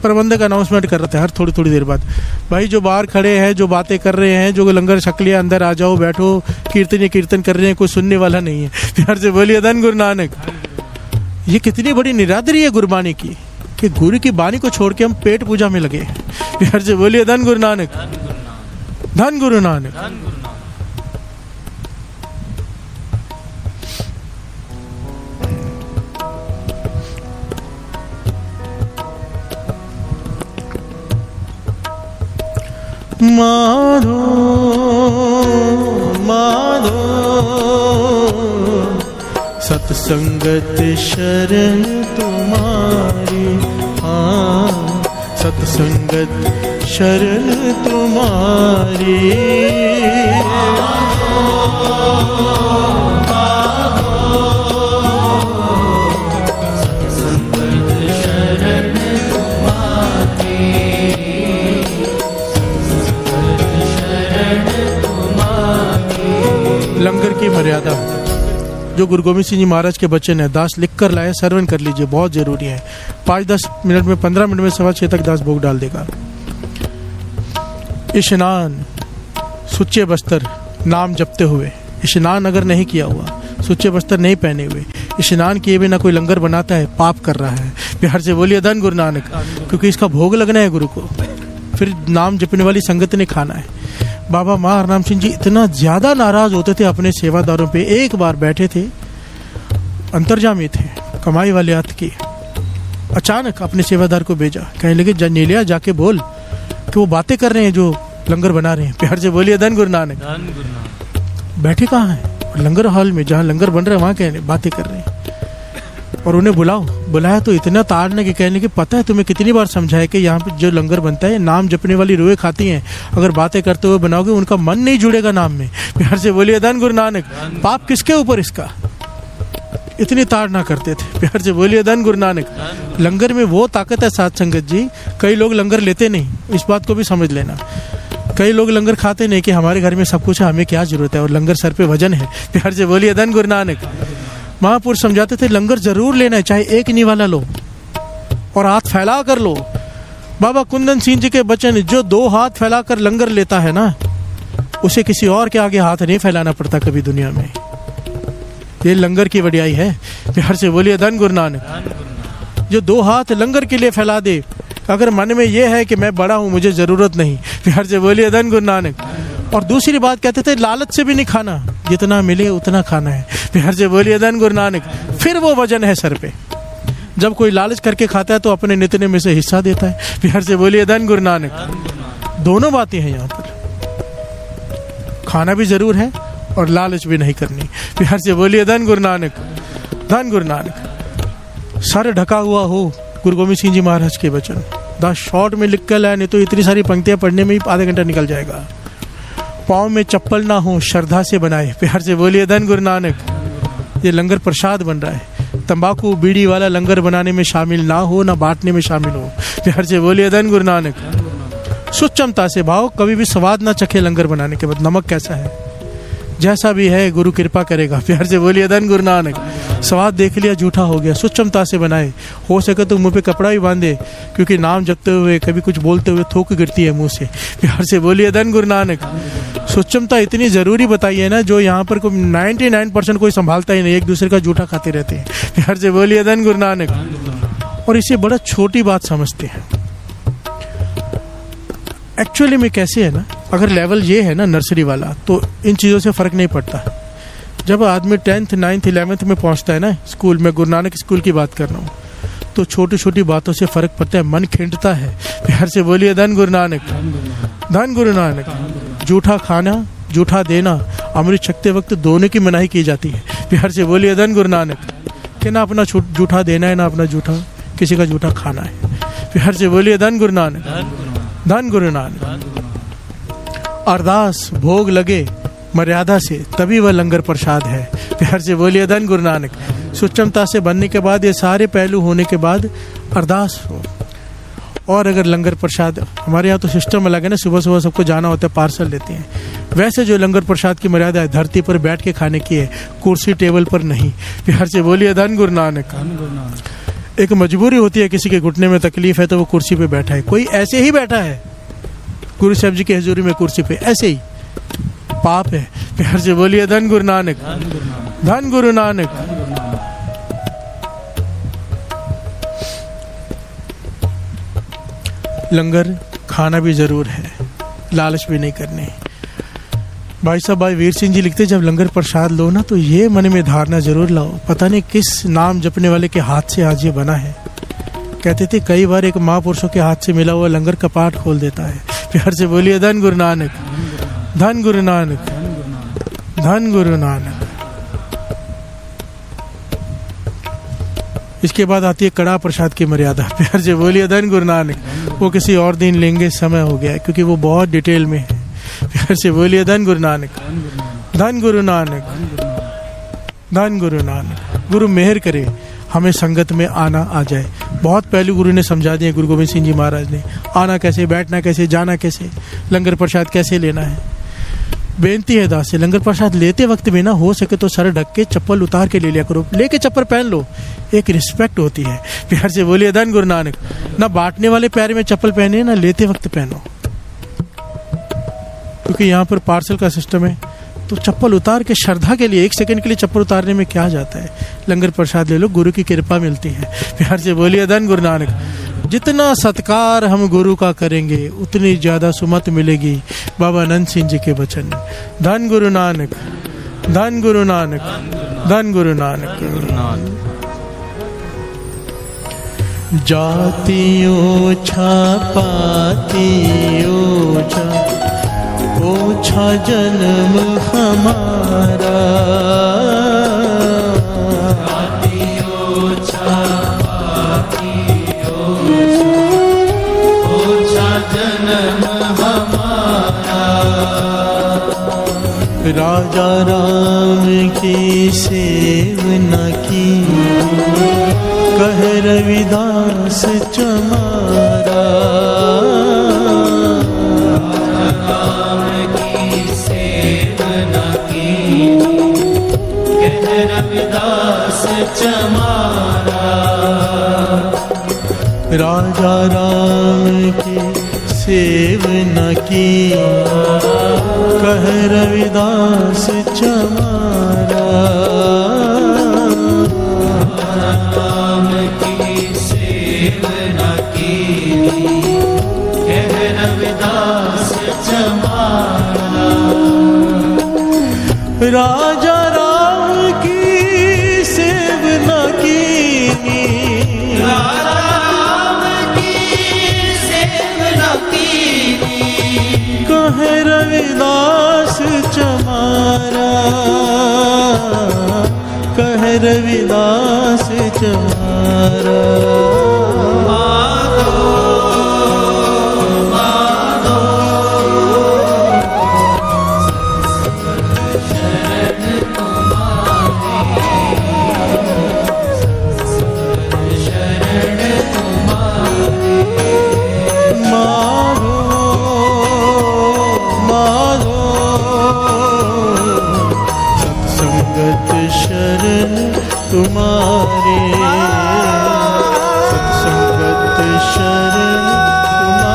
प्रबंधक अनाउंसमेंट कर रहा है हर थोड़ी थोड़ी देर बाद, भाई जो बाहर खड़े हैं जो बातें कर रहे हैं जो लंगर छक लिया अंदर आ जाओ बैठो, कीर्तन कर रहे हैं, कोई सुनने वाला नहीं है। प्यार से बोलिए धन गुरु नानक। ये कितनी बड़ी निरादरी है गुरबाणी की कि गुरु की बाणी को छोड़ के हम पेट पूजा में लगे। प्यार से बोलिए धन गुरु नानक। धन गुरु नानक। माधो माधो सत्संगत शरण तुम्हारी, हाँ सत्संगत शरण तुम्हारी। लंगर की मर्यादा जो गुरु गोविंद सिंह जी महाराज के बच्चे ने दास लिख कर लाए, सर्वन कर लीजिए, बहुत जरूरी है। 5-10 मिनट में 15 मिनट में 6:15 तक दास भोग डाल देगा। स्नान सुच्चे बस्तर नाम जपते हुए, स्नान अगर नहीं किया हुआ, सुच्चे बस्तर नहीं पहने हुए, स्नान किए बिना कोई लंगर बनाता है, पाप कर रहा है। प्यार से बोलिए धन गुरु नानक। क्योंकि इसका भोग लगना है गुरु को, फिर नाम जपने वाली संगत ने खाना है। बाबा माँ हरनाम सिंह जी इतना ज्यादा नाराज होते थे अपने सेवादारों पे। एक बार बैठे थे, अंतर्जामी थे, कमाई वाले हाथ की, अचानक अपने सेवादार को भेजा, कहने लगे नीलिया जाके बोल कि वो बातें कर रहे हैं जो लंगर बना रहे हैं। प्यार से बोलिए धन गुरु नानक। बैठे कहाँ हैं? लंगर हॉल में, जहाँ लंगर बन रहा है वहाँ कहने बातें कर रहे हैं। और उन्हें बुलाया तो इतना ताड़ना कि कहने की पता है तुम्हें कितनी बार समझाया कि यहाँ पे जो लंगर बनता है नाम जपने वाली रूहें खाती हैं, अगर बातें करते हुए बनाओगे उनका मन नहीं जुड़ेगा नाम में। प्यार से बोलिए धन गुरु नानक। पाप किसके ऊपर इसका? इतनी ताड़ना करते थे। प्यार से बोलिए धन गुरु नानक। लंगर में वो ताकत है साथ संगत जी, कई लोग लंगर लेते नहीं, इस बात को भी समझ लेना। कई लोग लंगर खाते नहीं कि हमारे घर में सब कुछ है, हमें क्या जरूरत है, और लंगर सर पे वजन है। प्यार से बोलिए धन गुरु नानक। महापुरुष समझाते थे लंगर जरूर लेना है, चाहे एक निवाला लो और हाथ फैला कर लो। बाबा कुंदन सिंह जी के वचन, जो 2 हाथ फैला कर लंगर लेता है ना, उसे किसी और के आगे हाथ नहीं फैलाना पड़ता कभी दुनिया में। ये लंगर की वडियाई है। प्यार से बोलिए धन गुरु नानक। जो 2 हाथ लंगर के लिए फैला दे, अगर मन में ये है कि मैं बड़ा हूं, मुझे जरूरत नहीं, प्यार से बोलिए धन गुरु नानक। और दूसरी बात कहते थे लालच से भी नहीं खाना, जितना मिले उतना खाना है। प्यार से बोलिए धन गुरु नानक। फिर वो वजन है सर पे। जब कोई लालच करके खाता है तो अपने नितने में से हिस्सा देता है। प्यार से बोलिए धन गुरु नानक। दोनों बातें हैं यहाँ पर, खाना भी जरूर है और लालच भी नहीं करनी। प्यार से बोलिए धन गुरु नानक। धन गुरु नानक। सर ढका हुआ हो, गुरु गोविंद सिंह जी महाराज के वचन 10 शॉर्ट में लिख कर लाए, नहीं तो इतनी सारी पंक्तियां पढ़ने में ही आधा घंटा निकल जाएगा। पाँव में चप्पल ना हो, श्रद्धा से बनाए। प्यार से बोलिए धन गुरु नानक। ये लंगर प्रसाद बन रहा है। तंबाकू बीड़ी वाला लंगर बनाने में शामिल ना हो, ना बांटने में शामिल हो। प्यार से बोलिए धन गुरु नानक। सुचमता से भाव, कभी भी स्वाद ना चखे लंगर बनाने के बाद, नमक कैसा है, जैसा भी है गुरु कृपा करेगा। प्यार से बोलिए धन गुरु नानक। स्वाद देख लिया झूठा हो गया, सुचमता से बनाए। हो सके तो मुंह पे कपड़ा भी बांधे, क्योंकि नाम जपते हुए कभी कुछ बोलते हुए थूक गिरती है मुंह से। प्यार से बोलिए धन गुरु नानक। सुचमता इतनी जरूरी बताई है ना, जो यहाँ पर 99% कोई संभालता ही नहीं, एक दूसरे का जूठा खाते रहते हैं। प्यार से बोलिए धन गुरु नानक। और इसे बड़ा छोटी बात समझते हैं। एक्चुअली में कैसे है ना, अगर लेवल ये है ना नर्सरी वाला, तो इन चीज़ों से फ़र्क नहीं पड़ता। जब आदमी 10th 9th 11th में पहुंचता है ना, स्कूल में, गुरु नानक स्कूल की बात कर रहा हूँ, तो छोटी छोटी बातों से फ़र्क पड़ता है, मन खिंडता है। प्यार से बोलिए धन गुरु नानक। धन गुरु नानक। जूठा खाना, जूठा देना, अमृत छकते वक्त दोनों की मनाही की जाती है। प्यार से बोलिए धन गुरु नानक। कि ना अपना जूठा देना है, ना अपना जूठा किसी का जूठा खाना है। प्यार से बोलिए धन गुरु नानक। धन गुरु नानक। अरदास भोग लगे मर्यादा से, तभी वह लंगर प्रसाद है। प्यार से बोलिए धन गुरु नानक। सुचमता से बनने के बाद, ये सारे पहलू होने के बाद अरदास हो। और अगर लंगर प्रसाद, हमारे यहाँ तो सिस्टम अलग है ना, सुबह सुबह सबको जाना होता है, पार्सल लेते हैं। वैसे जो लंगर प्रसाद की मर्यादा है, धरती पर बैठ के खाने की है, कुर्सी टेबल पर नहीं। प्यार से बोलिए धन गुरु नानक। एक मजबूरी होती है, किसी के घुटने में तकलीफ है तो वो कुर्सी पे बैठा है, कोई ऐसे ही बैठा है गुरु साहब जी की हजूरी में कुर्सी पे, ऐसे ही, पाप है। प्यार से बोलिए धन गुरु नानक। धन गुरु नानक। लंगर खाना भी जरूर है, लालच भी नहीं करनी। भाई साहब, भाई वीर सिंह जी लिखते, जब लंगर प्रसाद लो ना, तो ये मन में धारणा जरूर लाओ, पता नहीं किस नाम जपने वाले के हाथ से आज ये बना है। कहते थे कई बार एक महापुरुषों के हाथ से मिला हुआ लंगर कपाट खोल देता है। प्यार से बोलिए धन गुरु नानक। धन गुरु नानक। धन गुरु नानक। इसके बाद आती है कड़ा प्रसाद की मर्यादा। प्यार से बोलिए धन गुरु नानक। वो किसी और दिन लेंगे, समय हो गया है, क्योंकि वो बहुत डिटेल में है। प्यार से बोलिए धन गुरु नानक। धन गुरु नानक। धन गुरु नानक। गुरु मेहर करे हमें संगत में आना आ जाए। बहुत पहले गुरु ने समझा दिए, गुरु गोविंद सिंह जी महाराज ने, आना कैसे, बैठना कैसे, जाना कैसे, लंगर प्रसाद कैसे लेना है। बेनती है दास से, लंगर प्रसाद लेते वक्त भी ना हो सके तो सर ढक के चप्पल उतार के ले लिया करो, लेके चप्पल पहन लो, एक रिस्पेक्ट होती है। प्यार से बोलिए धन गुरु नानक। ना बांटने वाले पैर में चप्पल पहने, ना लेते वक्त पहनो, क्योंकि यहाँ पर पार्सल का सिस्टम है। तो चप्पल उतार के श्रद्धा के लिए, 1 सेकंड के लिए चप्पल उतारने में क्या जाता है। लंगर प्रसाद ले लो, गुरु की कृपा मिलती है। प्यार से बोलिए धन गुरु नानक। जितना सत्कार हम गुरु का करेंगे, उतनी ज्यादा सुमत मिलेगी। बाबा आनंद सिंह जी के वचन। धन गुरु नानक। धन गुरु नानक। धन गुरु नानक। जाति ओछा पाति ओछा, ओछा जन्म हमारा। जाति ओछा पाति ओछा जन्म हमारा। राजा राम की सेवना की, कह रविदास चमारा। राम की सेवना की, कह रविदास चमारा। राजा राम की सेवना की, कह रविदास चमारा। राम की सेवना की, कह रविदास चमारा। राजा राम की सेवना की, राजा राम की सेवना की, कह रविदास चमारा। कह रविदास चमारा। तुम्हारे सत्संगत शरण तुम्हारे।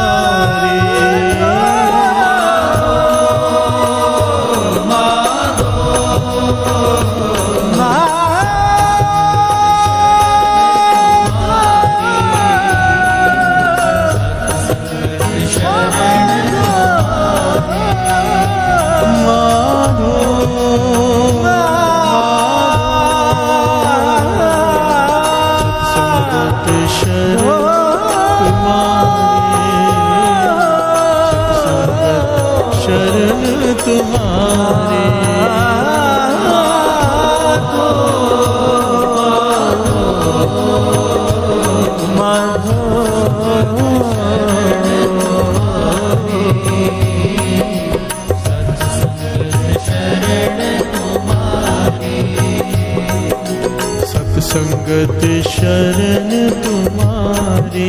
शरण तुम्हारे। सत्संगत शरण तुम्हारे। सत्संगत शरण तुम्हारे।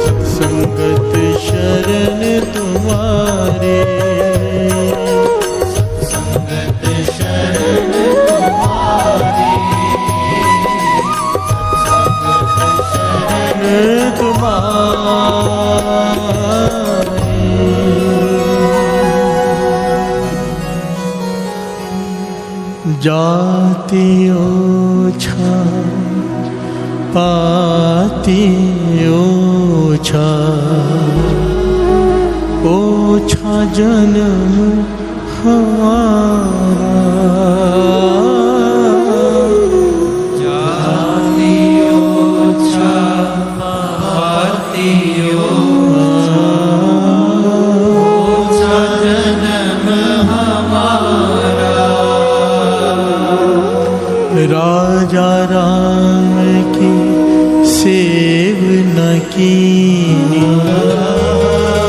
सत्संगत शरण तुम्हारे। सत्संगत शरण तुम्हारे। जाति ओछा पाती ओछा, ओछा जन्म हमारा। जाति ओछा पाती ओछा, ओछा जन्म हमारा। राजा राम की सेवना की,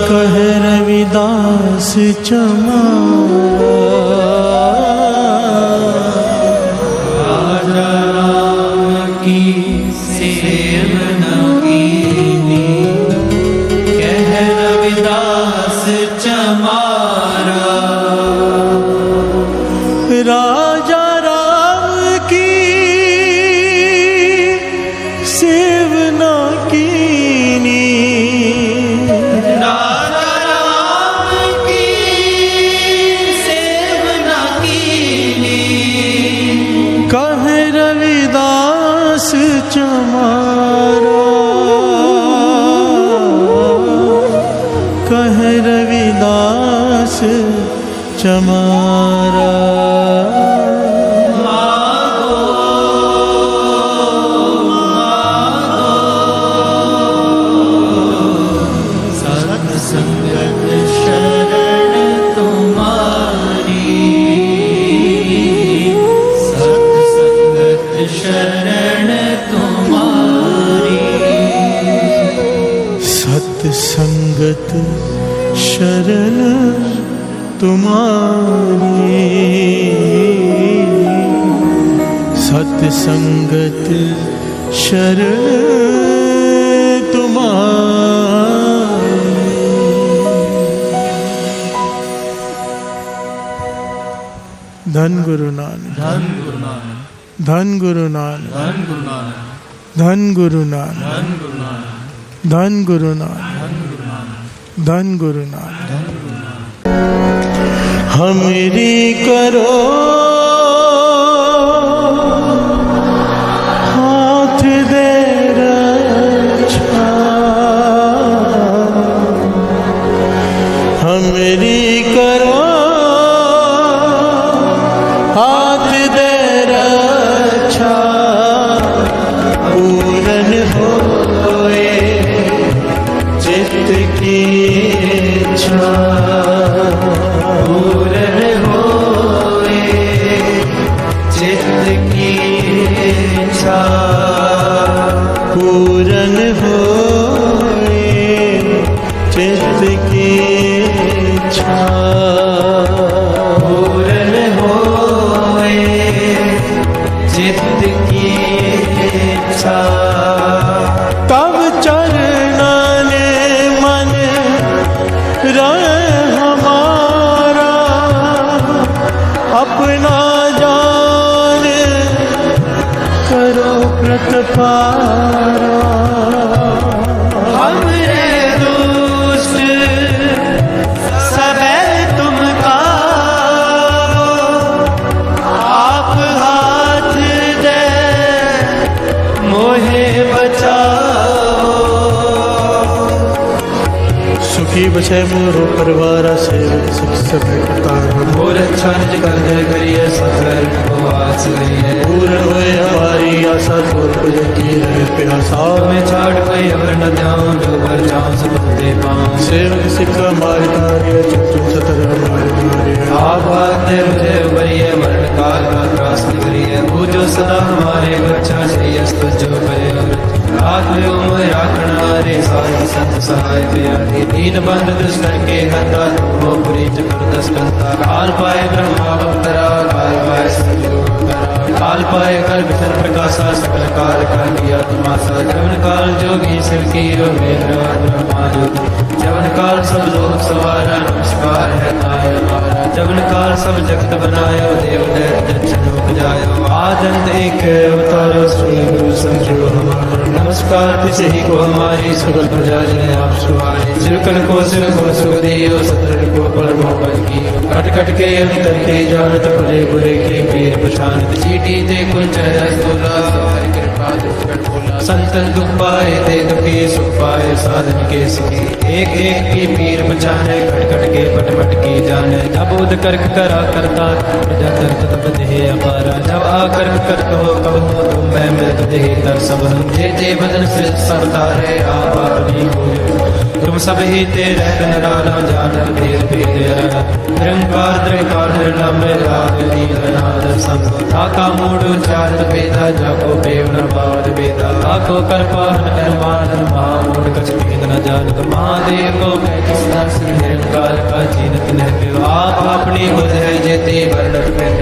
कह रविदास चमारा। राजा राम की सेवना की, कह रविदास चमारा। राजा राम की सेवना की, राजा राम की सेवना की, कह रविदास चमारा। कह रविदास चमारा। सत्संगत शरण तुम्हारी। सत्संगत शरण तुम्हारी। सत्संगत शरण तुम्हारी। तुम्हारी, सत्संगत शरण तुम्हारी। धन गुरु नानक, धन गुरु नानक, धन गुरु नानक, धन गुरु नानक, धन गुरु नानक, धन गुरु धन गुरु नानक, नानक, धन गुरु नानक। धन गुरु नानक। हमरी करो हाथ दे रक्षा, हमरी करो हाथ दे रक्षा, पूरन होए चित्त की इच्छा, पूरन होए चित्त की इच्छा, पूरन होए चित्त की इच्छा, पूरन होए चित्त की इच्छा। तब चरना ने मन रहे हमारा, अपना जान करो प्रतिपारा। हमरे दुष्ट सबे तुम कारो, आप हाथ दे मोहे बचाओ। सुखी बचे मोरो परिवार से सुख सब करतार, मोर अच्छा निज कर दे करिए सफल उपवास करिए। पूर्ण होए हमारी आशा, छोड़ पूजन की है प्यासा। मैं छाड़ कोई अवर न जाऊं, जो पर जाऊं सब दे पाऊं। सेवक सिक्का मार कार्य, चुप सतर हमारे कार्य। आप आते मुझे उबरिए, मरण काल का त्रास न करिए। पूजो सदा हमारे बच्चा श्रेयस्त जो करे। रात में उम्र राखना रे साई संत सहाय प्यारी। दीन बंद दुष्ट के हता, वो पुरी चक्र दस कंता। काल पाए ब्रह्मा अवतरा, काल पाए संयोग करा। काल पाए कर विठल प्रकाशा, सकल काल का किया तमाशा। जवन काल जोगी शिव की ब्रह्मा जोगी, जवन काल सब लोग सवारा। नमस्कार है ताय हमारा, जवन काल सब जगत बनायो। देव दैत्य लोक जायो, आदंत एक अवतारो। श्री गुरु समझो हमारा, नमस्कार तिसे ही को हमारी। सकल प्रजा जने आप सुहारी, सिरकन को सिर को सुख दियो। सतरन को पर मोहन की, कट कट के अंतर के जानत। भले बुरे के पीर पछानत, चीटी दे कुल चेहरा सोला। कृपा दुष्ट बोला, संतन दुख पाए ते दुखी, सुख पाए साधन के सुखी। एक एक की पीर बचाने, खट खट के पट पट की जाने। जब उद कर्क करा करता, प्रजा दर्द तब देह अपारा। जब आकर कर कहो कहो, तुम मैं मृत देह तर सब हम। जे जे बदन से सब तारे, आप अपनी हो तुम सब ही तेरे नाना। जानत भेद भेद निरंकार निरंकार निर्नाद संग। आका मूड चारत भेदा, जाको पेव न बाद भेदा। आको कर पान अनुमान महामूड कछ भेद न जानत। महादेव को मैं किस दर्श निरंकार का जीनत न पियो। आप अपनी बुध है जेते वर्णन में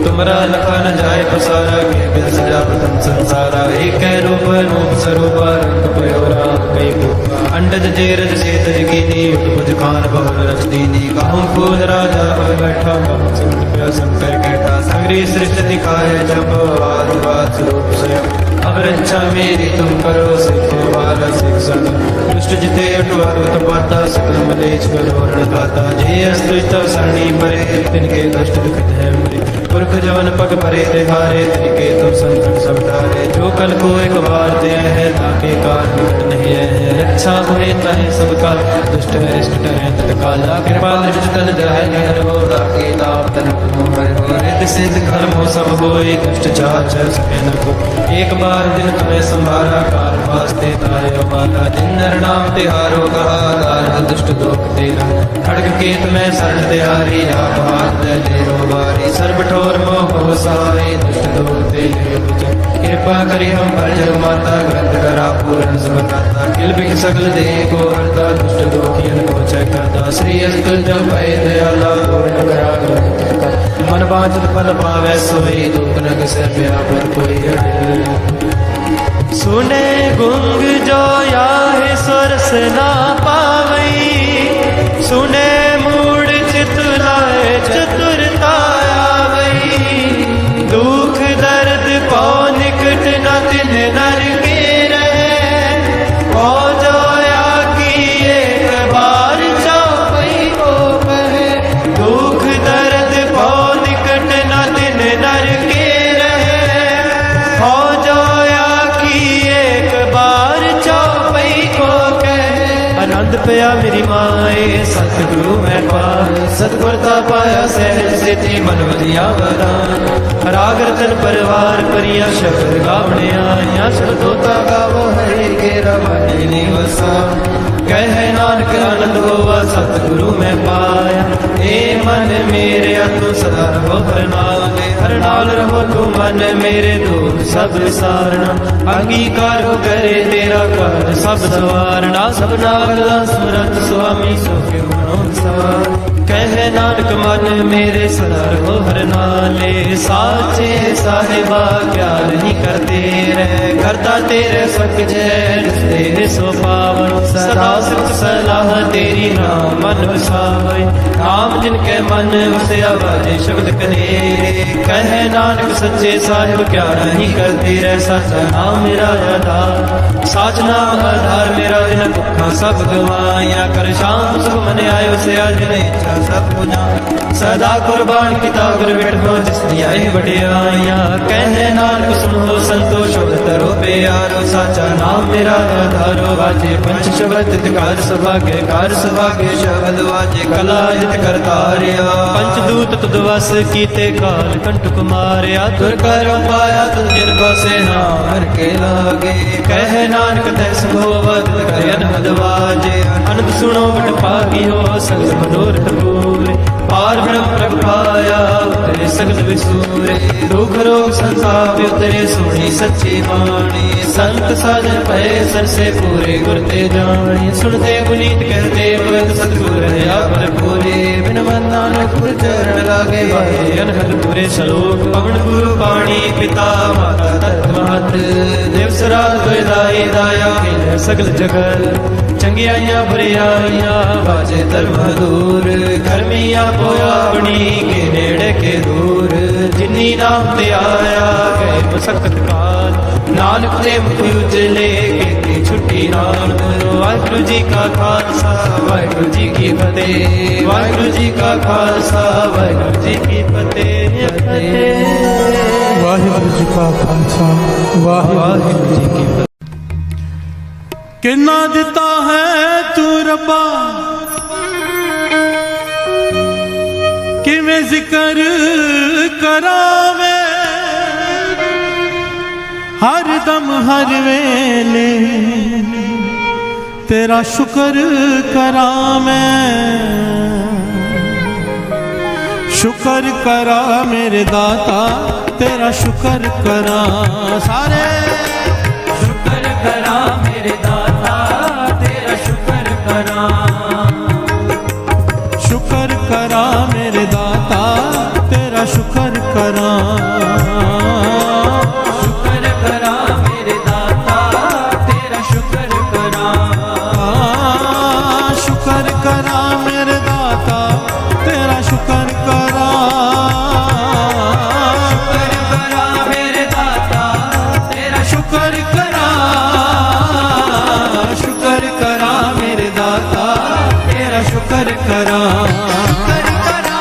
तुमरा लखा न जाए पसारा। के बिल सजा प्रथम संसारा, एक रूप रूप स्वरूप रंग पयोरा कई को। अंडज जेरज से तजकीनी, उठ खान बहुल रच दीनी। कहूँ खोज राजा हो बैठा, कहूँ संत प्या शंकर कहता। संग्री सृष्टि दिखाए जब आदिवाद स्वरूप स्वयं। अब रक्षा मेरी तुम करो, सिखो वाला शिक्षण। दुष्ट जिते अटवारुत पाता, सकल मलेच करो रणदाता। जे अस्त्रित सरणी मरे, तिनके कष्ट दुखित है मरे। पुरख जवन पग भरे तिहारे, तिनके तुम संकट सब टारे। जो कल को एक बार दे है, ताके काल निकट नहीं है। रक्षा हुए तहे सब काल, दुष्ट है इष्ट है तत्काल। कृपा दृष्टि तन जाए घर हो, ताके ताप तन को हर हो। सिद्ध सिद्ध कर्म हो सब होए, दुष्ट चार चर सके न को। एक बार दिन तुम्हें संभारा, काल वास्ते तायो माता। जिन नर नाम तिहारो कहा, दार दुष्ट दोख तेरा। खड़ग केत में शरण तिहारी, आप हाथ दे तेरो बारी। सर्ब ठोर मोह हो सहाय, दुष्ट दोख तेरे बुझ। कृपा करी हम पर जग माता, ग्रंथ करा पूर्ण सब करता। किल बिख सकल दे को हरता, दुष्ट दोखियन को चय करता। श्री अस्तु जब भय दयाला, पूर्ण करा ग्रंथ करता। मन बांचत फल पावै सोई, दुख नग से व्यापर कोई अड़े। सुने गुंग जो याहे सुरस ना पावई, सुने मूड चित लाए चतुरता आवई। दुख दर्द पौ निकट न तिन नर के रहे, पौ जो या की एक बार चौपई को कहे। दुख दर्द पौ निकट न तिन नर के रहे, पौ जो या की एक बार चौपई को कहे। आनंद पया मेरी माए, सतगुरु मैं पाए। सतगुरता पाया सहज सिद्धि, मन वधिया वरान। राग रतन परिवार परिया, शब्द गावने आया। शब्दोता गावो हरि केरा मने निवसा। कहे नानक आनंद होवा, सतगुरु मैं पाया। ए मन मेरे तू सदा रहो हर नाले, हर नाल रहो तू मन मेरे। दुख सब सारना, अंगीकार हो करे तेरा कर सब सवारना। सब नागला सुरत स्वामी, सुख मनो सवार। कहे नानक मन मेरे सदा रहो हर नाले। साचे साहिबा क्या नहीं करते रहे, करता तेरे सक जय तेरे सो पावन। सदा सिफ्त सलाह तेरी नाम मन वसावे, नाम जिनके मन वसया बाजे शब्द कनेरे। कहे नानक सच्चे साहिब क्या नहीं करते रहे, सचा नाम मेरा आधार। साच नाम आधार मेरा, जिन दुखा सब गवाया। कर शाम सुख मन आयो से आज इच्छा सब पुना। सदा कुर्बान किता गुर बैठो, जिसनी आए बड़ियाया। कहे नानक सुनो संतोष तरो प्यारो। साचा नाम मेरा आधारो, बाजे पंच शब्द कार सभागे, कार सभागे शब्द वाजे। कला जित करतारिया, पंचदूत तुद वस कीते, काल कंटक मारिया। तुर कर पाया तुम जिन को से नाम के लागे। कहे नानक तैस भोवत करन हदवाजे। अनंत सुनो बट पागी हो, सगल मनोरथ पूरे। पार ब्रह्म प्रभ पाया, उतरे सगल विसूरे। दुख रोग संताप उतरे, सुनी सच्ची वाणी। संत साजन भय सर से पूरे, गुर ते जानी। सुनते पुनीत कहते भगत सतगुर दया पर पूरे। बिन मन नानक गुर चरण लागे, भाए अनहद पूरे श्लोक। पवन गुरु पाणी पिता माता तत्व महत। देव सराज कोई दाई दाया, खेल सगल जगत। चंगियाइया बुरियाइया, बाजे धर्म दूर। कर्मिया पोया बनी के नेड़े के दूर। जिनी नाम ते आया गए मसकत काल, नानक ते मुख उजले के छुट्टी नाम। वाहिगुरु जी का खालसा, वाहिगुरु जी की फतेह। वाहिगुरु जी का खालसा, वाहिगुरु जी की फतेह। वाहिगुरु जी का खालसा, वाहिगुरु जी की फतेह। किन्ना दिता है तू रब्बा, किवें जिक्र करावे। हर दम हर वेले तेरा शुक्र करा मैं। शुक्र करा मेरे दाता, तेरा शुक्र करा। सारे शुक्र करा मेरे दाता, तेरा शुक्र करा। शुक्र करा मेरे दाता, तेरा शुक्र करा। शुक्र करा मेरे दाता, तेरा शुक्र करा। शुक्र करा मेरे दाता, तेरा शुक्र करा। शुक्र करा मेरे दाता, तेरा शुक्र करा। शुक्र करा मेरे दाता, तेरा शुक्र करा। शुक्र करा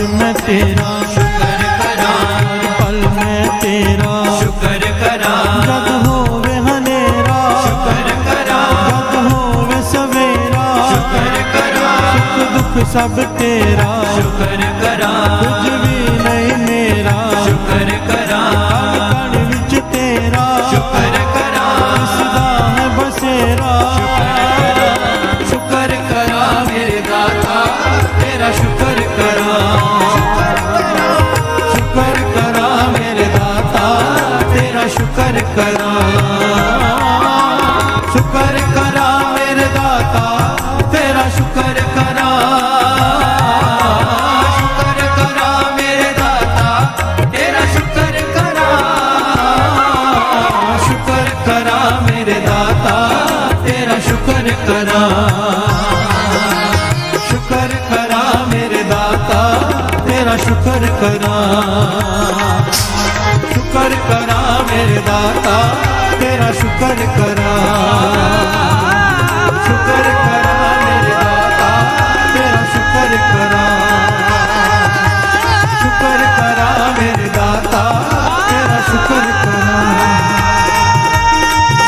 मैं तेरा शुक्र करा, हर पल मैं तेरा शुक्र करा, जग होवे हनेरा शुक्र करा, जग होवे सवेरा शुक्र करा, सुख दुख सब तेरा शुक्र करा, कुछ भी नहीं मेरा शुक्र करा, कण कण विच तेरा शुक्र करा, सदा है बसेरा शुक्र करा मेरे दाता तेरा शुक्र करा, शुक्र करा मेरे दाता तेरा शुक्र करा, शुक्र करा मेरे दाता तेरा शुक्र करा, शुक्र करा मेरे दाता तेरा शुक्र करा, शुक्र करा मेरे दाता तेरा शुक्र करा, शुक्र करा मेरे दाता तेरा शुक्र करा, शुक्र करा मेरे दाता तेरा शुक्र करा, शुक्र करा मेरे दाता तेरा शुक्र करा, शुक्र करा मेरे दाता तेरा शुक्र करा,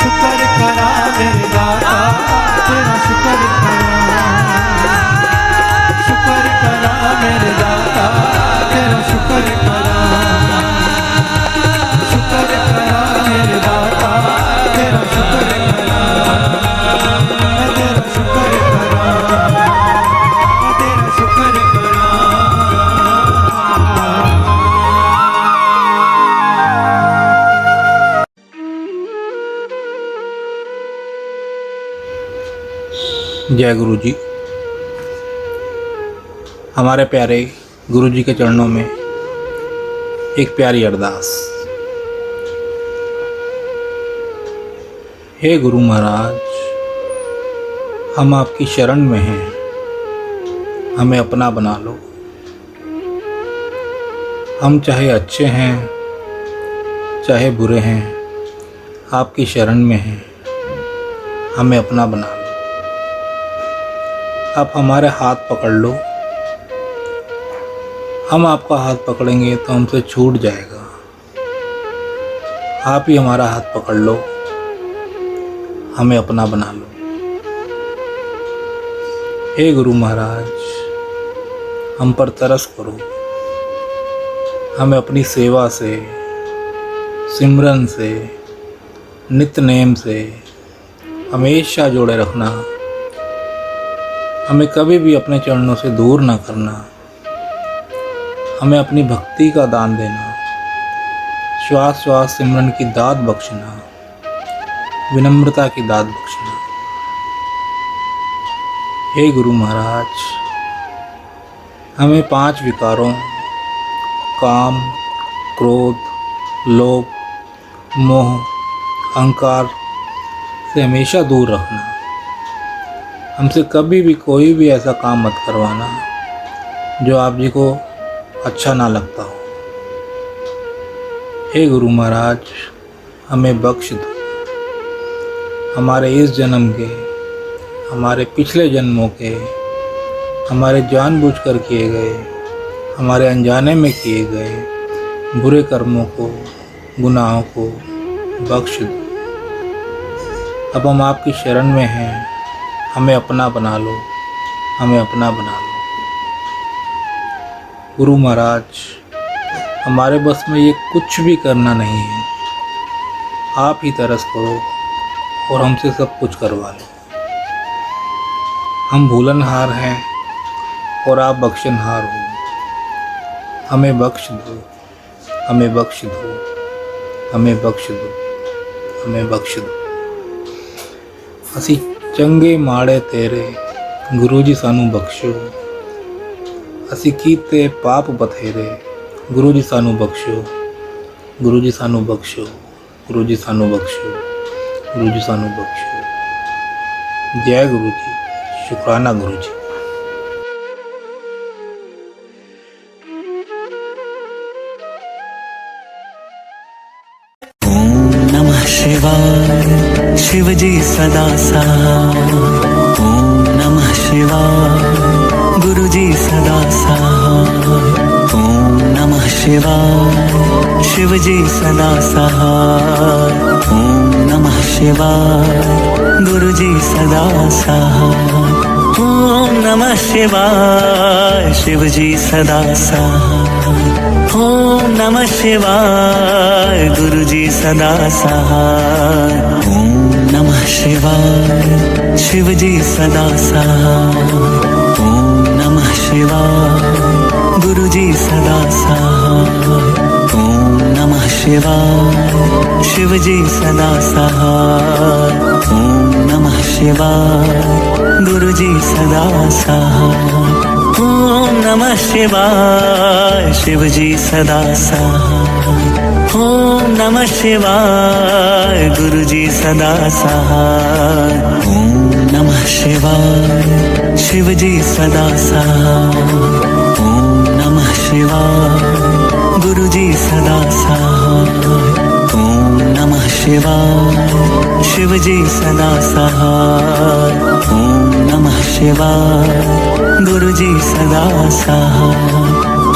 शुक्र करा मेरे दाता तेरा शुक्र करा, शुक्र करा मेरे दाता तेरा शुक्र करा, शुक्र करा मेरे दाता तेरा शुक्र करा, मैं तेरा शुक्र करा, मैं तेरा शुक्र करा। जय गुरु जी। हमारे प्यारे गुरु जी के चरणों में एक प्यारी अरदास। हे गुरु महाराज, हम आपकी शरण में हैं, हमें अपना बना लो। हम चाहे अच्छे हैं चाहे बुरे हैं, आपकी शरण में हैं, हमें अपना बना लो। आप हमारे हाथ पकड़ लो, हम आपका हाथ पकड़ेंगे तो हमसे छूट जाएगा। आप ही हमारा हाथ पकड़ लो, हमें अपना बना लो। हे गुरु महाराज, हम पर तरस करो, हमें अपनी सेवा से, सिमरन से, नित्य नेम से हमेशा जोड़े रखना। हमें कभी भी अपने चरणों से दूर ना करना। हमें अपनी भक्ति का दान देना, श्वास श्वास सिमरन की दात बख्शना, विनम्रता की दात बख्शना। हे गुरु महाराज, हमें 5 विकारों काम, क्रोध, लोभ, मोह, अहंकार से हमेशा दूर रखना। हमसे कभी भी कोई भी ऐसा काम मत करवाना जो आप जी को अच्छा ना लगता हो। हे गुरु महाराज, हमें बख्श दो। हमारे इस जन्म के, हमारे पिछले जन्मों के, हमारे जानबूझकर किए गए, हमारे अनजाने में किए गए बुरे कर्मों को, गुनाहों को बख्श दो। अब हम आपकी शरण में हैं, हमें अपना बना लो, हमें अपना बना लो। गुरु महाराज, हमारे बस में ये कुछ भी करना नहीं है। आप ही तरस करो और हमसे सब कुछ करवा लो। हम भूलनहार हैं और आप बख्शनहार हो। हमें बख्श दो, हमें बख्श दो, हमें बख्श दो, हमें बख्श दो। असी चंगे माड़े तेरे गुरु जी सानू बख्शो। असी कीते पाप बथेरे गुरु जी सानू बख्शो। गुरु जी सानू बख्शो, गुरु जी सानू बख्शो, गुरु जी सानू बख्शो। जय गुरु जी, शुक्राना गुरु जी। नमः शिवाय, शिव जी सदा सहाय। ओम नमः शिवाय, गुरु जी सदा सहाय। शिवाय शिव जी सदा सहाय। ओम नमः शिवाय गुरु जी सदा सहाय। ओम नमः शिवाय शिव जी सदा सहाय। ओम नमः शिवाय गुरु जी सदा सहाय। ओम नमः शिवाय शिव जी सदा सहाय। ओम नमः शिवाय गुरु जी सदा सहाय। ओम नमः शिवाय शिव जी सदा सहाय। ओम नमः शिवाय गुरु जी सदा सहाय। ओम नमः शिवाय शिव जी सदा सहाय। ओम नमः शिवाय गुरु जी सदा सहाय। ओम नमः शिवाय शिव जी सदा सहाय। ओम नमः शिवाय गुरु जी सदा सहाय। ओम नमः शिवाय शिव जी सदा सहाय। ओम नमः शिवाय गुरु जी सदा सहाय।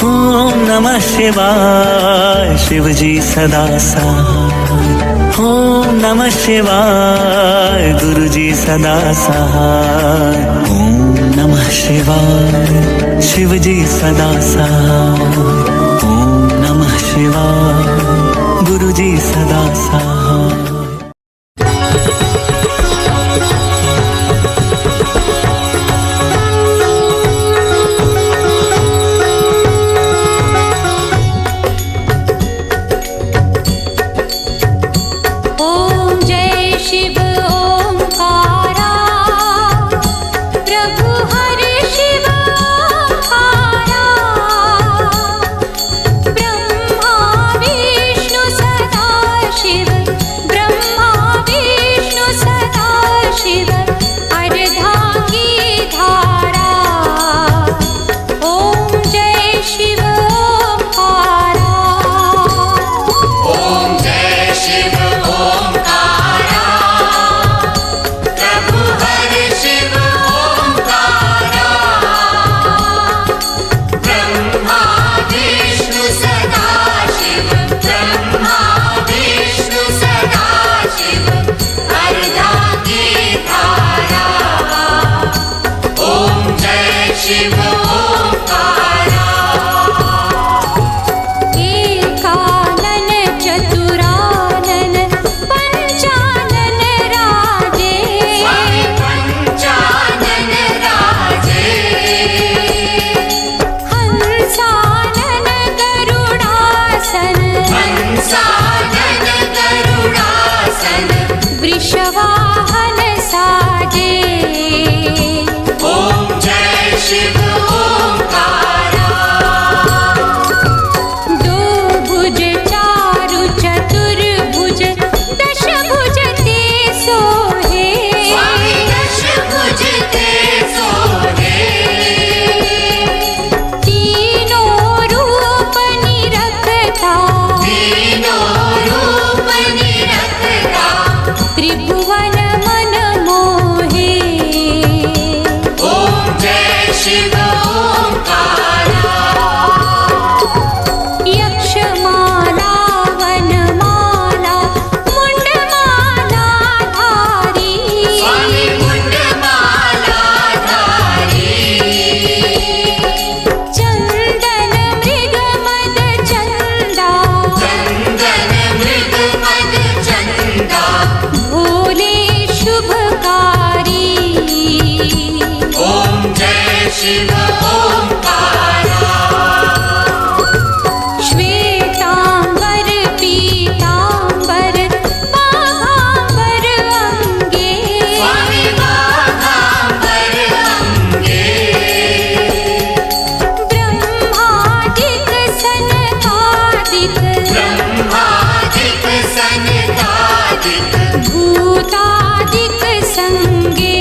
ओम नमः शिवाय शिव जी सदा सहाय। ओम नमः शिवाय गुरु जी सदा सहाय। ओम नमः शिवाय शिव जी सदा सहाय। ओम नमः शिवाय गुरु जी सदा सहाय। ओम जय शिव ओंकारा प्रभु हरि शिव ओंकारा। ब्रह्मा विष्णु सदा शिव ब्रह्मा विष्णु सदा शिव अर्धांगी धारा। ओम जय शिव ओंकारा। ओम जय शिव ओंकारा प्रभु हरि शिव ओंकारा। ब्रह्मा विष्णु सदा शिव ब्रह्मा विष्णु सदा शिव अर्धांगी धारा। ओम जय शिव ओंकारा। एकानन चतुरानन पंचानन राजे। स्वामी पंचानन राजे। हंसानन गरुडासन हंसानन गरुडासन वृषवाहन साजे। ओम जय शिव ओंकारा। दो भुज चारु चतुर्भुज दश भुज ते सोहे। स्वामी दश भुज ते सोहे। तीनों रूप निरखता तीनों रूप निरखता त्रिभुवन मन मोहे। ओम जय शिव ओंकारा। यक्षमाला वनमाला मुंडमाला धारी। स्वामी मुंडमाला धारी। चंदन मृग मद चंदा चंदन मृग मद चंदा भोले शुभकारी। ओम जय शिव ओंकारा। श्वेतांबर पीतांबर बाघांबर अंगे। स्वामी बाघांबर अंगे। ब्रह्मादिक सनकादिक ब्रह्मादिक सनकादिक भूतादिक संगे।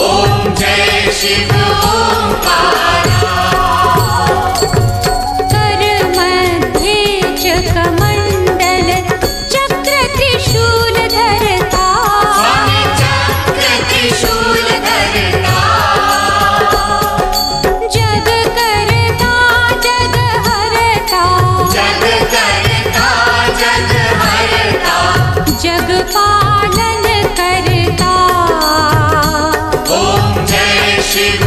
ओम जय शिव ओंकारा। कर मध्ये चकमंडल चक्र त्रिशूल धरता। स्वामी चक्र त्रिशूल धरता। जग करता जग हरता शिव